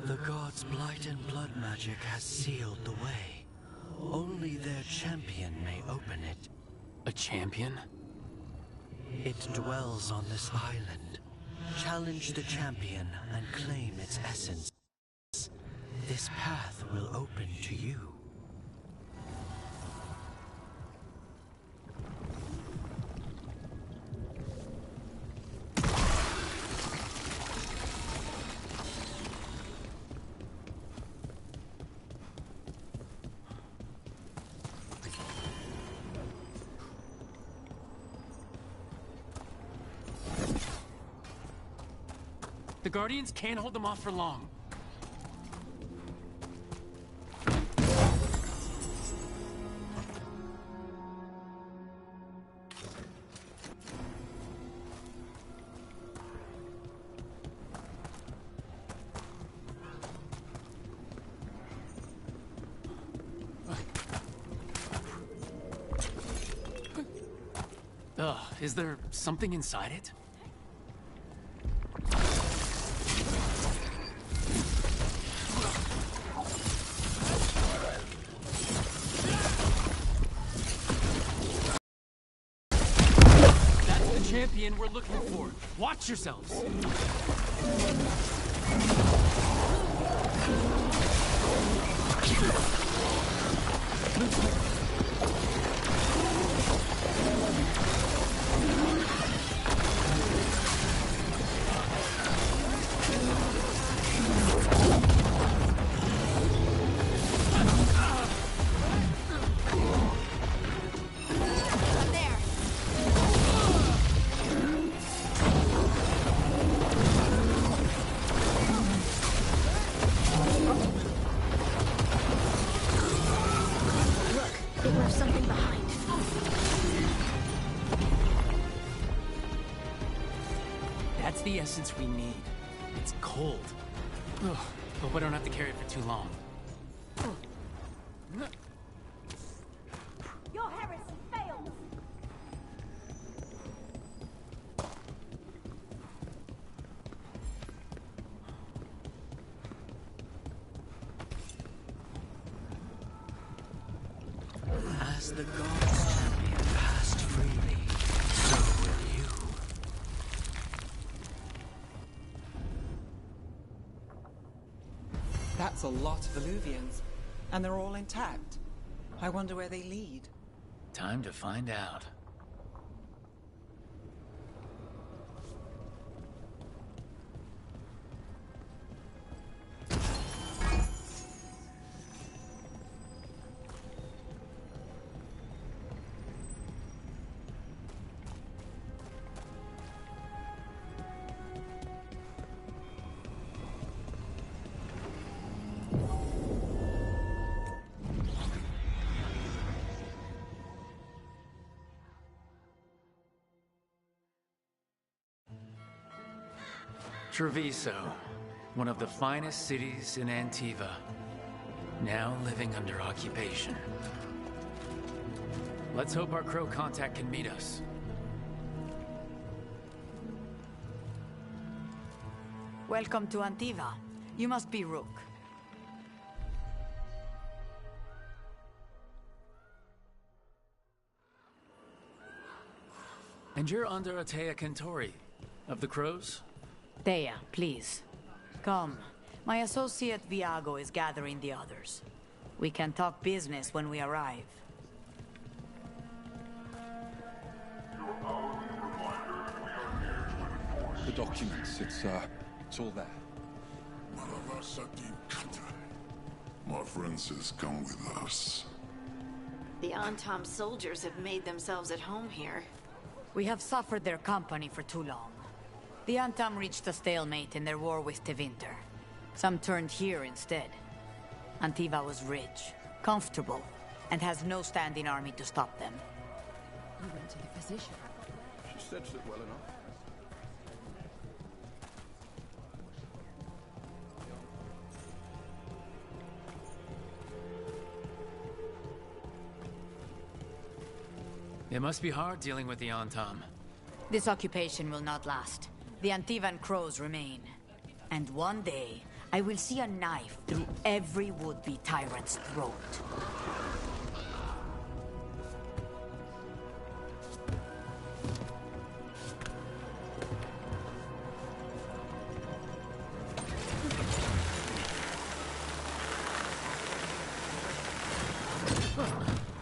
The gods' blight and blood magic has sealed the way. Only their champion may open it. A champion? It dwells on this island. Challenge the champion and claim its essence. This path will open to you. The Guardians can't hold them off for long. Is there something inside it? That's the champion we're looking for. Watch yourselves. The essence we need. It's cold. Ugh. Hope I don't have to carry it for too long. Your heresy fails! As the gods' champion passed freely, so will you. That's a lot of Illuvians, and they're all intact. I wonder where they lead. Time to find out. Treviso, one of the finest cities in Antiva, now living under occupation. Let's hope our crow contact can meet us. Welcome to Antiva. You must be Rook. And you're under Atea Kentori, of the Crows? Thea, please. Come. My associate Viago is gathering the others. We can talk business when we arrive. The documents, it's all there. My friend says come with us. The Antam soldiers have made themselves at home here. We have suffered their company for too long. The Antam reached a stalemate in their war with Tevinter. Some turned here instead. Antiva was rich, comfortable, and has no standing army to stop them. We went to the physician. She stitched it well enough. It must be hard dealing with the Antam. This occupation will not last. The Antivan crows remain. And one day, I will see a knife through every would-be tyrant's throat.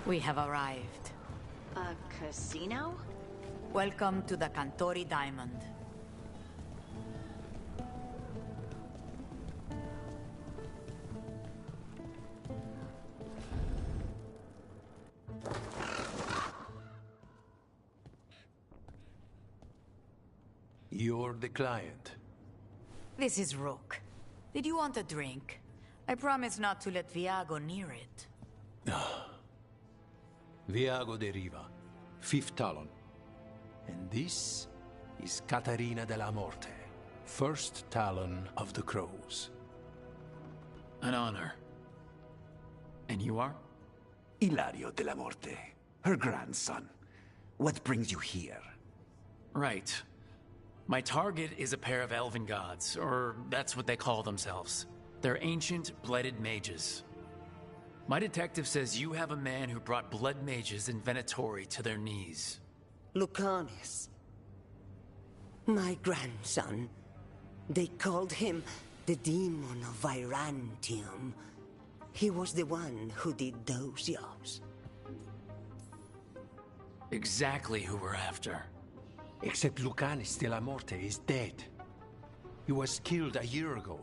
We have arrived. A casino? Welcome to the Cantori Diamond. You're the client. This is Rook. Did you want a drink? I promise not to let Viago near it. Viago de Riva, Fifth Talon. And this is Catarina de la Morte, First Talon of the Crows. An honor. And you are? Ilario de la Morte, her grandson. What brings you here? Right. My target is a pair of elven gods, or that's what they call themselves. They're ancient, blooded mages. My detective says you have a man who brought blood mages in Venatori to their knees. Lucanis. My grandson. They called him the Demon of Virantium. He was the one who did those jobs. Exactly who we're after. Except Lucanis de la Morte is dead. He was killed a year ago.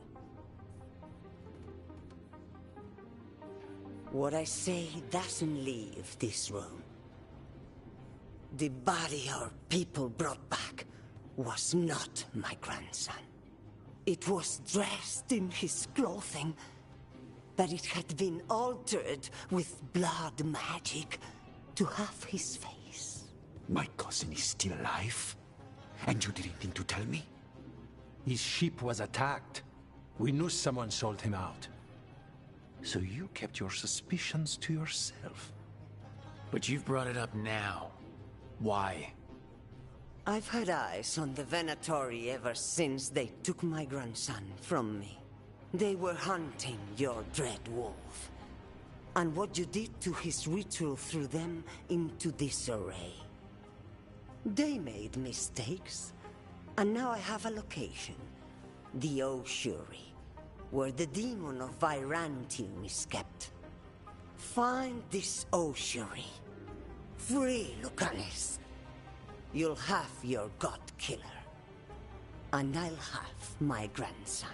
What I say doesn't leave this room. The body our people brought back was not my grandson. It was dressed in his clothing, but it had been altered with blood magic to have his face. My cousin is still alive? And you didn't think to tell me? His ship was attacked. We knew someone sold him out. So you kept your suspicions to yourself. But you've brought it up now. Why? I've had eyes on the Venatori ever since they took my grandson from me. They were hunting your dread wolf. And what you did to his ritual threw them into disarray. They made mistakes, and now I have a location. The Ossuary, where the demon of Virantium is kept. Find this ossuary. Free Lucanis. You'll have your god killer. And I'll have my grandson.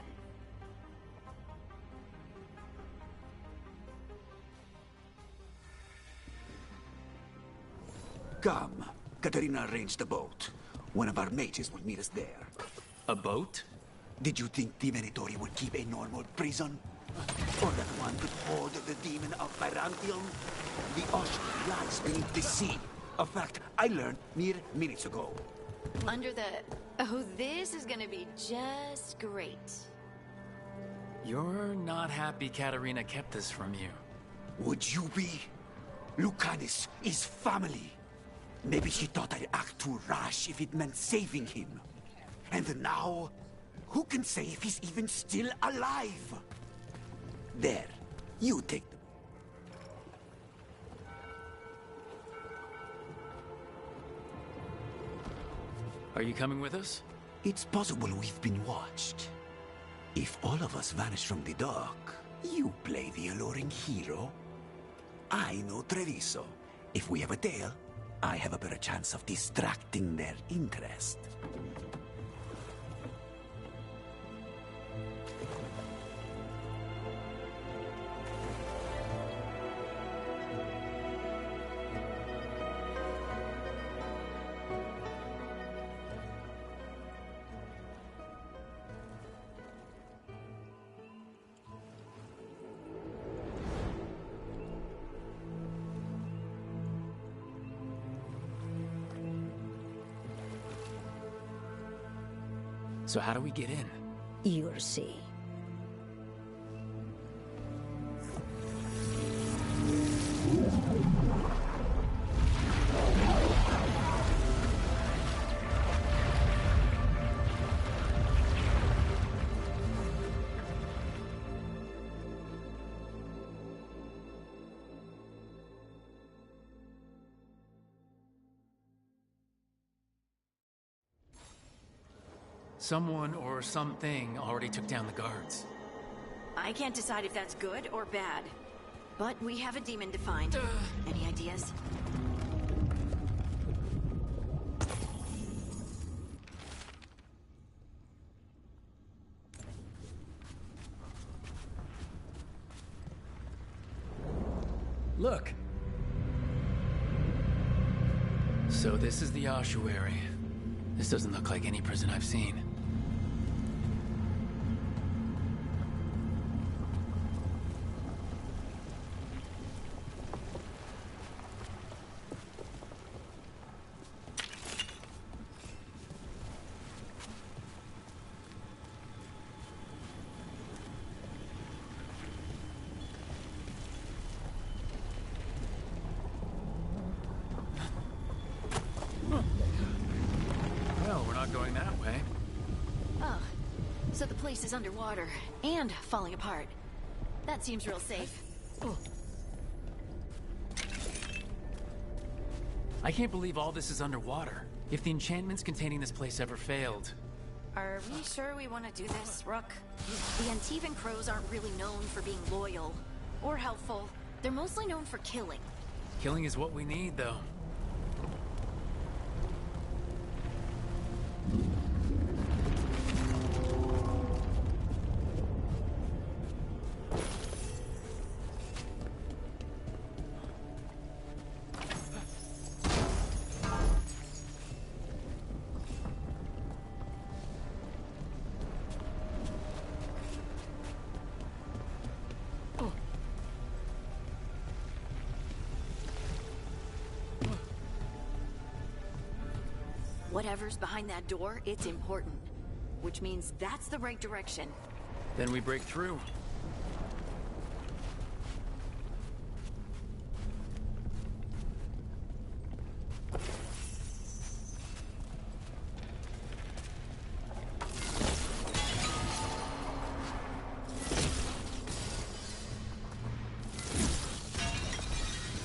Come. Katarina arranged a boat. One of our mages will meet us there. A boat? Did you think the Venatori would keep a normal prison? Or that one could hold the demon of Virantium? The ocean lies beneath the sea. A fact I learned mere minutes ago. Under the... Oh, this is gonna be just great. You're not happy Katarina kept this from you. Would you be? Lucanis is family. Maybe she thought I'd act too rash if it meant saving him. And now, who can say if he's even still alive? There, you take them. Are you coming with us? It's possible we've been watched. If all of us vanish from the dock, you play the alluring hero. I know Treviso. If we have a tail, I have a better chance of distracting their interest. So how do we get in? You'll see. Someone or something already took down the guards. I can't decide if that's good or bad. But we have a demon to find. Any ideas? Look! So this is the ossuary. This doesn't look like any prison I've seen. Going that way. Oh, so the place is underwater and falling apart. That seems real safe. Oh. I can't believe all this is underwater. If the enchantments containing this place ever failed. Are we sure we want to do this, Rook? The Antivan Crows aren't really known for being loyal or helpful. They're mostly known for killing. Killing is what we need, though. Whatever's behind that door, it's important. Which means that's the right direction. Then we break through.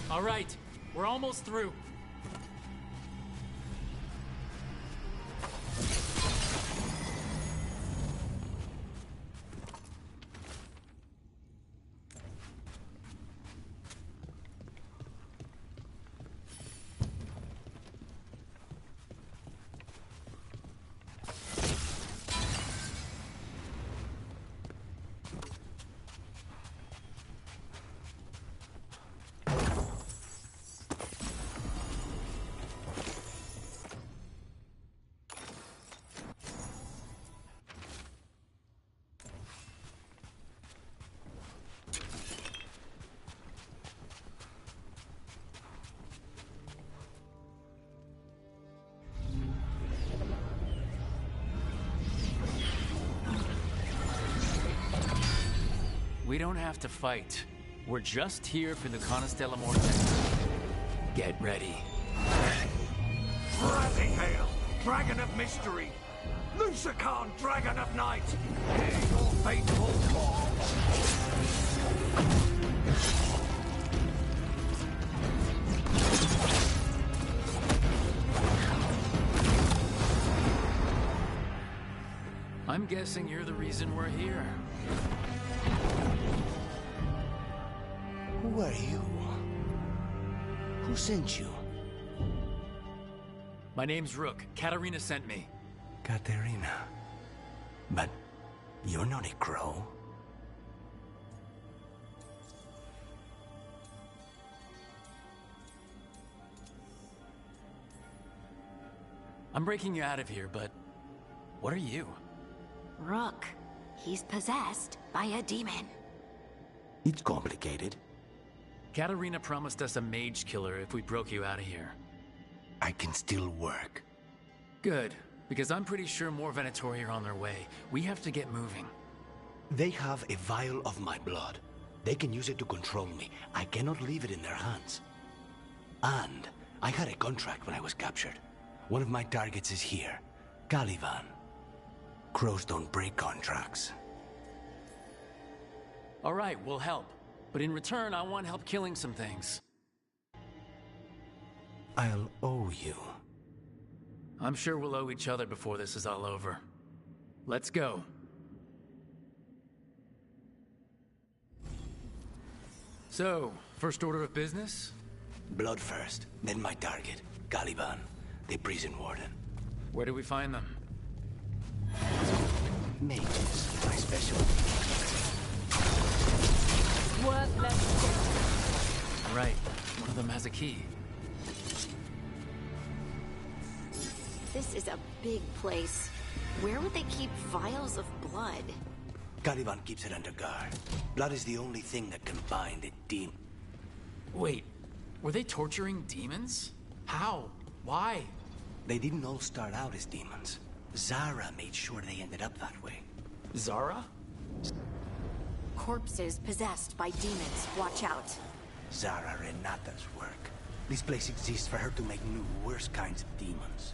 All right, we're almost through. We don't have to fight. We're just here for the Conestella Morte. Get ready. Rising Hail, Dragon of Mystery! Lucican, Dragon of Night! Hear your faithful call! guessing you're the reason we're here. Who are you? Who sent you? My name's Rook. Katarina sent me. Katerina. But you're not a crow. I'm breaking you out of here, but what are you? Rook. He's possessed by a demon. It's complicated. Katarina promised us a mage killer if we broke you out of here. I can still work. Good, because I'm pretty sure more Venatori are on their way. We have to get moving. They have a vial of my blood. They can use it to control me. I cannot leave it in their hands. And I had a contract when I was captured. One of my targets is here, Caliban. Crows don't break contracts. All right, we'll help. But in return, I want help killing some things. I'll owe you. I'm sure we'll owe each other before this is all over. Let's go. So, first order of business? Blood first, then my target, Caliban, the prison warden. Where do we find them? Mages, my specialty. Worthless. Right, one of them has a key. This is a big place. Where would they keep vials of blood? Caliban keeps it under guard. Blood is the only thing that can bind a demon. Wait, were they torturing demons? How? Why? They didn't all start out as demons. Zara made sure they ended up that way. Zara? Corpses possessed by demons. Watch out. Zara Renata's work. This place exists for her to make new, worse kinds of demons.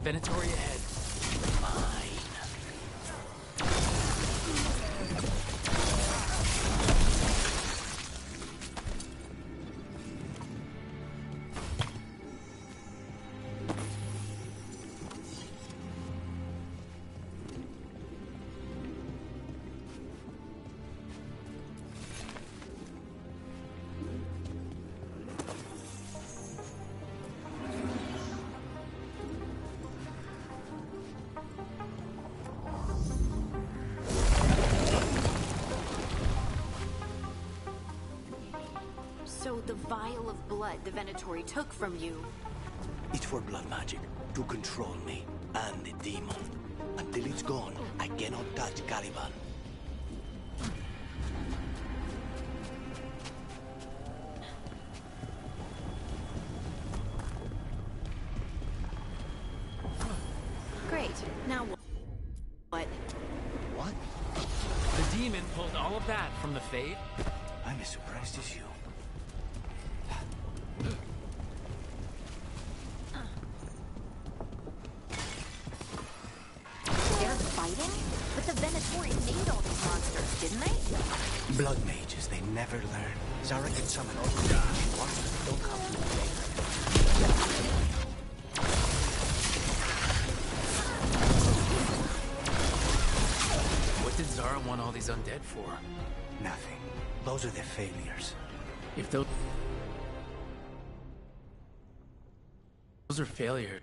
Venatori ahead. So the vial of blood the Venatori took from you... It's for blood magic, to control me, and the demon. Until it's gone, I cannot touch Caliban. Great. Now what? What? The demon pulled all of that from the Fade? I'm as surprised as you. They're fighting? But the Venatori made all these monsters, didn't they? Blood mages, they never learn. Zara can summon all the demons she wants, but they don't come to later. What did Zara want all these undead for? Nothing. Those are the failures. If those are failures.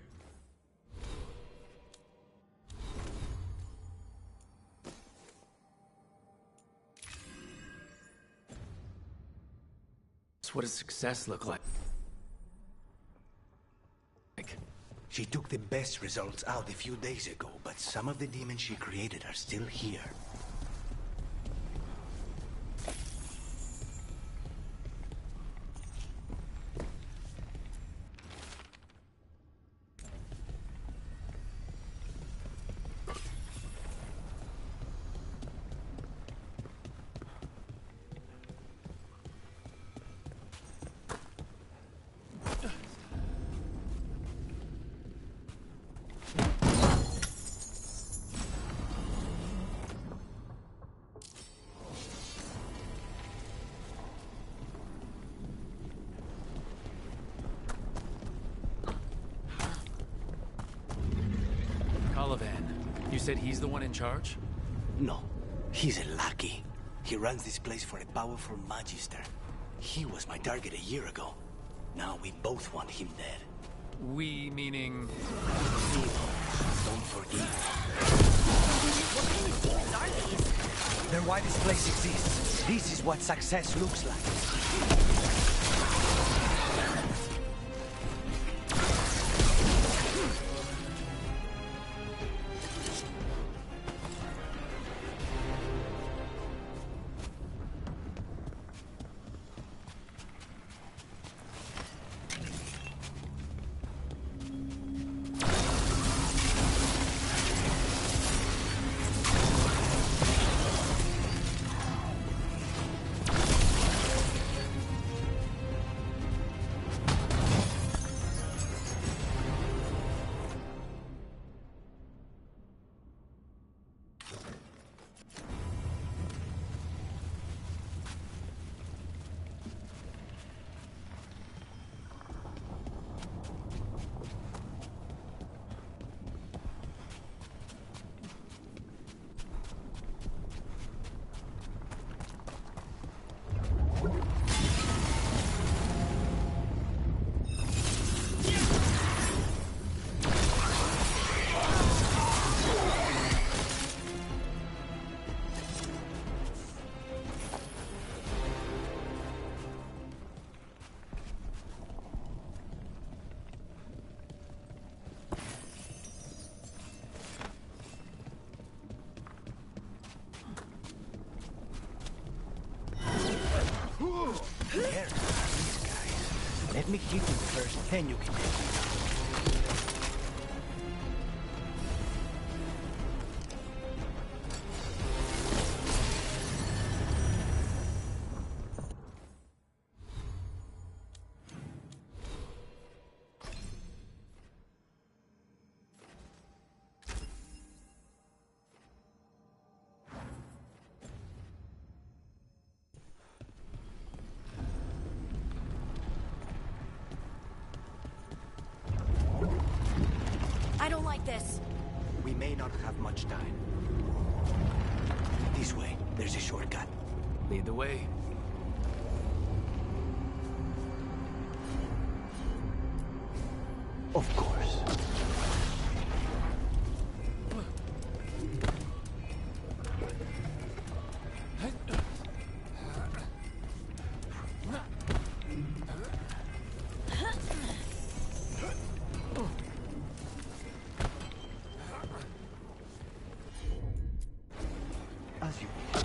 What does success look like? She took the best results out a few days ago, but some of the demons she created are still here. You said he's the one in charge? No, he's a lackey. He runs this place for a powerful magister. He was my target a year ago. Now we both want him dead. We meaning... Demons, don't forget. What kind of demons are these? They're why this place exists. This is what success looks like. There, these guys. Let me hit them first, then you can take me. I don't like this. We may not have much time. This way, there's a shortcut. Lead the way. Of course. As you wish.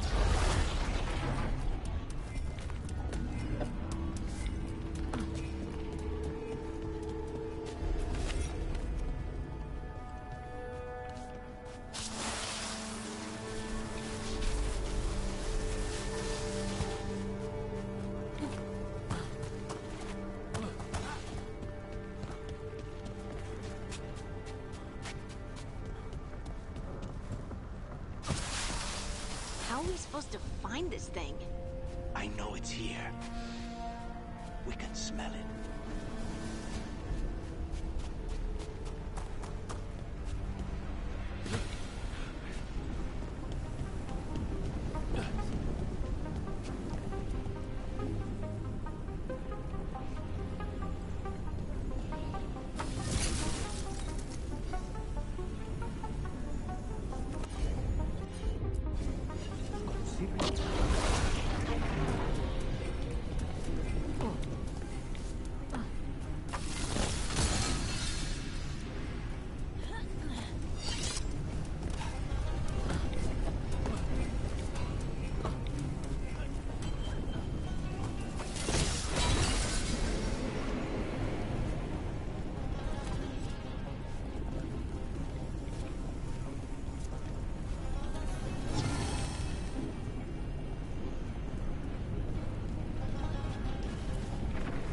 How are we supposed to find this thing? I know it's here. We can smell it.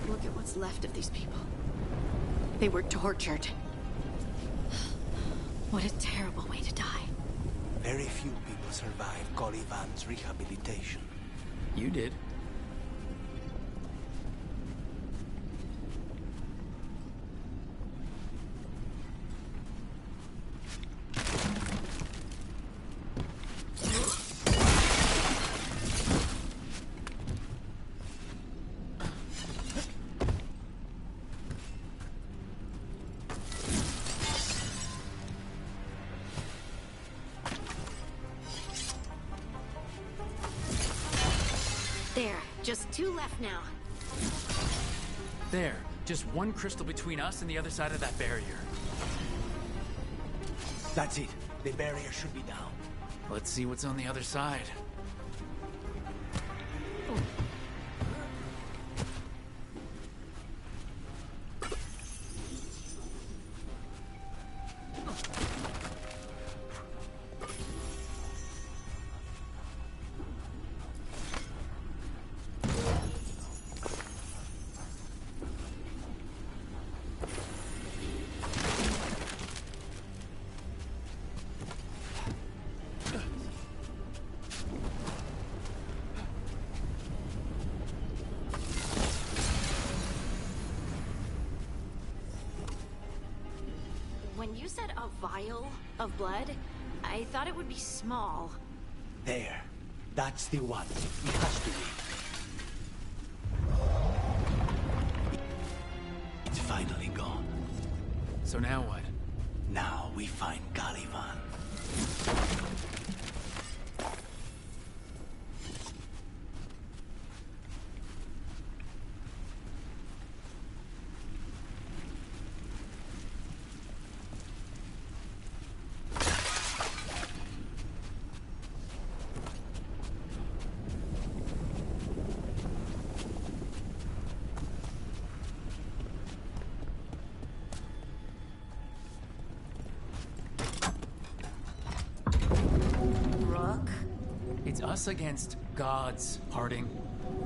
Look at what's left of these people. They were tortured. What a terrible way to die. Very few people survive Colivan's rehabilitation. You did. Just 2 left now. There. Just one crystal between us and the other side of that barrier. That's it. The barrier should be down. Let's see what's on the other side. When you said a vial of blood, I thought it would be small. There. That's the one. It has to be. It's finally gone. So now what? Now we find Caliban. It's us against gods, Harding.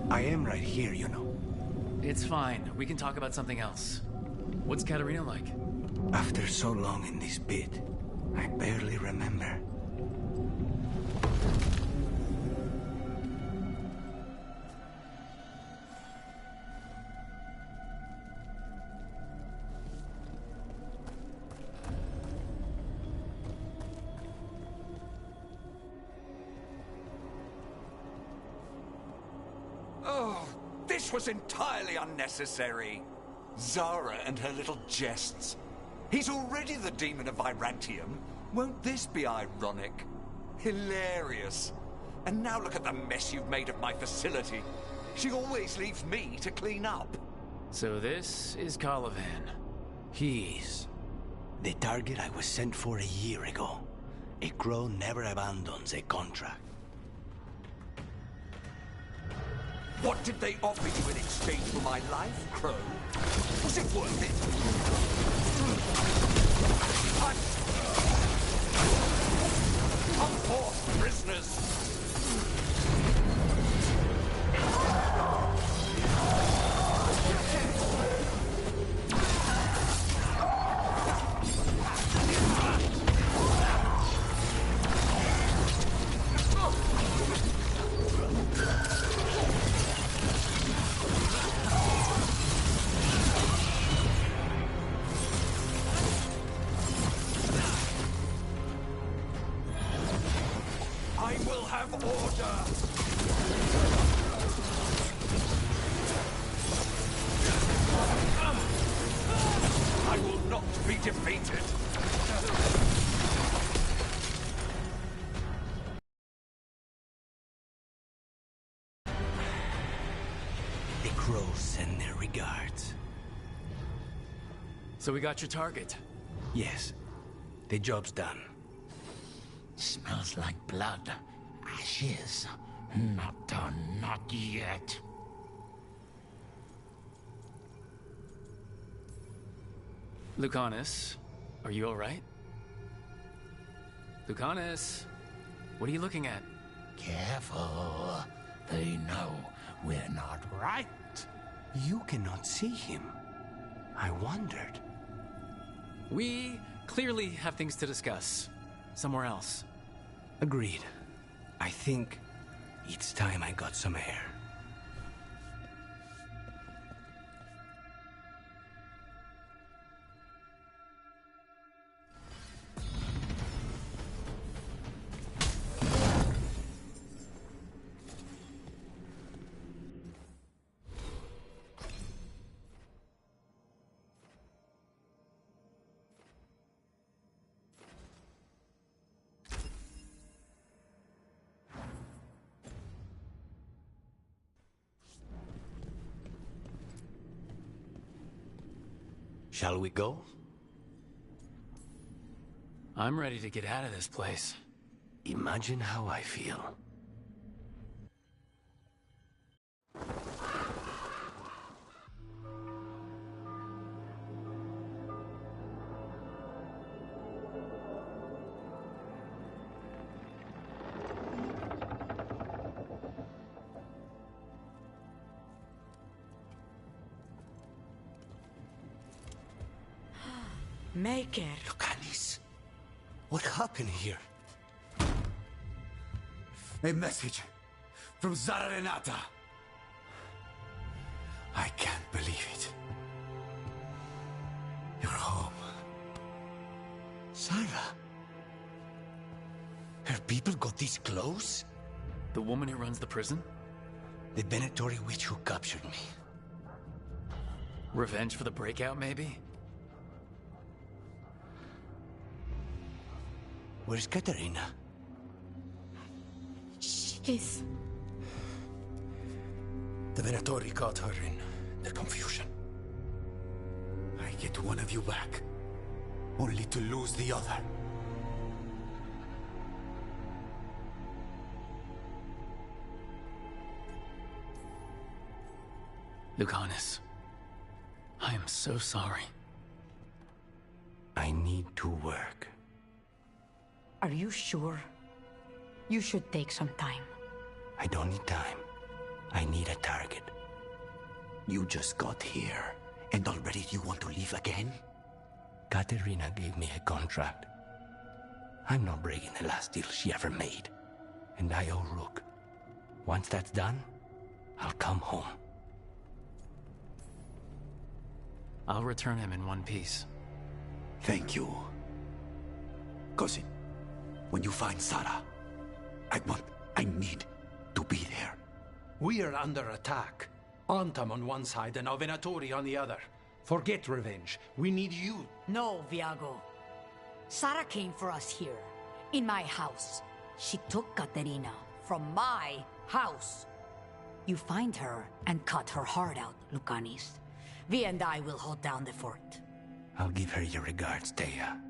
I am right here, you know. It's fine. We can talk about something else. What's Katarina like? After so long in this pit, I barely remember. Oh, this was entirely unnecessary. Zara and her little jests. He's already the demon of Virantium. Won't this be ironic? Hilarious. And now look at the mess you've made of my facility. She always leaves me to clean up. So this is Caliban. He's the target I was sent for a year ago. A crow never abandons a contract. What did they offer you in exchange for my life, Crow? Was it worth it? Come forth, prisoners! I will have order! I will not be defeated! The crows send their regards. So we got your target? Yes. The job's done. Smells like blood. Ashes. Not done, not yet. Lucanus, are you alright? Lucanus, what are you looking at? Careful. They know we're not right. You cannot see him. I wondered. We clearly have things to discuss. Somewhere else. Agreed. I think it's time I got some air. Shall we go? I'm ready to get out of this place. Imagine how I feel. Make it. Lucanis, what happened here? A message from Zara Renata. I can't believe it. You're home. Sarah? Her people got this close? The woman who runs the prison? The Venatori witch who captured me. Revenge for the breakout, maybe? Where's Katarina? She's... The Venatori caught her in their confusion. I get one of you back, only to lose the other. Lucanis, I am so sorry. I need to work. Are you sure? You should take some time. I don't need time. I need a target. You just got here, and already you want to leave again? Katerina gave me a contract. I'm not breaking the last deal she ever made. And I owe Rook. Once that's done, I'll come home. I'll return him in one piece. Thank you. Cousin, when you find Sarah, I need to be there. We are under attack. Antam on one side and Venatori on the other. Forget revenge. We need you. No, Viago. Sara came for us here, in my house. She took Katerina from my house. You find her and cut her heart out, Lucanis. Vi and I will hold down the fort. I'll give her your regards, Thea.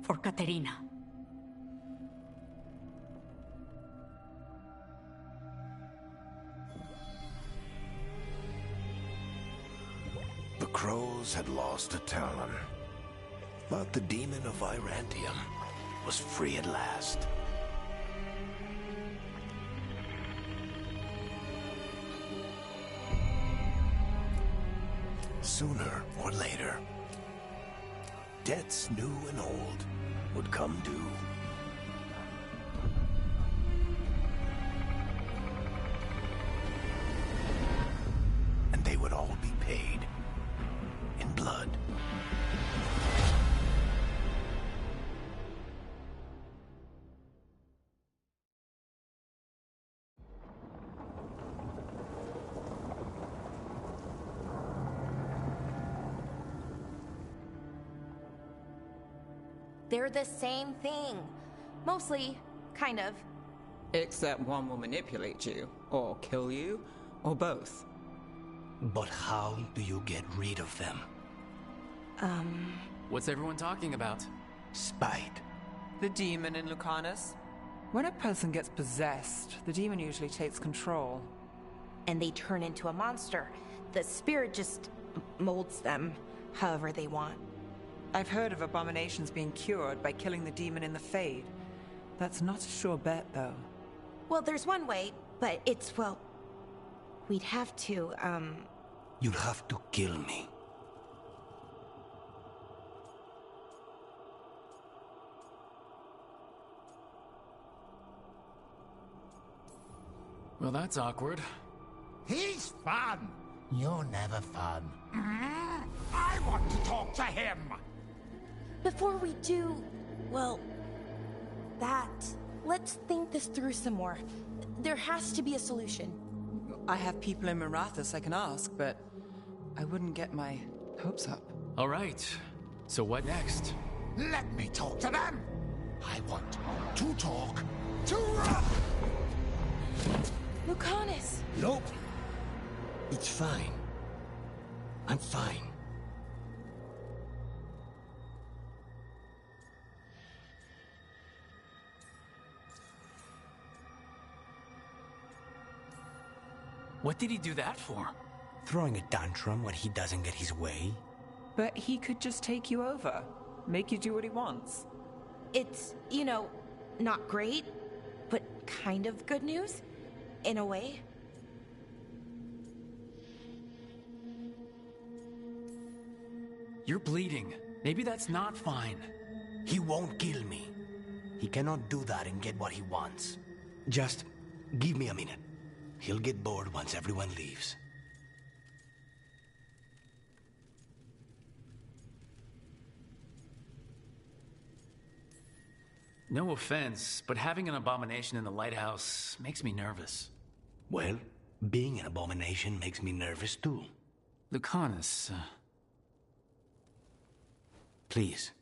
For Katerina. The crows had lost a talon, but the demon of Irantium was free at last. Sooner or later, debts new and old would come due. And they would all be paid in blood. They're the same thing. Mostly, kind of. Except one will manipulate you, or kill you, or both. But how do you get rid of them? What's everyone talking about? Spite. The demon in Lucanus. When a person gets possessed, the demon usually takes control. And they turn into a monster. The spirit just molds them however they want. I've heard of abominations being cured by killing the demon in the Fade. That's not a sure bet, though. Well, there's one way, but it's, well... We'd have to, You'll have to kill me. Well, that's awkward. He's fun. You're never fun. I want to talk to him. Before we do, well, that... Let's think this through some more. There has to be a solution. I have people in Marathas I can ask, but I wouldn't get my hopes up. All right. So what next? Let me talk to them. I want to talk to... Lucanus! Nope. It's fine. I'm fine. What did he do that for? Throwing a tantrum when he doesn't get his way? But he could just take you over, make you do what he wants. It's, you know, not great, but kind of good news, in a way. You're bleeding. Maybe that's not fine. He won't kill me. He cannot do that and get what he wants. Just give me a minute. He'll get bored once everyone leaves. No offense, but having an abomination in the lighthouse makes me nervous. Well, being an abomination makes me nervous too. Lucanus, Please.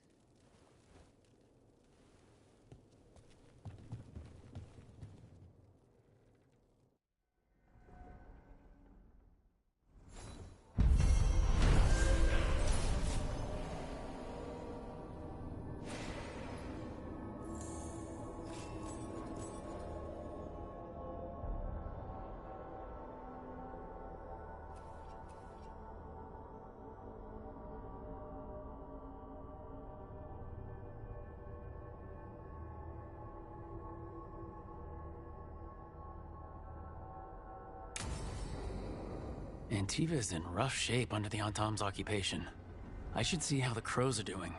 Antiva is in rough shape under the Antam's occupation. I should see how the crows are doing.